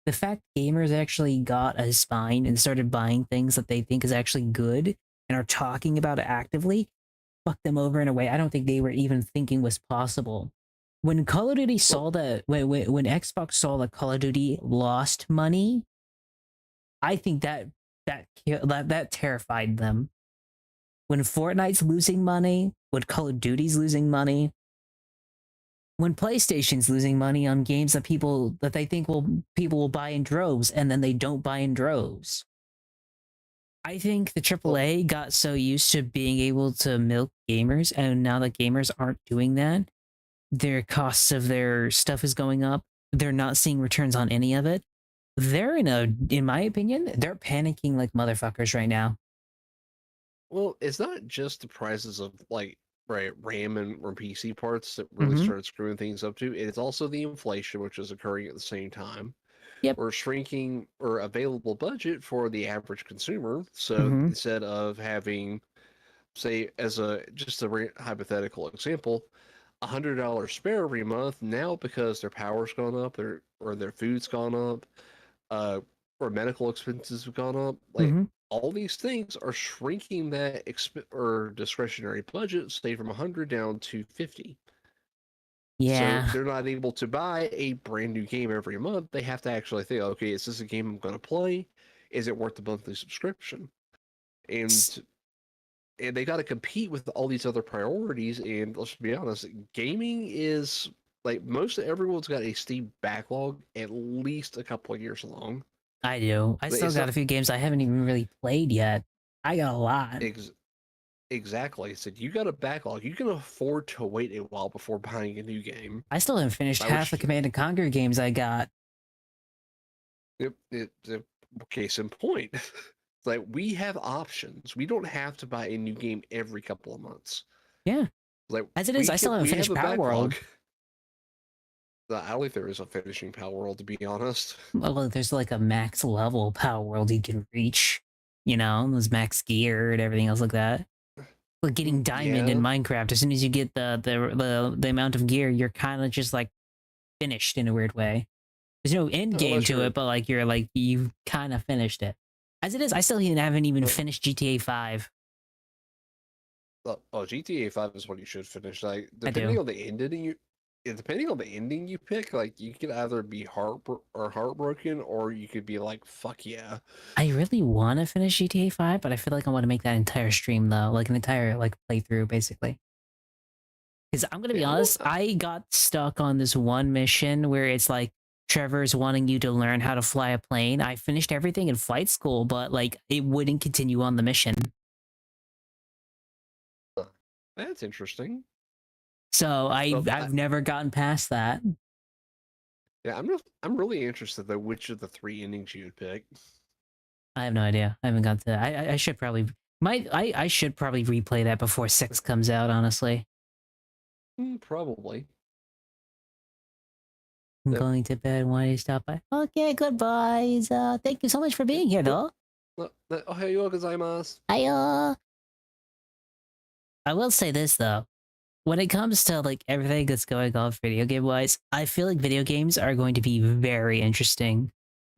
the fact gamers actually got a spine and started buying things that they think is actually good and are talking about it actively, fucked them over in a way I don't think they were even thinking was possible. When Call of Duty Well, saw that, when Xbox saw that Call of Duty lost money, I think that terrified them. When Fortnite's losing money, when Call of Duty's losing money, when PlayStation's losing money on games that they think people will buy in droves, and then they don't buy in droves. I think the well, AAA got so used to being able to milk gamers, and now that gamers aren't doing that, their costs of their stuff is going up. They're not seeing returns on any of it. They're in my opinion, they're panicking like motherfuckers right now. well, it's not just the prices of like RAM and or PC parts that really Mm-hmm. started screwing things up too. It's also the inflation which is occurring at the same time. Yep. Or shrinking or available budget for the average consumer. So Mm-hmm. instead of having, say, as a just a hypothetical example, $100 spare every month now because their power's gone up, or their food's gone up, or medical expenses have gone up. Like Mm-hmm. all these things are shrinking that or discretionary budget, say from 100 down to 50. So Yeah. they're not able to buy a brand new game every month. They have to actually think, okay, is this a game I'm going to play? Is it worth the monthly subscription? And and they got to compete with all these other priorities. And let's be honest, gaming is like most everyone's got a Steam backlog at least a couple of years long. I do. I still It's got not a few games I haven't even really played yet. I got a lot. ex- exactly. So you got a backlog. You can afford to wait a while before buying a new game. I still haven't finished By half the which, Command and Conquer games I got. case in point. Like we have options. We don't have to buy a new game every couple of months. Yeah. Like As it is, I still haven't we have finished a Power backlog. World. I don't think there is a finishing Power World, to be honest. Well, there's like a max level Power World you can reach. You know, there's max gear and everything else like that. Like getting diamond in Yeah, Minecraft, as soon as you get the amount of gear, you're kind of just like finished in a weird way. There's no end game unless to you're it, but like you've kind of finished it. As it is, I still haven't even uh, finished GTA 5. GTA 5 is what you should finish. Like I do. depending on the ending you pick, like you could either be heartbroken, or you could be like, fuck yeah. I really want to finish GTA 5, but I feel like I want to make that entire stream though, like an entire like playthrough basically. Because I'm gonna be Yeah, honest, I got stuck on this one mission where it's like Trevor's wanting you to learn how to fly a plane. I finished everything in flight school, but like it wouldn't continue on the mission. that's interesting. So Well, I've never gotten past that. yeah, I'm really interested though which of the three endings you would pick. I have no idea. I haven't got to. I should probably I should probably replay that before 6 comes out. Honestly, Probably. I'm Yep. going to bed. Why do you stop by? Okay, goodbye. Thank you so much for being here, though. Ohayou gozaimasu. I will say this though. When it comes to like everything that's going on video game wise, I feel like video games are going to be very interesting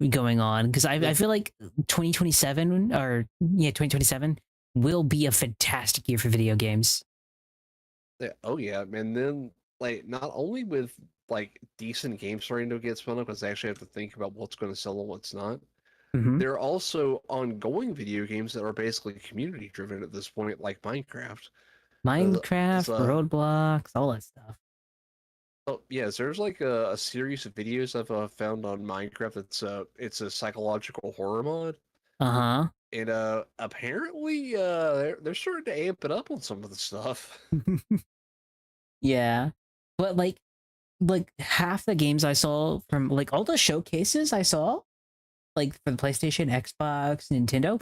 going on, because I feel like 2027 or yeah 2027 will be a fantastic year for video games. Yeah, oh yeah, and then like not only with like decent games starting to get spun up, because they actually have to think about what's going to sell and what's not. Mm-hmm. There are also ongoing video games that are basically community driven at this point, like Minecraft. Minecraft, So, Roadblocks, all that stuff. oh yes, there's like a series of videos I've found on Minecraft. It's a psychological horror mod, Uh and apparently they're starting to amp it up on some of the stuff. huh. Yeah, but like half the games I saw from like all the showcases I saw, like for the PlayStation, Xbox, Nintendo,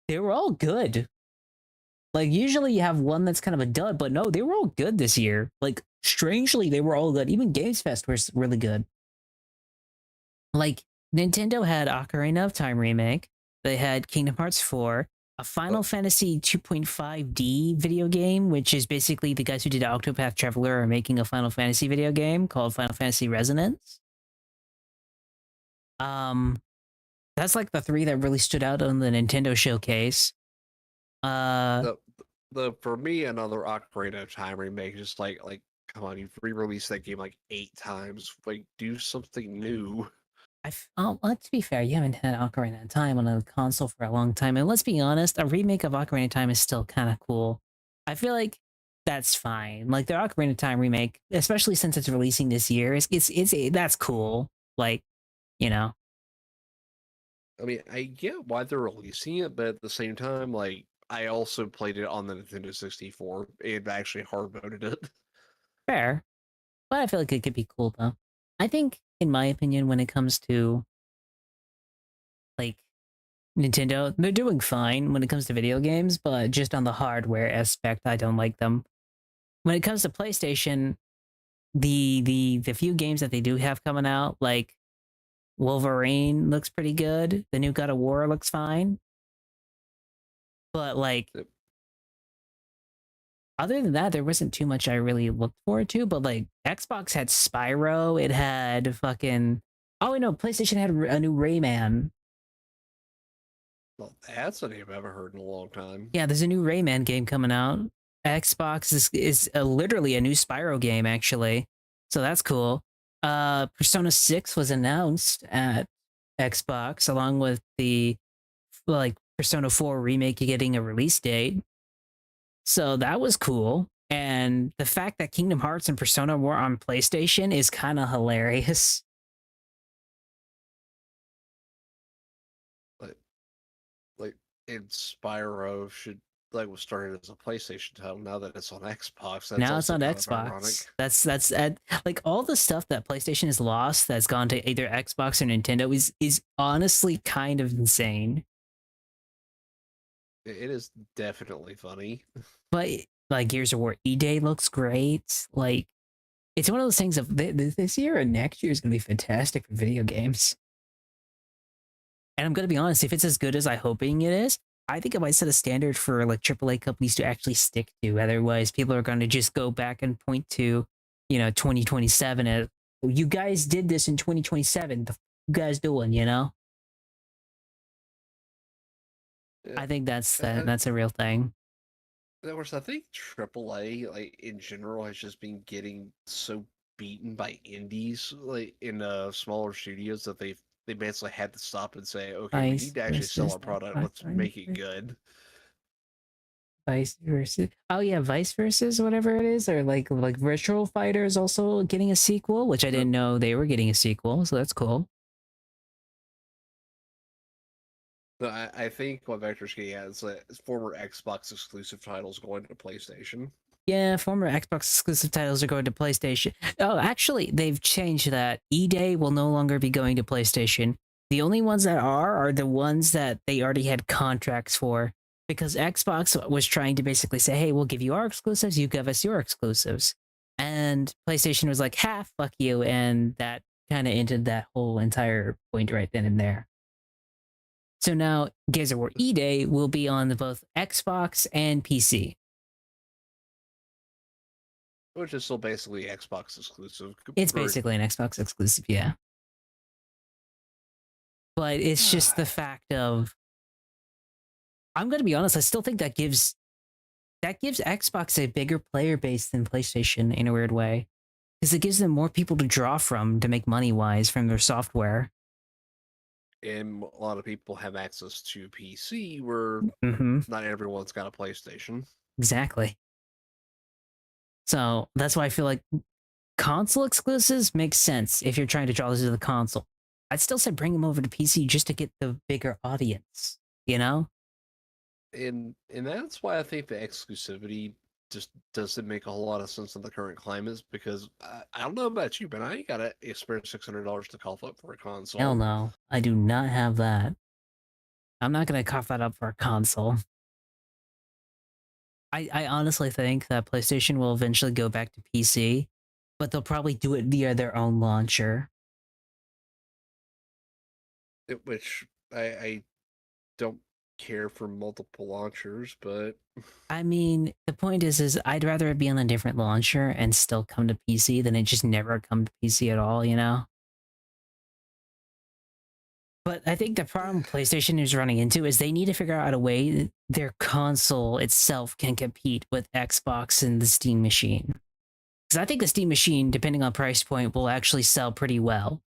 they were all good. Like usually you have one that's kind of a dud, but no, they were all good this year. Like strangely, they were all good. Even Games Fest was really good. Like Nintendo had Ocarina of Time remake. They had Kingdom Hearts 4, a Uh, Final Fantasy 2.5D video game, which is basically the guys who did Octopath Traveler are making a Final Fantasy video game called Final Fantasy Resonance. Um, that's like the three that really stood out on the Nintendo showcase. Uh, the the for me another Ocarina of Time remake, just like come on, you've re-released that game like 8 times. Like do something new. oh, let's be fair, you haven't had Ocarina of Time on a console for a long time, and let's be honest, a remake of Ocarina of Time is still kind of cool. I feel like that's fine. Like the Ocarina of Time remake, especially since it's releasing this year, that's cool. Like, you know, I mean, I get why they're releasing it, but at the same time, like I also played it on the Nintendo 64 and actually hard moded it. fair, but I feel like it could be cool though. I think, in my opinion, when it comes to like Nintendo, they're doing fine when it comes to video games, but just on the hardware aspect, I don't like them. When it comes to PlayStation, the few games that they do have coming out, like Wolverine looks pretty good. The new God of War looks fine. But like Yep. other than that, there wasn't too much I really looked forward to. But like Xbox had Spyro, it had fucking oh no, PlayStation had a new Rayman. Well, that's a name I haven't heard in a long time. Yeah, there's a new Rayman game coming out. Xbox is literally a new Spyro game actually, so that's cool. Persona 6 was announced at Xbox along with the like Persona 4 remake getting a release date. So that was cool. And the fact that Kingdom Hearts and Persona were on PlayStation is kind of hilarious. Like like and Spyro should like was started as a PlayStation title. Now that it's on Xbox, that's Now it's also on kind of ironic. Xbox. That's like all the stuff that PlayStation has lost that's gone to either Xbox or Nintendo is honestly kind of insane. It is definitely funny. But like Gears of War E-Day looks great. Like it's one of those things of this year and next year is going to be fantastic for video games. And I'm going to be honest, if it's as good as I'm hoping it is, I think it might set a standard for like AAA companies to actually stick to. Otherwise, people are going to just go back and point to, 2027 as you guys did this in 2027. The you guys doing, Yeah. I think that's And, that's a real thing. of course, I think AAA, like in general, has just been getting so beaten by indies, like in smaller studios, that they basically had to stop and say, okay, we Vice need to actually sell versus our product. Let's make it good. Vice versus. Oh yeah, Vice versus whatever it is, or like Virtual Fighter is also getting a sequel, which I The, didn't know they were getting a sequel, so that's cool. I think what Vector's getting at is that former Xbox exclusive titles going to PlayStation. Yeah, former Xbox exclusive titles are going to PlayStation. Oh, actually, they've changed that. E-Day will no longer be going to PlayStation. The only ones that are the ones that they already had contracts for. Because Xbox was trying to basically say, hey, we'll give you our exclusives, you give us your exclusives. And PlayStation was like, ha, fuck you. And that kind of ended that whole entire point right then and there. So now Gears of War E-Day will be on both Xbox and PC. Which is still basically Xbox exclusive. It's basically an Xbox exclusive, yeah. But it's just the fact of I'm gonna be honest. I still think that gives Xbox a bigger player base than PlayStation in a weird way, because it gives them more people to draw from to make money wise from their software. And a lot of people have access to PC where Mm-hmm. not everyone's got a PlayStation. Exactly. So that's why I feel like console exclusives make sense if you're trying to draw this to the console. I'd still say bring them over to PC just to get the bigger audience, you know? And that's why I think the exclusivity just doesn't make a whole lot of sense in the current climates because I don't know about you, but I ain't got to spare $600 to cough up for a Hell console. no. I do not have that. I'm not going to cough that up for a console. I honestly think that PlayStation will eventually go back to PC, but they'll probably do it via their own launcher. Which I don't care for multiple launchers, but I mean, the point is I'd rather it be on a different launcher and still come to PC than it just never come to PC at all, you know? But I think the problem PlayStation is running into is they need to figure out a way that their console itself can compete with Xbox and the Steam machine. Because I think the Steam machine, depending on price point, will actually sell pretty well.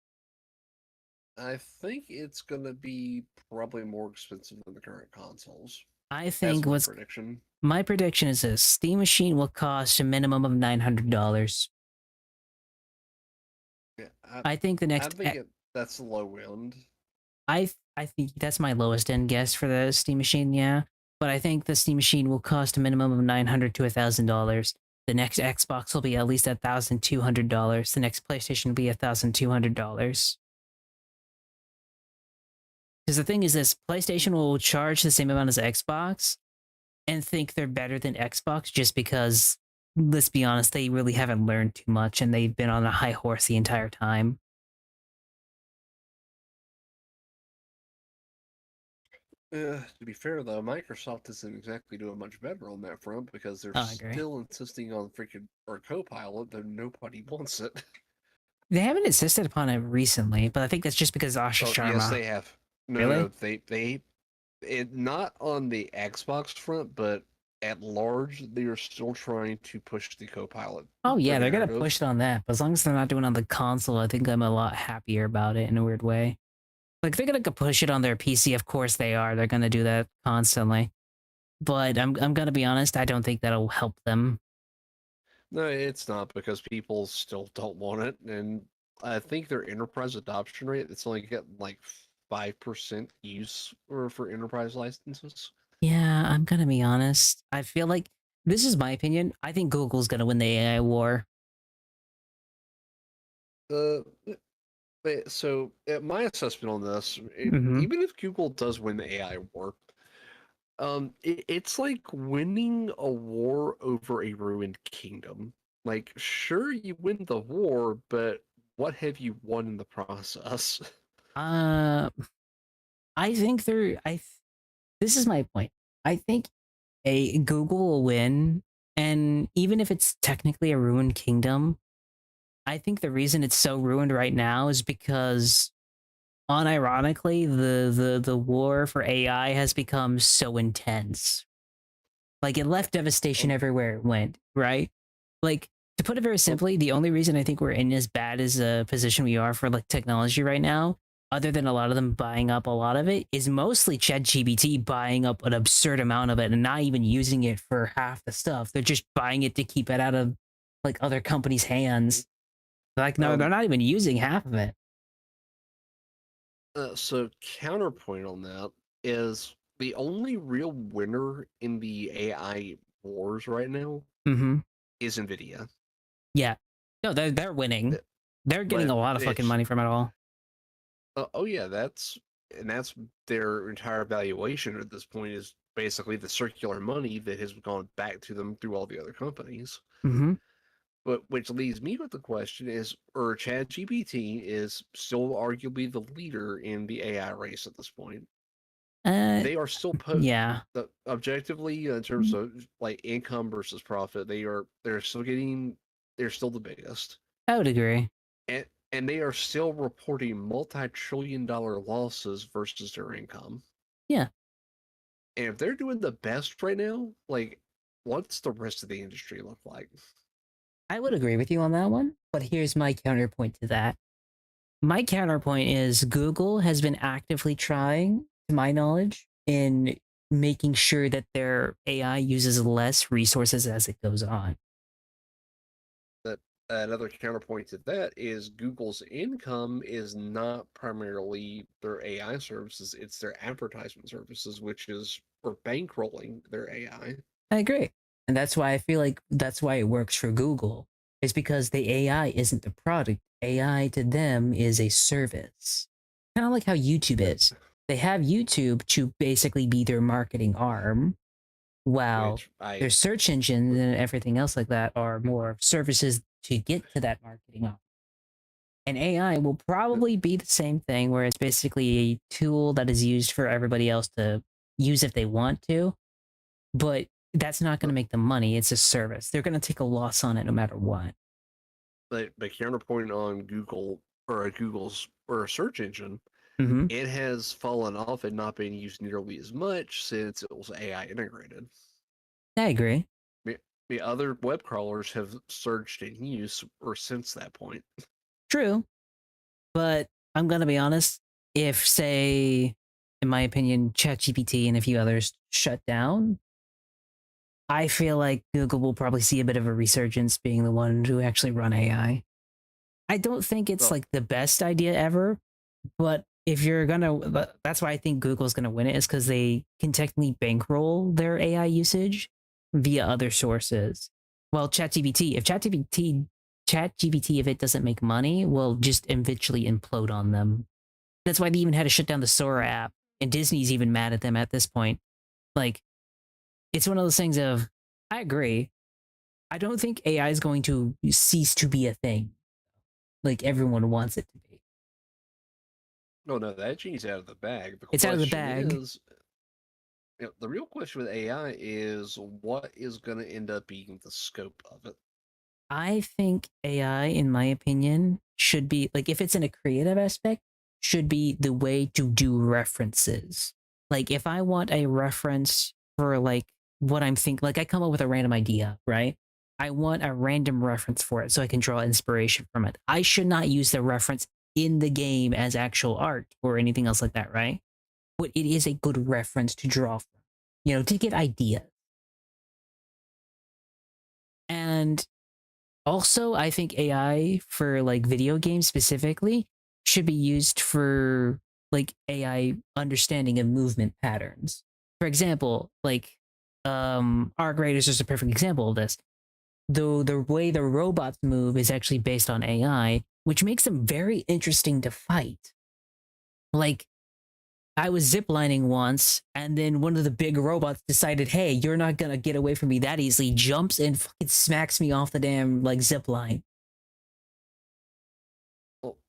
I think it's gonna be probably more expensive than the current consoles. I That's think my what's prediction. my prediction is this: Steam machine will cost a minimum of $900. Yeah, I think the I next think that's the low end. I think that's my lowest end guess for the Steam machine, yeah. But I think the Steam machine will cost a minimum of $900 to $1,000. The next Xbox will be at least $1,200. The next PlayStation will be $1,200. Because the thing is this, PlayStation will charge the same amount as Xbox and think they're better than Xbox just because, let's be honest, they really haven't learned too much and they've been on a high horse the entire time. To be fair though, Microsoft isn't exactly doing much better on that front because they're I agree. still insisting on freaking or Copilot, though nobody wants it. They haven't insisted upon it recently, but I think that's just because Asha Oh yes, Sharma. they have. No, Really? they it not on the Xbox front, but at large, they are still trying to push the Copilot Oh yeah, they're gonna narrative. push it on that. But as long as they're not doing it on the console, I think I'm a lot happier about it in a weird way. Like they're gonna push it on their PC, of course they are. They're gonna do that constantly. But I'm gonna be honest, I don't think that'll help them. No, it's not because people still don't want it, and I think their enterprise adoption rate it's only got like 5% use for enterprise licenses. Yeah, I'm gonna be honest. I feel like this is my opinion. I think Google's gonna win the AI war. Uh, so my assessment on this, Hmm. even if Google does win the AI war, it's like winning a war over a ruined kingdom. Like, sure, you win the war, but what have you won in the process? Uh, I think they're. This is my point. I think a Google will win, and even if it's technically a ruined kingdom, I think the reason it's so ruined right now is because, unironically, the war for AI has become so intense. Like it left devastation Um, everywhere it went, right? Like to put it very um, simply, the only reason I think we're in as bad as a position we are for like technology right now, other than a lot of them buying up a lot of it, is mostly ChatGPT buying up an absurd amount of it and not even using it for half the stuff. They're just buying it to keep it out of like other companies' hands. Like no, they're um, not even using half of it. so counterpoint on that is the only real winner in the AI wars right now Mm-hmm. is Nvidia. Yeah. No, they're winning. Uh, They're getting But a lot of fucking it's money from it all. oh yeah, that's their entire valuation at this point is basically the circular money that has gone back to them through all the other companies. Mm-hmm. But which leaves me with the question is, or ChatGPT is still arguably the leader in the AI race at this point. Uh, They are still yeah. objectively in terms of like income versus profit. They're still the biggest, I would agree. and they are still reporting multi-trillion-dollar losses versus their income. Yeah. And if they're doing the best right now, like, what's the rest of the industry look like? I would agree with you on that one, but here's my counterpoint to that. My counterpoint is Google has been actively trying, to my knowledge, in making sure that their AI uses less resources as it goes on. That another counterpoint to that is Google's income is not primarily their AI services; it's their advertisement services, which is or bankrolling their AI. I agree. And that's why I feel like that's why it works for Google. It's because the AI isn't the product. AI to them is a service. Kind of like how YouTube is. They have YouTube to basically be their marketing arm, while Which I their search engines and everything else like that are more services to get to that marketing arm. And AI will probably be the same thing, where it's basically a tool that is used for everybody else to use if they want to, but that's not going to make them money. It's a service. They're going to take a loss on it no matter what. but counterpoint on Google or a Google's or a search engine, Mm-hmm. it has fallen off and not been used nearly as much since it was AI integrated. I agree. The other web crawlers have surged in use or since that point. True. But I'm going to be honest. If, say, in my opinion, ChatGPT and a few others shut down, I feel like Google will probably see a bit of a resurgence being the one to actually run AI. I don't think it's Well, like the best idea ever, but if you're gonna, that's why I think Google's gonna win it, is because they can technically bankroll their AI usage via other sources. Well, ChatGPT, if it doesn't make money, will just eventually implode on them. That's why they even had to shut down the Sora app, and Disney's even mad at them at this point. Like, it's one of those things of, I agree. I don't think AI is going to cease to be a thing like everyone wants it to be. no, no, that genie's out of the bag. The It's out of the question bag. is, the real question with AI is what is going to end up being the scope of it. I think AI, in my opinion, should be like, if it's in a creative aspect, should be the way to do references. Like, if I want a reference for like what I'm thinking, like I come up with a random idea, right? I want a random reference for it so I can draw inspiration from it. I should not use the reference in the game as actual art or anything else like that, right? But it is a good reference to draw from, to get ideas. And also, I think AI for like video games specifically should be used for like AI understanding of movement patterns. For example, like Arc Raid is just a perfect example of this. Though the way the robots move is actually based on AI, which makes them very interesting to fight. Like, I was ziplining once, and then one of the big robots decided, "Hey, you're not gonna get away from me that easily." Jumps and fucking smacks me off the damn like zip line.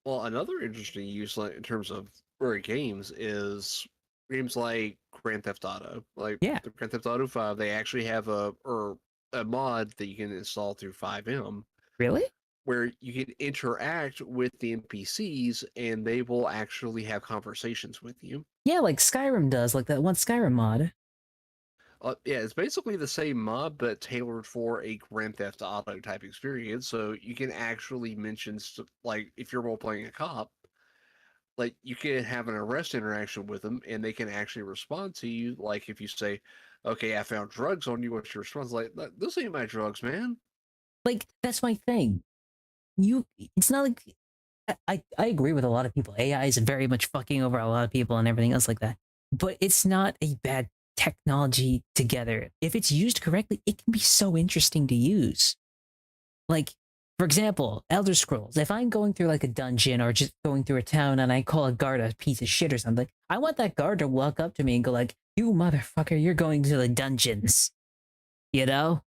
Well, another interesting use in terms of games is games like Grand Theft Auto. Like Yeah, the Grand Theft Auto 5, they actually have a mod that you can install through 5M really? where you can interact with the NPCs and they will actually have conversations with you. Yeah, like Skyrim does, like that one Skyrim mod. Yeah, it's basically the same mod, but tailored for a Grand Theft Auto type experience. So you can actually mention, like, if you're role playing a cop, like, you can have an arrest interaction with them and they can actually respond to you. Like, if you say, okay, I found drugs on you, what's your response? Like, this ain't my drugs, man. Like, that's my thing. It's not like I agree with a lot of people. AI is very much fucking over a lot of people and everything else like that. But it's not a bad technology together. If it's used correctly, it can be so interesting to use. Like, for example, Elder Scrolls. If I'm going through like a dungeon or just going through a town and I call a guard a piece of shit or something, I want that guard to walk up to me and go like, "You motherfucker, you're going to the dungeons." You know?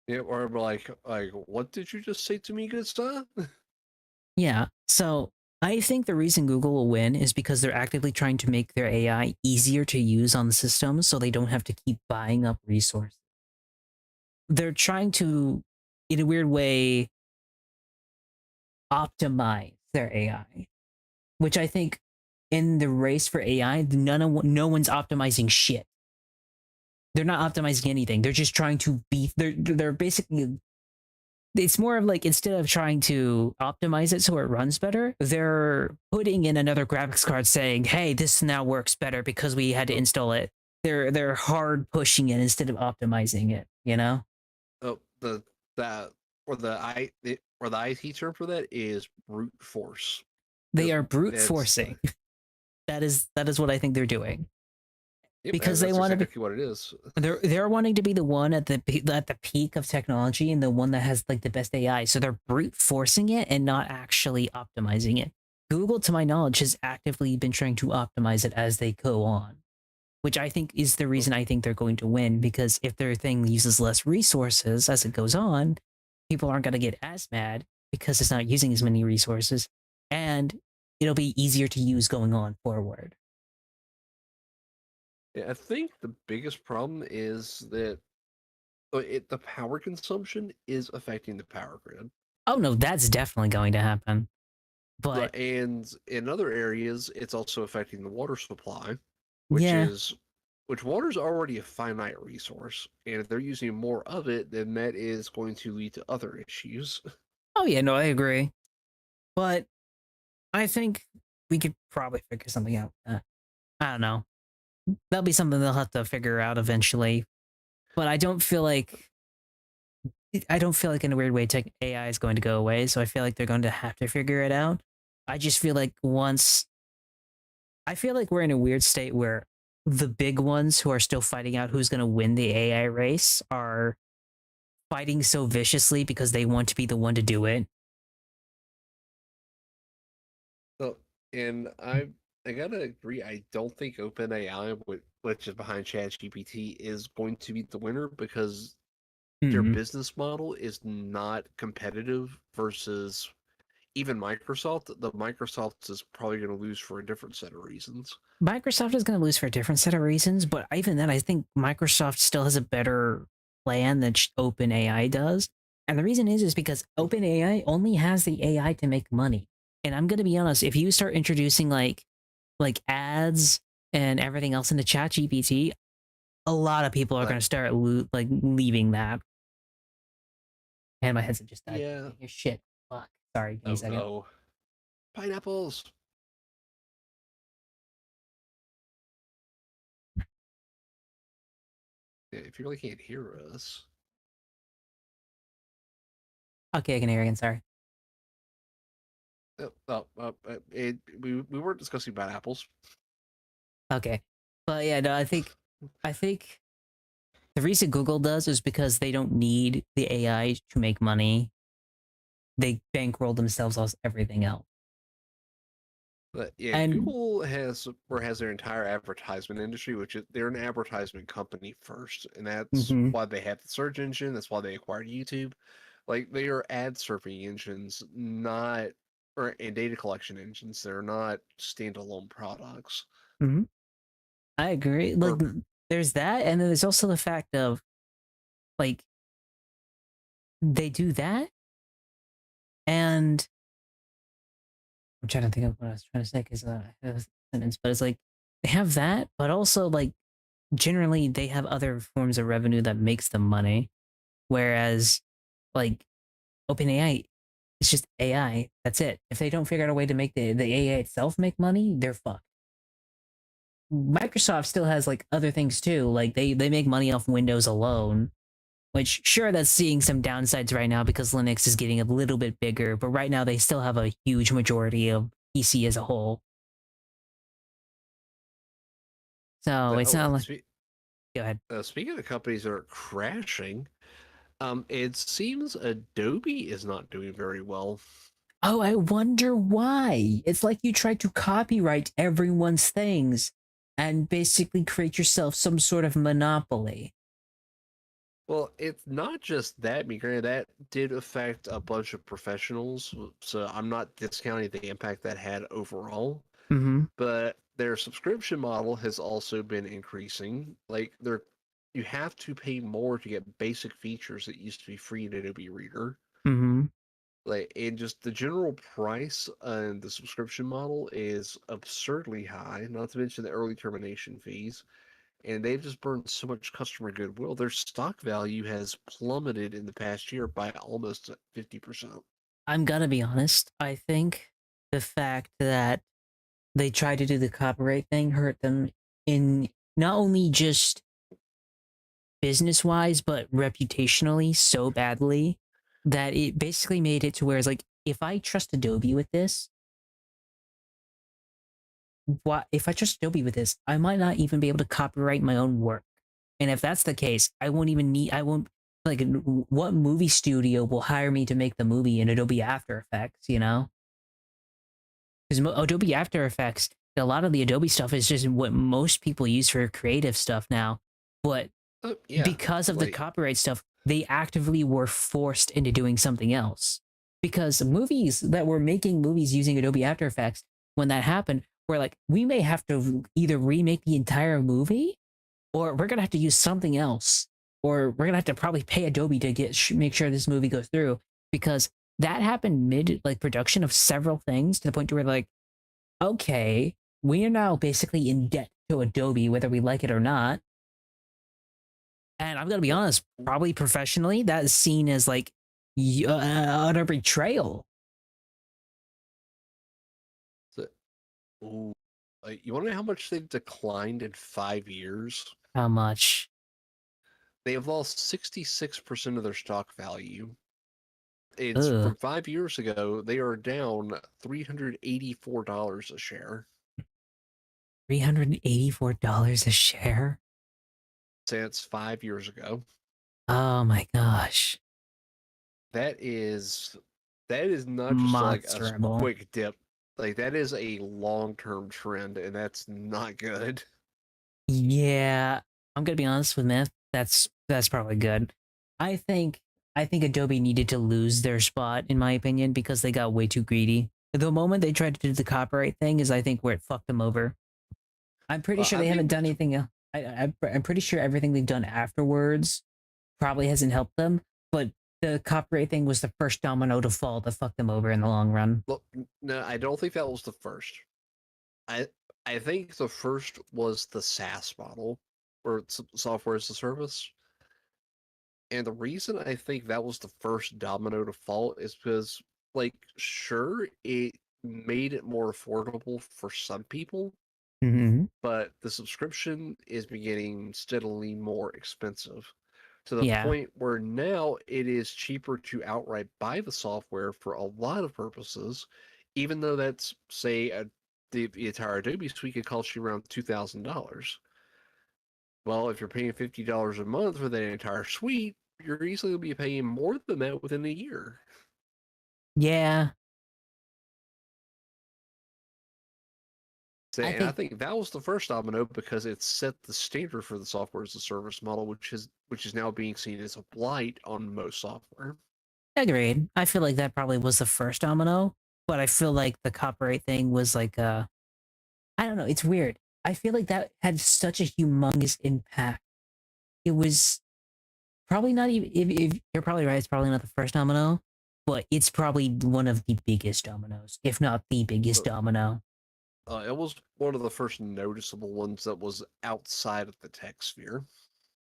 Yeah, or like, what did you just say to me, good stuff? Yeah. So I think the reason Google will win is because they're actively trying to make their AI easier to use on the system so they don't have to keep buying up resources. They're trying to, in a weird way, optimize their AI, which I think in the race for AI, no one's optimizing shit. they're not optimizing anything. They're just trying to be. They're basically. It's more of like instead of trying to optimize it so it runs better, they're putting in another graphics card saying, "Hey, this now works better because we had to install it." They're hard pushing it instead of optimizing it. You know. Oh, the that or the IT term for that is brute force. They Is are brute that's forcing. That is what I think they're doing Yep, because they that's want to be. exactly what it is. They're wanting to be the one at the peak of technology and the one that has like the best AI. So they're brute forcing it and not actually optimizing it. Google, to my knowledge, has actively been trying to optimize it as they go on, which I think is the reason I think they're going to win. Because if their thing uses less resources as it goes on, people aren't going to get as mad because it's not using as many resources, and it'll be easier to use going on forward. Yeah, I think the biggest problem is that the power consumption is affecting the power grid. Oh no, that's definitely going to happen. But Right, and in other areas, it's also affecting the water supply, which yeah, is which water is already a finite resource, and if they're using more of it, then that is going to lead to other issues. oh yeah, no, I agree. But I think we could probably figure something out. I don't know. That'll be something they'll have to figure out eventually. But I don't feel like in a weird way tech AI is going to go away. So I feel like they're going to have to figure it out. I just feel like I feel like we're in a weird state where the big ones who are still fighting out who's going to win the AI race are fighting so viciously because they want to be the one to do it. So, and I gotta agree. I don't think OpenAI, which is behind ChatGPT, is going to be the winner because their Mm-hmm. business model is not competitive versus even Microsoft. The Microsoft is probably going to lose for a different set of reasons. Microsoft is going to lose for a different set of reasons, but even then, I think Microsoft still has a better plan than OpenAI does. And the reason is because OpenAI only has the AI to make money. And I'm going to be honest, if you start introducing like ads and everything else into ChatGPT, a lot of people are going But to start like leaving that. And my headset just died. yeah, Shit. Fuck. Sorry. Give me a oh second. no, pineapples. Yeah, if you really can't hear us, Okay, I can hear again. Sorry. we weren't discussing about apples. Okay. But yeah, no, I think the reason Google does is because they don't need the AI to make money. They bankroll themselves off everything else. But yeah, And Google has their entire advertisement industry, which is they're an advertisement company first, and that's mhm, why they have the search engine. That's why they acquired YouTube. Like they are ad serving engines, not and data collection engines. They're not standalone products. mhm, I agree. Like Or there's that, and then there's also the fact of like they do that, and I'm trying to think of what I was trying to say because I have a sentence, but it's like they have that, but also like generally they have other forms of revenue that makes them money, whereas like OpenAI, it's just AI. That's it. If they don't figure out a way to make the AI itself make money, they're fucked. Microsoft still has like other things too. Like they make money off Windows alone, which sure that's seeing some downsides right now because Linux is getting a little bit bigger, but right now they still have a huge majority of PC as a whole. So it's not like go ahead. speaking of companies that are crashing, it seems Adobe is not doing very well. Oh, I wonder why. It's like you try to copyright everyone's things and basically create yourself some sort of monopoly. Well, it's not just that. I mean, granted, that did affect a bunch of professionals, so I'm not discounting the impact that had overall. Mm-hmm. But their subscription model has also been increasing. Like, you have to pay more to get basic features that used to be free in Adobe Reader. Mm-hmm. Like, and just the general price on the subscription model is absurdly high. Not to mention the early termination fees. and they've just burned so much customer goodwill. Their stock value has plummeted in the past year by almost 50%. I'm gonna be honest. I think the fact that they tried to do the copyright thing hurt them in not only just business wise, but reputationally so badly that it basically made it to where it's like, if I trust Adobe with this, what if I trust Adobe with this, I might not even be able to copyright my own work. And if that's the case, I won't, like, what movie studio will hire me to make the movie in Adobe After Effects, you know? Because Adobe After Effects, a lot of the Adobe stuff is just what most people use for creative stuff now. But Yeah, because of the copyright stuff, they actively were forced into doing something else. Because movies that were making movies using Adobe After Effects, when that happened, were like, we may have to either remake the entire movie, or we're gonna have to use something else, or we're gonna have to probably pay Adobe to make sure this movie goes through. Because that happened mid like production of several things to the point where like, okay, we are now basically in debt to Adobe, whether we like it or not. And I'm gonna be honest, probably professionally, that is seen as like utter betrayal. So, ooh, you want to know how much they've declined in 5 years? How much? They have lost 66% of their stock value. It's Ugh, from 5 years ago, they are down $384 a share. $384 a share. Since 5 years ago. Oh my gosh. That is not just like a Monsterable. quick dip. Like that is a long-term trend, and that's not good. Yeah, I'm gonna be honest with Myth. That's probably good. I think I think Adobe needed to lose their spot, in my opinion, because they got way too greedy. The moment they tried to do the copyright thing is, I think, where it fucked them over. I'm pretty sure I they haven't think done anything. I'm pretty sure everything they've done afterwards probably hasn't helped them. But the copyright thing was the first domino to fall to fuck them over in the long run. look, no, I don't think that was the first. I I think the first was the SaaS model, or software as a service. And the reason I think that was the first domino to fall is because, like, sure, it made it more affordable for some people, Mm-hmm. but the subscription is getting steadily more expensive to the Yeah. point where now it is cheaper to outright buy the software for a lot of purposes, even though that's, say, the entire Adobe suite could cost you around $2,000. Well, if you're paying $50 a month for that entire suite, you're easily going to be paying more than that within a year. Yeah. So, I and I think think that was the first domino because it set the standard for the software as a service model, which is now being seen as a blight on most software. agreed. I feel like that probably was the first domino, but I feel like the copyright thing was like I don't know, it's weird. I feel like that had such a humongous impact. It was probably not even if you're probably right, it's probably not the first domino, but it's probably one of the biggest dominoes, if not the biggest But, domino. it was one of the first noticeable ones that was outside of the tech sphere.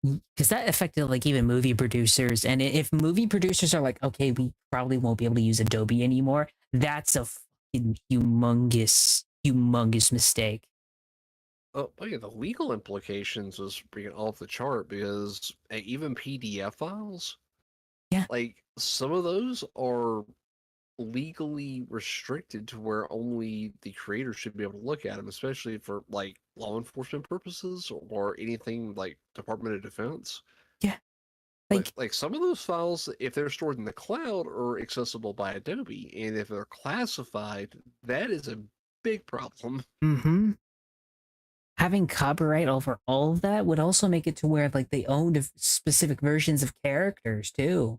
Because that affected like even movie producers, and if movie producers are like, okay, we probably won't be able to use Adobe anymore, that's a fucking humongous mistake. Oh, yeah, the legal implications was freaking off the chart because even PDF files, Yeah, like some of those are legally restricted to where only the creator should be able to look at them, especially for like law enforcement purposes or anything like Department of Defense. yeah, Like like, like some of those files, if they're stored in the cloud, are accessible by Adobe, and if they're classified, that is a big problem. mm-hmm. Having copyright over all of that would also make it to where like they owned specific versions of characters too.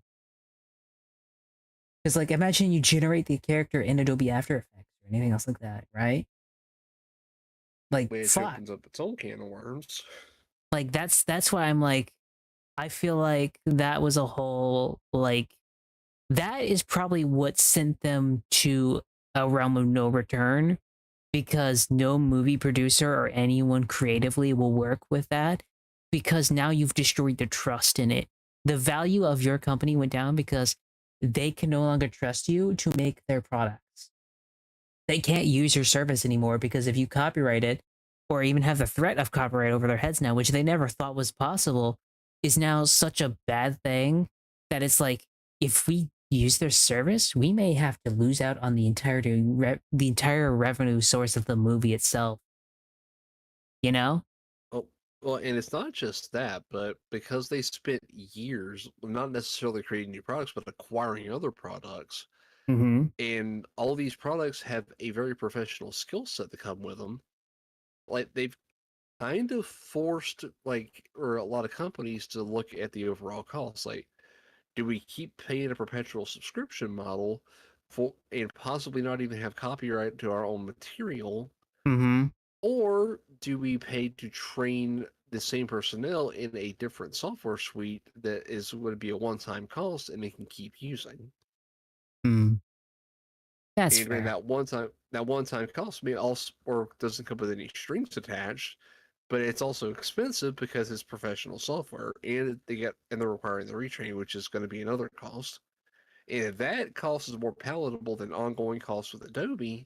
Because like imagine you generate the character in Adobe After Effects or anything else like that, right? Like Which fuck. opens up its own can of worms. Like that's why I'm like, I feel like that was a whole like that is probably what sent them to a realm of no return because no movie producer or anyone creatively will work with that because now you've destroyed the trust in it. The value of your company went down because they can no longer trust you to make their products. They can't use your service anymore because if you copyright it or even have the threat of copyright over their heads now, which they never thought was possible, is now such a bad thing that it's like if we use their service, we may have to lose out on the entire revenue source of the movie itself. You know? Oh, well, and it's not just that, but because they spent years not necessarily creating new products, but acquiring other products, Mm-hmm. and all these products have a very professional skill set that come with them. Like they've kind of forced, like, or a lot of companies to look at the overall cost. Like, do we keep paying a perpetual subscription model for and possibly not even have copyright to our own material, Mm-hmm. or do we pay to train the same personnel in a different software suite that is would be a one-time cost and they can keep using? Mm. That's And I mean, fair. that one time cost may also or doesn't come with any strings attached, but it's also expensive because it's professional software and they're requiring the retraining, which is going to be another cost. And if that cost is more palatable than ongoing costs with Adobe,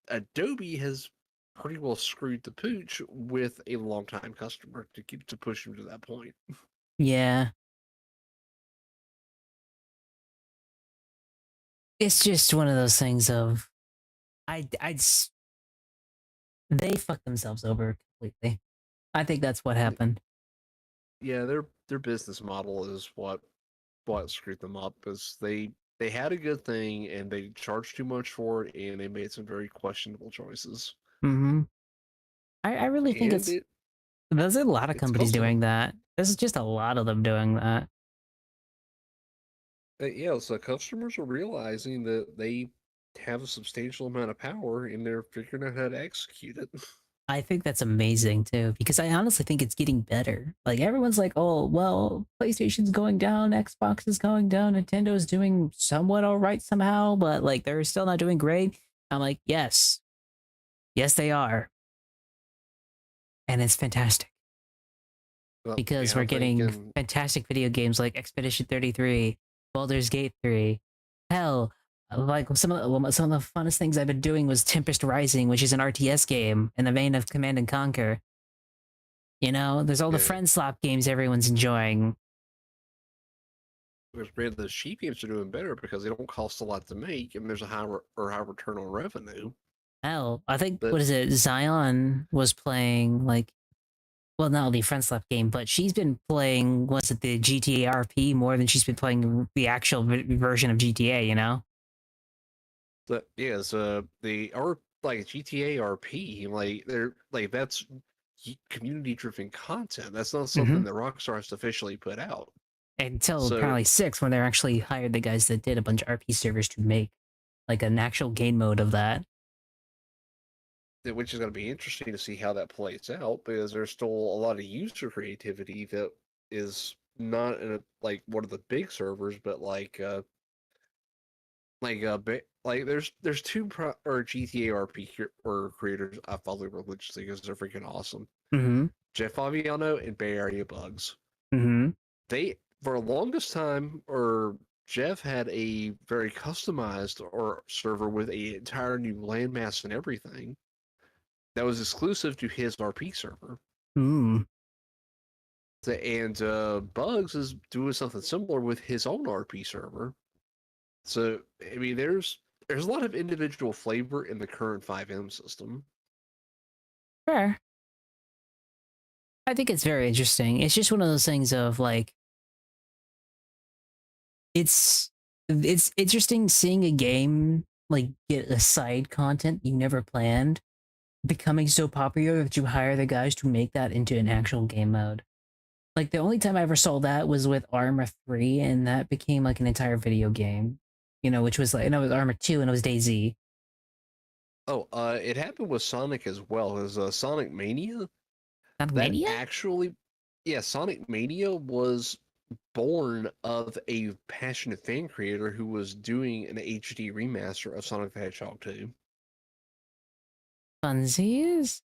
Adobe has pretty well screwed the pooch with a longtime customer to push him to that point. Yeah. It's just one of those things of they fucked themselves over completely. I think that's what happened. Yeah, their business model is what screwed them up. Is they had a good thing and they charged too much for it and they made some very questionable choices. Mm-hmm. I really think And there's a lot of it's companies costing doing them. that. There's just a lot of them doing that. Yeah, so customers are realizing that they have a substantial amount of power and they're figuring out how to execute it. I think that's amazing too, because I honestly think it's getting better. Like everyone's like, oh, well, PlayStation's going down, Xbox is going down, Nintendo's doing somewhat all right somehow, but like they're still not doing great. I'm like, yes, yes, they are. And it's fantastic Well, because yeah, we're I'm getting thinking, fantastic video games like Expedition 33, Baldur's Gate 3. Hell, like some of the funnest things I've been doing was Tempest Rising, which is an RTS game in the vein of Command and Conquer. You know, there's all the yeah, friend slap games everyone's enjoying. because man, the cheap games are doing better because they don't cost a lot to make and there's a high return on revenue. Hell, I think But what is it? Zion was playing like, well, not only friend slap game, but she's been playing was it the GTA RP more than she's been playing the actual version of GTA. You know? yeah, so they are like GTA RP, like they're like that's community driven content. That's not Mm-hmm. something that Rockstar has officially put out. Until So apparently six, when they're actually hired the guys that did a bunch of RP servers to make like an actual game mode of that. which is going to be interesting to see how that plays out because there's still a lot of user creativity that is not in like one of the big servers, but like there's or GTA RP or creators I follow religiously because they're freaking awesome. Mm-hmm. Jeff Favignano and Bay Area Bugs. Mm-hmm. They for the longest time, or Jeff had a very customized or server with a entire new landmass and everything that was exclusive to his RP server. Mm. And Bugs is doing something similar with his own RP server. So I mean, there's a lot of individual flavor in the current 5M system. Fair. I think it's very interesting. It's just one of those things of like it's interesting seeing a game like get a side content you never planned becoming so popular that you hire the guys to make that into an actual game mode. Like the only time I ever saw that was with Armor 3 and that became like an entire video game. You know, which was like no, it was Armor 2 and it was DayZ. Oh, it happened with Sonic as well. As Sonic Mania, Not that Mania? actually, yeah, Sonic Mania was born of a passionate fan creator who was doing an HD remaster of Sonic the Hedgehog 2. Funsies?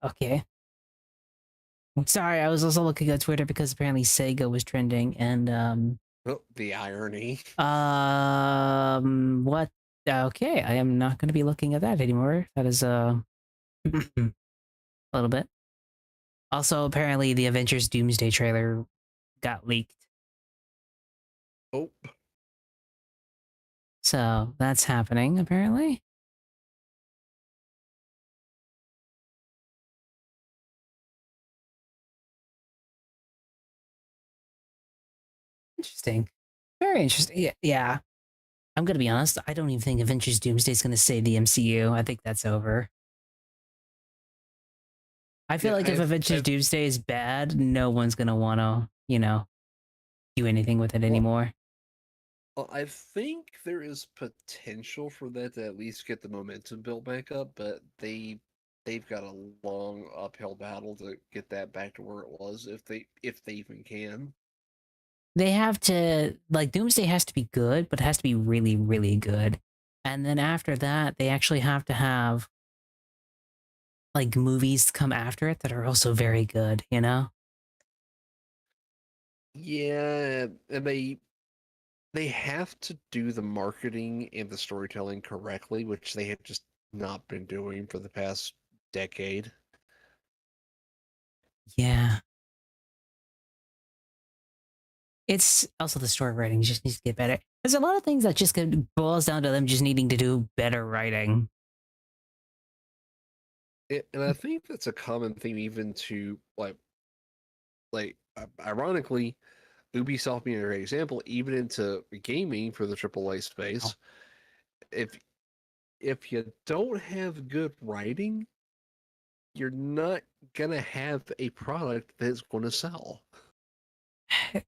Okay. Sorry, I was also looking at Twitter because apparently Sega was trending and Oh, the irony. what okay, I am not gonna be looking at that anymore. That is a little bit. Also, apparently the Avengers Doomsday trailer got leaked. Oh, So that's happening, apparently. Interesting. Very interesting. Yeah, yeah. I'm gonna be honest, I don't even think Avengers Doomsday is gonna save the MCU. I think that's over. I feel yeah. like if Avengers Doomsday is bad, no one's gonna wanna, do anything with it Well, anymore. I think there is potential for that to at least get the momentum built back up, but they've got a long uphill battle to get that back to where it was, if they even can. They have to like Doomsday has to be good, but it has to be really, really good. And then after that, they actually have to have like movies come after it that are also very good, you know? Yeah, and they have to do the marketing and the storytelling correctly, which they have just not been doing for the past decade. Yeah. It's also the story writing just needs to get better. There's a lot of things that just boils down to them just needing to do better writing. And I think that's a common theme even to ironically, Ubisoft being a great example, even into gaming for the AAA Oh. space. If if you don't have good writing, you're not gonna have a product that's going to sell.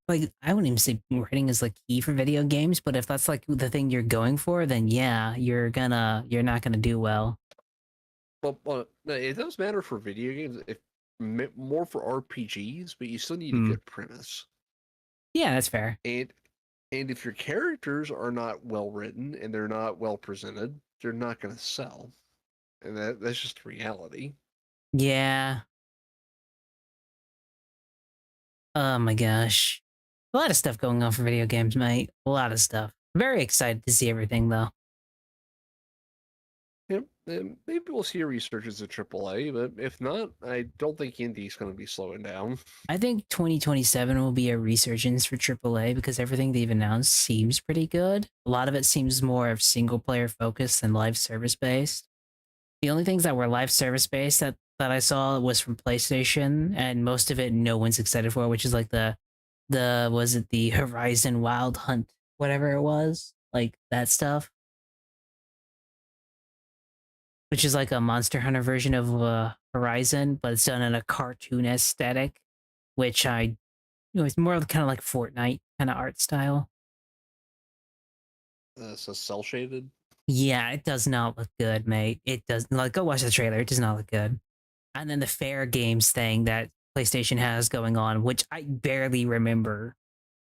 Like, I wouldn't even say writing is like key for video games, but if that's like the thing you're going for, then yeah, you're not gonna do well. Well, no, it does matter for video games. If more for RPGs, but you still need a Hmm. good premise. Yeah, that's fair. And and if your characters are not well written and they're not well presented, they're not going to sell. And that's just reality. Yeah. Oh my gosh. A lot of stuff going on for video games, mate. A lot of stuff. Very excited to see everything though. Yep. And maybe we'll see a resurgence of AAA, but if not, I don't think indie's going to be slowing down. I think 2027 will be a resurgence for AAA because everything they've announced seems pretty good. A lot of it seems more of single player focused than live service based. The only things that were live service based that I saw was from PlayStation, and most of it no one's excited for, which is like the was it the Horizon Wild Hunt, whatever it was, like that stuff, which is like a Monster Hunter version of Horizon, but it's done in a cartoon aesthetic, which it's more kind of like Fortnite kind of art style. So cell shaded. Yeah, it does not look good, mate. It does like go watch the trailer. It does not look good. And then the Fair Games thing that PlayStation has going on, which I barely remember,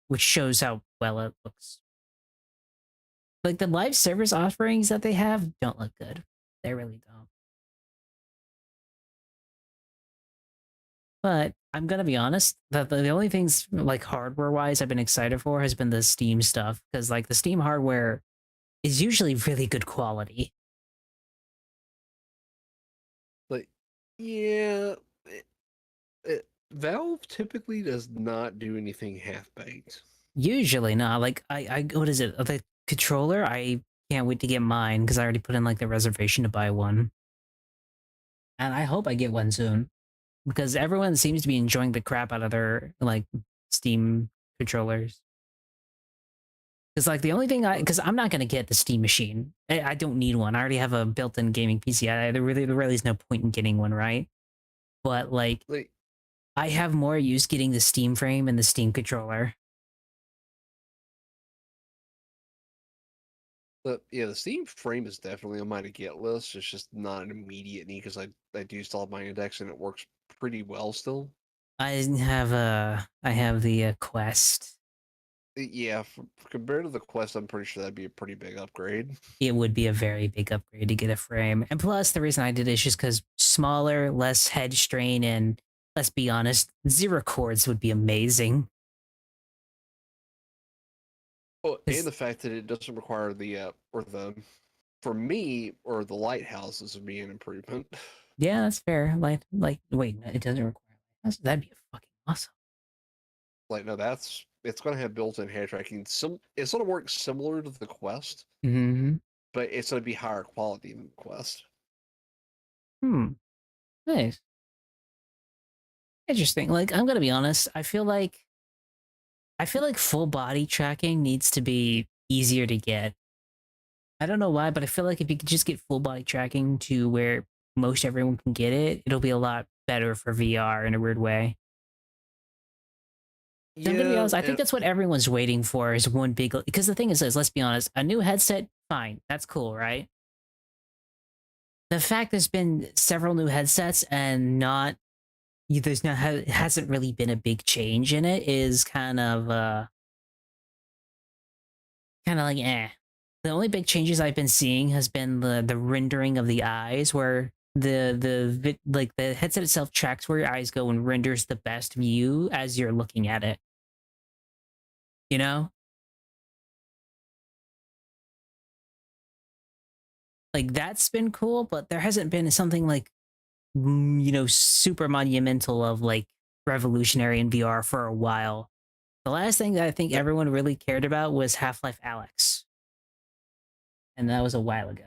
which shows how well it looks. Like the live service offerings that they have don't look good. They really don't. But I'm gonna be honest, that the only things like hardware wise I've been excited for has been the Steam stuff. Because like the Steam hardware is usually really good quality. Like, yeah, Valve typically does not do anything half baked. Usually not. Like what is it? The controller? I can't wait to get mine because I already put in like the reservation to buy one. And I hope I get one soon. Because everyone seems to be enjoying the crap out of their like Steam controllers. Because like the only thing because I'm not gonna get the Steam machine. I don't need one. I already have a built-in gaming PC. There really is no point in getting one, right? But like Like, I have more use getting the Steam frame and the Steam controller. but yeah, the Steam frame is definitely on my to get list. It's just not an immediate need because I do still have my index and it works pretty well still. I have the Quest. Yeah, compared to the Quest, I'm pretty sure that'd be a pretty big upgrade. It would be a very big upgrade to get a frame. And plus, the reason I did it is just because smaller, less head strain, and let's be honest, zero chords would be amazing. Well, and 'Cause- the fact that it doesn't require for me, or the lighthouses would be an improvement. yeah, that's fair. Like, wait, it doesn't require. That'd be fucking awesome. Like, no, it's going to have built-in hair tracking. It's going to work similar to the Quest, Hmm. but it's going to be higher quality than the Quest. Hmm. Nice. Interesting. Like, I'm gonna be honest. I feel like full body tracking needs to be easier to get. I don't know why, but I feel like if you could just get full body tracking to where most everyone can get it, it'll be a lot better for VR in a weird way. So I'm gonna be Yeah, honest, I think and that's what everyone's waiting for is one big, because the thing is this, let's be honest, a new headset, fine, that's cool, right? The fact there's been several new headsets and not there's not hasn't really been a big change in it is kind of like eh. The only big changes I've been seeing has been the rendering of the eyes, where like the headset itself tracks where your eyes go and renders the best view as you're looking at it. You know, like that's been cool, but there hasn't been something like super monumental of like revolutionary in VR for a while. The last thing that I think that, everyone really cared about was Half-Life Alyx, and that was a while ago.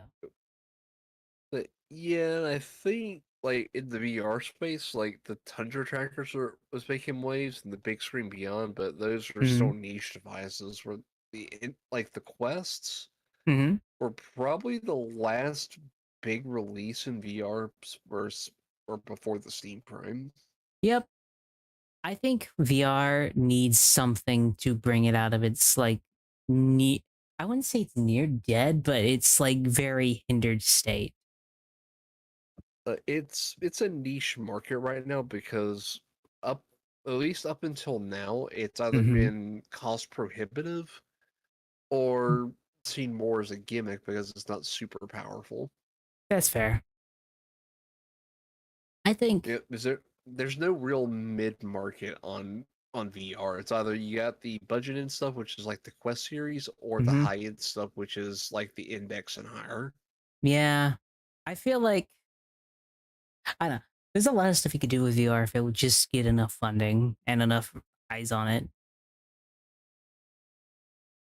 yeah, I think like in the VR space, like the Tundra trackers was making waves, and the big screen beyond, but those are Hmm. still niche devices. Where like the Quests Hmm. were probably the last big release in VR, or before the Steam Prime. Yep. I think VR needs something to bring it out of its like neat. I wouldn't say it's near dead, but it's like very hindered state. It's a niche market right now because up at least up until now, it's either Hmm. been cost prohibitive or seen more as a gimmick because it's not super powerful. That's fair. I think. There's no real mid market on VR. It's either you got the budget and stuff, which is like the Quest series, or the Mhm. high end stuff, which is like the Index and higher. Yeah, I feel like I don't know. There's a lot of stuff you could do with VR if it would just get enough funding and enough eyes on it.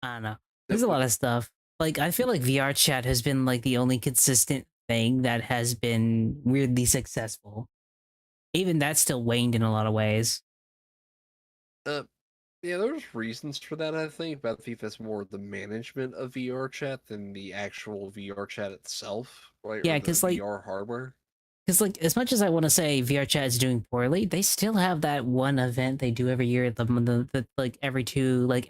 I don't know. That There's a we, lot of stuff. Like I feel like VR chat has been like the only consistent thing that has been weirdly successful. Even that's still waned in a lot of ways. uh, yeah, there's reasons for that, I think, but I think that's more the management of VR chat than the actual VR chat itself, right? Or Yeah, the because VR hardware. as much as I want to say VR chat is doing poorly, they still have that one event they do every year, the like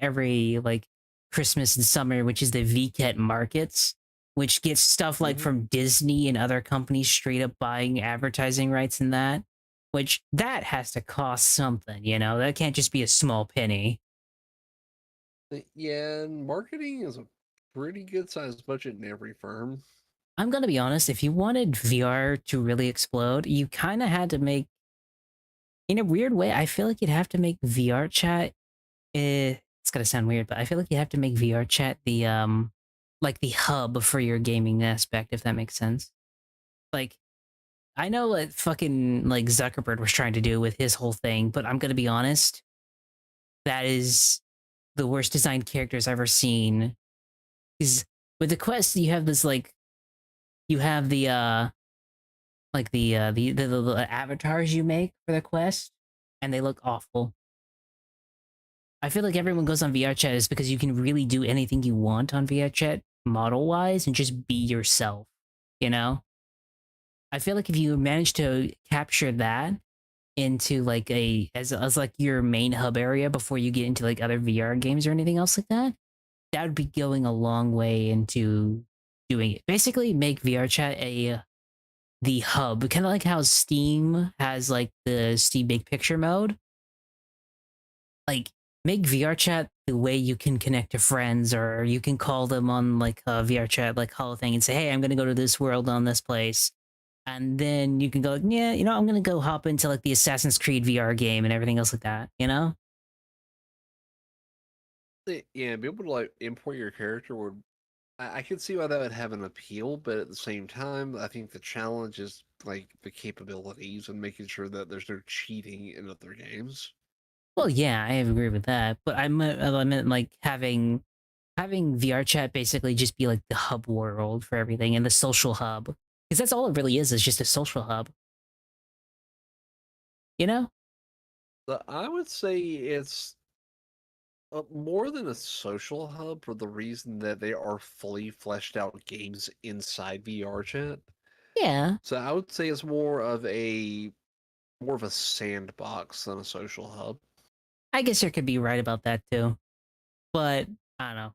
every like Christmas and summer, which is the VCAT markets, which gets stuff like Hmm. from Disney and other companies straight up buying advertising rights in that, which that has to cost something, that can't just be a small penny. Yeah, and marketing is a pretty good sized budget in every firm. I'm gonna be honest, if you wanted VR to really explode, you kind of had to make, in a weird way, I feel like you'd have to make VR chat. It's gonna sound weird, but I feel like you have to make VR chat the like the hub for your gaming aspect, if that makes sense. Like I know what fucking like Zuckerberg was trying to do with his whole thing, but I'm gonna be honest, that is the worst designed characters I've ever seen. Is with the Quest, you have this like you have the avatars you make for the Quest, and they look awful. I feel like everyone goes on VR chat is because you can really do anything you want on VR chat model wise and just be yourself, you know? I feel like if you manage to capture that into like as like your main hub area before you get into like other VR games or anything else like that, that would be going a long way into doing it. Basically make VR chat the hub, kind of like how Steam has like the Steam Big Picture mode. like make VR chat the way you can connect to friends, or you can call them on like a VR chat like holo thing and say, hey, I'm gonna go to this world on this place. And then you can go, yeah, I'm gonna go hop into like the Assassin's Creed VR game and everything else like that, you know? Yeah, be able to like import your character would. I can see why that would have an appeal, but at the same time, I think the challenge is like the capabilities and making sure that there's no cheating in other games. Well, yeah, I agree with that. But I meant like having VR chat basically just be like the hub world for everything and the social hub. Because that's all it really is just a social hub. You know? But I would say it's more than a social hub for the reason that they are fully fleshed out games inside VR chat. Yeah. So I would say it's more of a sandbox than a social hub. I guess you could be right about that too. But I don't know.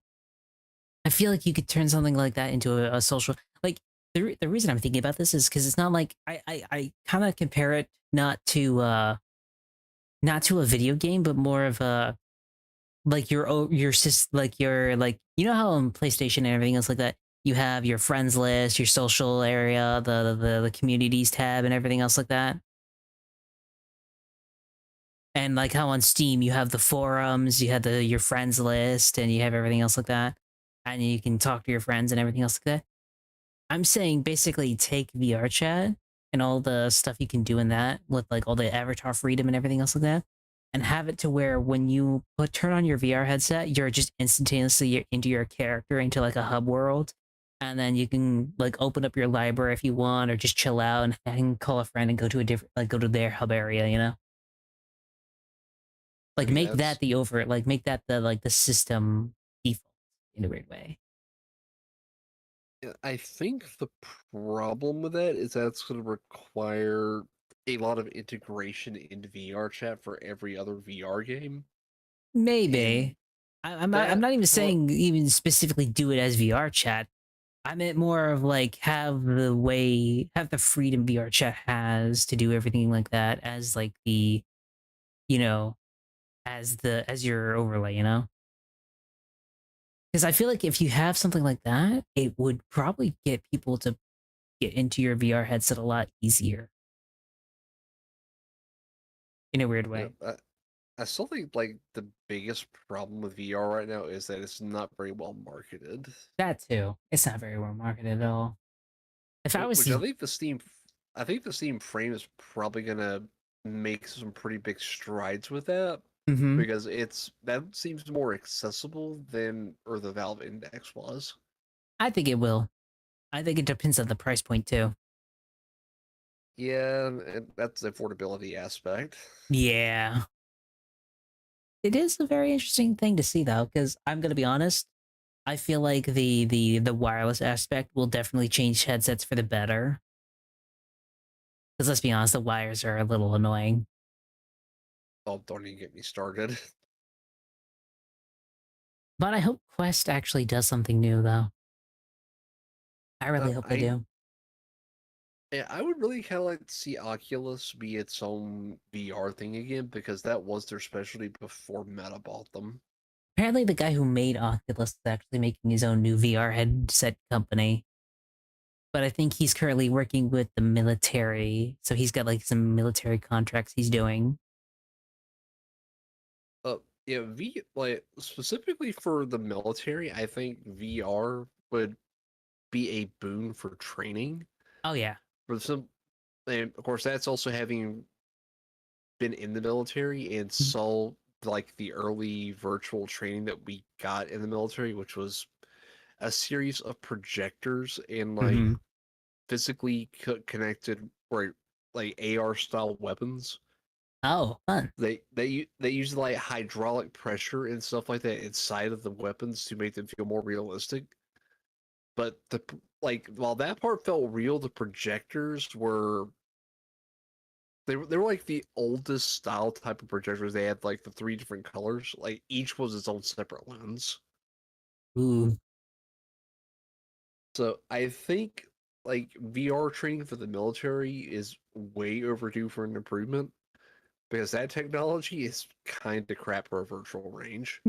I feel like you could turn something like that into a social like the reason I'm thinking about this is because it's not like I kind of compare it not to a video game, but more of a like your like how on PlayStation and everything else like that you have your friends list, your social area, the communities tab, and everything else like that. And like how on Steam you have the forums, you have your friends list, and you have everything else like that, and you can talk to your friends and everything else like that. I'm saying basically take VR chat and all the stuff you can do in that with like all the avatar freedom and everything else like that, and have it to where when you turn on your VR headset, you're just instantaneously into your character into like a hub world, and then you can like open up your library if you want, or just chill out and call a friend and go to a different go to their hub area, like Okay, make that that's the over like make that the system default in a weird way. I think the problem with that is that's going to require a lot of integration into VR chat for every other VR game, and Maybe. I'm that not even part. saying even specifically do it as VR chat. I meant more of like have the freedom VR chat has to do everything like that as like you know as your overlay, because I feel like if you have something like that, it would probably get people to get into your VR headset a lot easier in a weird You way. know, I still think like the biggest problem with VR right now is that it's not very well marketed. That too. It's not very well marketed at all. If I was Which I to, think the Steam frame is probably gonna make some pretty big strides with that hmm because that seems more accessible than or the Valve Index was. I think it will. I think it depends on the price point too. Yeah, and that's the affordability aspect. Yeah. It is a very interesting thing to see though, because I'm gonna be honest, I feel like the wireless aspect will definitely change headsets for the better. Because let's be honest, the wires are a little annoying. Oh, don't even get me started. But I hope Quest actually does something new though. I really hope they I do. yeah, I would really kind of like to see Oculus be its own VR thing again because that was their specialty before Meta bought them. Apparently the guy who made Oculus is actually making his own new VR headset company. But I think he's currently working with the military. So he's got like some military contracts he's doing. Yeah, like specifically for the military, I think VR would be a boon for training. Oh yeah. For some, and of course, that's also having been in the military and saw like the early virtual training that we got in the military, which was a series of projectors and like Mm-hmm. physically connected or like AR style weapons. Oh, fun. They use like hydraulic pressure and stuff like that inside of the weapons to make them feel more realistic. But while that part felt real, the projectors were they were like the oldest style type of projectors. They had like the three different colors. Like each was its own separate lens. Ooh. So I think like VR training for the military is way overdue for an improvement. because that technology is kind of crap for a virtual range,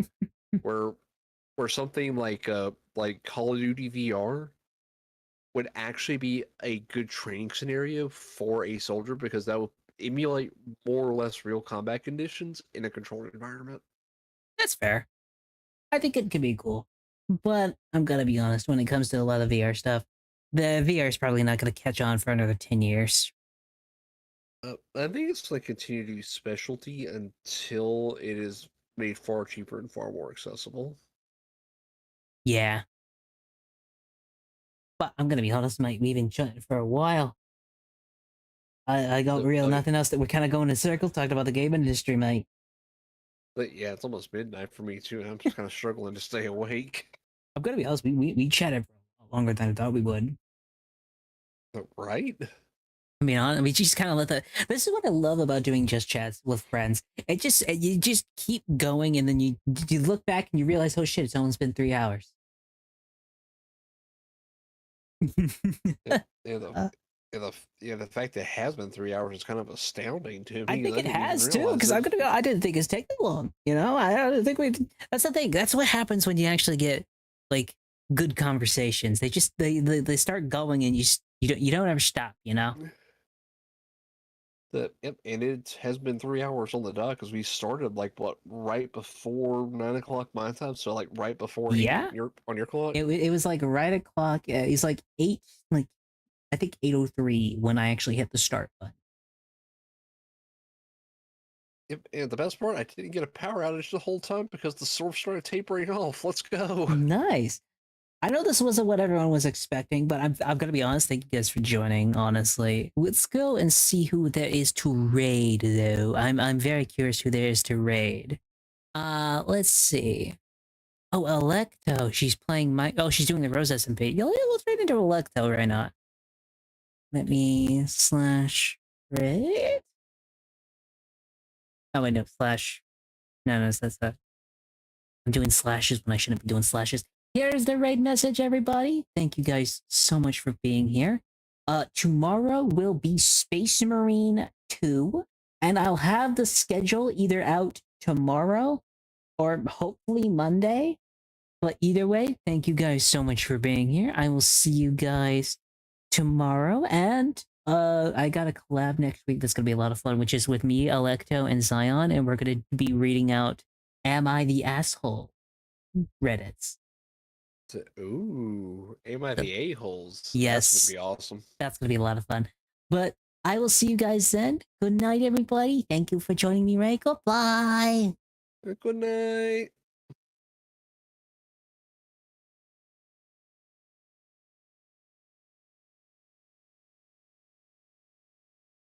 where something like Call of Duty VR would actually be a good training scenario for a soldier because that would emulate more or less real combat conditions in a controlled environment. That's fair. I think it could be cool. But I'm gonna be honest, when it comes to a lot of VR stuff, the VR is probably not gonna catch on for another 10 years. I think it's like continue to be specialty until it is made far cheaper and far more accessible. Yeah. But I'm gonna be honest, mate, we've been chatting for a while. I got real Okay. nothing else that we're kind of going in circles, talking about the game industry, mate. But yeah, it's almost midnight for me too, and I'm just kind of struggling to stay awake. I'm gonna be honest, we chatted for a lot longer than I thought we would. Right? I mean, we just kind of let the. This is what I love about doing just chats with friends. You just keep going, and then you look back and you realize, oh shit, it's only been 3 hours. Yeah, the fact that it has been 3 hours is kind of astounding to me. I think it didn't even has too, realize because it. I'm gonna go. I didn't think it's taking long. You know, I don't think we. That's the thing. That's what happens when you actually get like good conversations. They start going, and you don't ever stop. You know. Yep, and it has been 3 hours on the dot because we started like what right before 9 o'clock my time, so like right before 8 Yeah. on your clock. It was like right o'clock. It's like 8, like I think 8:03 when I actually hit the start button. Yep, and the best part, I didn't get a power outage the whole time because the server started tapering off. Let's go. Nice. I know this wasn't what everyone was expecting, but I'm gonna be honest. Thank you guys for joining. Honestly, let's go and see who there is to raid, though. I'm very curious who there is to raid. Let's see. Oh, Electo. She's playing my. Oh, she's doing the Rose SMP. Yeah, let's raid into Electo right now. Let me slash raid. Oh wait, no slash. No, that's that. I'm doing slashes when I shouldn't be doing slashes. Here's the raid message, everybody. Thank you guys so much for being here. Tomorrow will be Space Marine 2, and I'll have the schedule either out tomorrow or hopefully Monday. But either way, thank you guys so much for being here. I will see you guys tomorrow, and I got a collab next week that's gonna be a lot of fun, which is with me, Electo, and Zion, and we're gonna be reading out Am I the Asshole? Reddits. Ooh, am I So, the a-holes? That's yes, gonna be awesome. that's gonna be a lot of fun. But I will see you guys then. Good night, everybody. Thank you for joining me, Ray. Goodbye. Good night.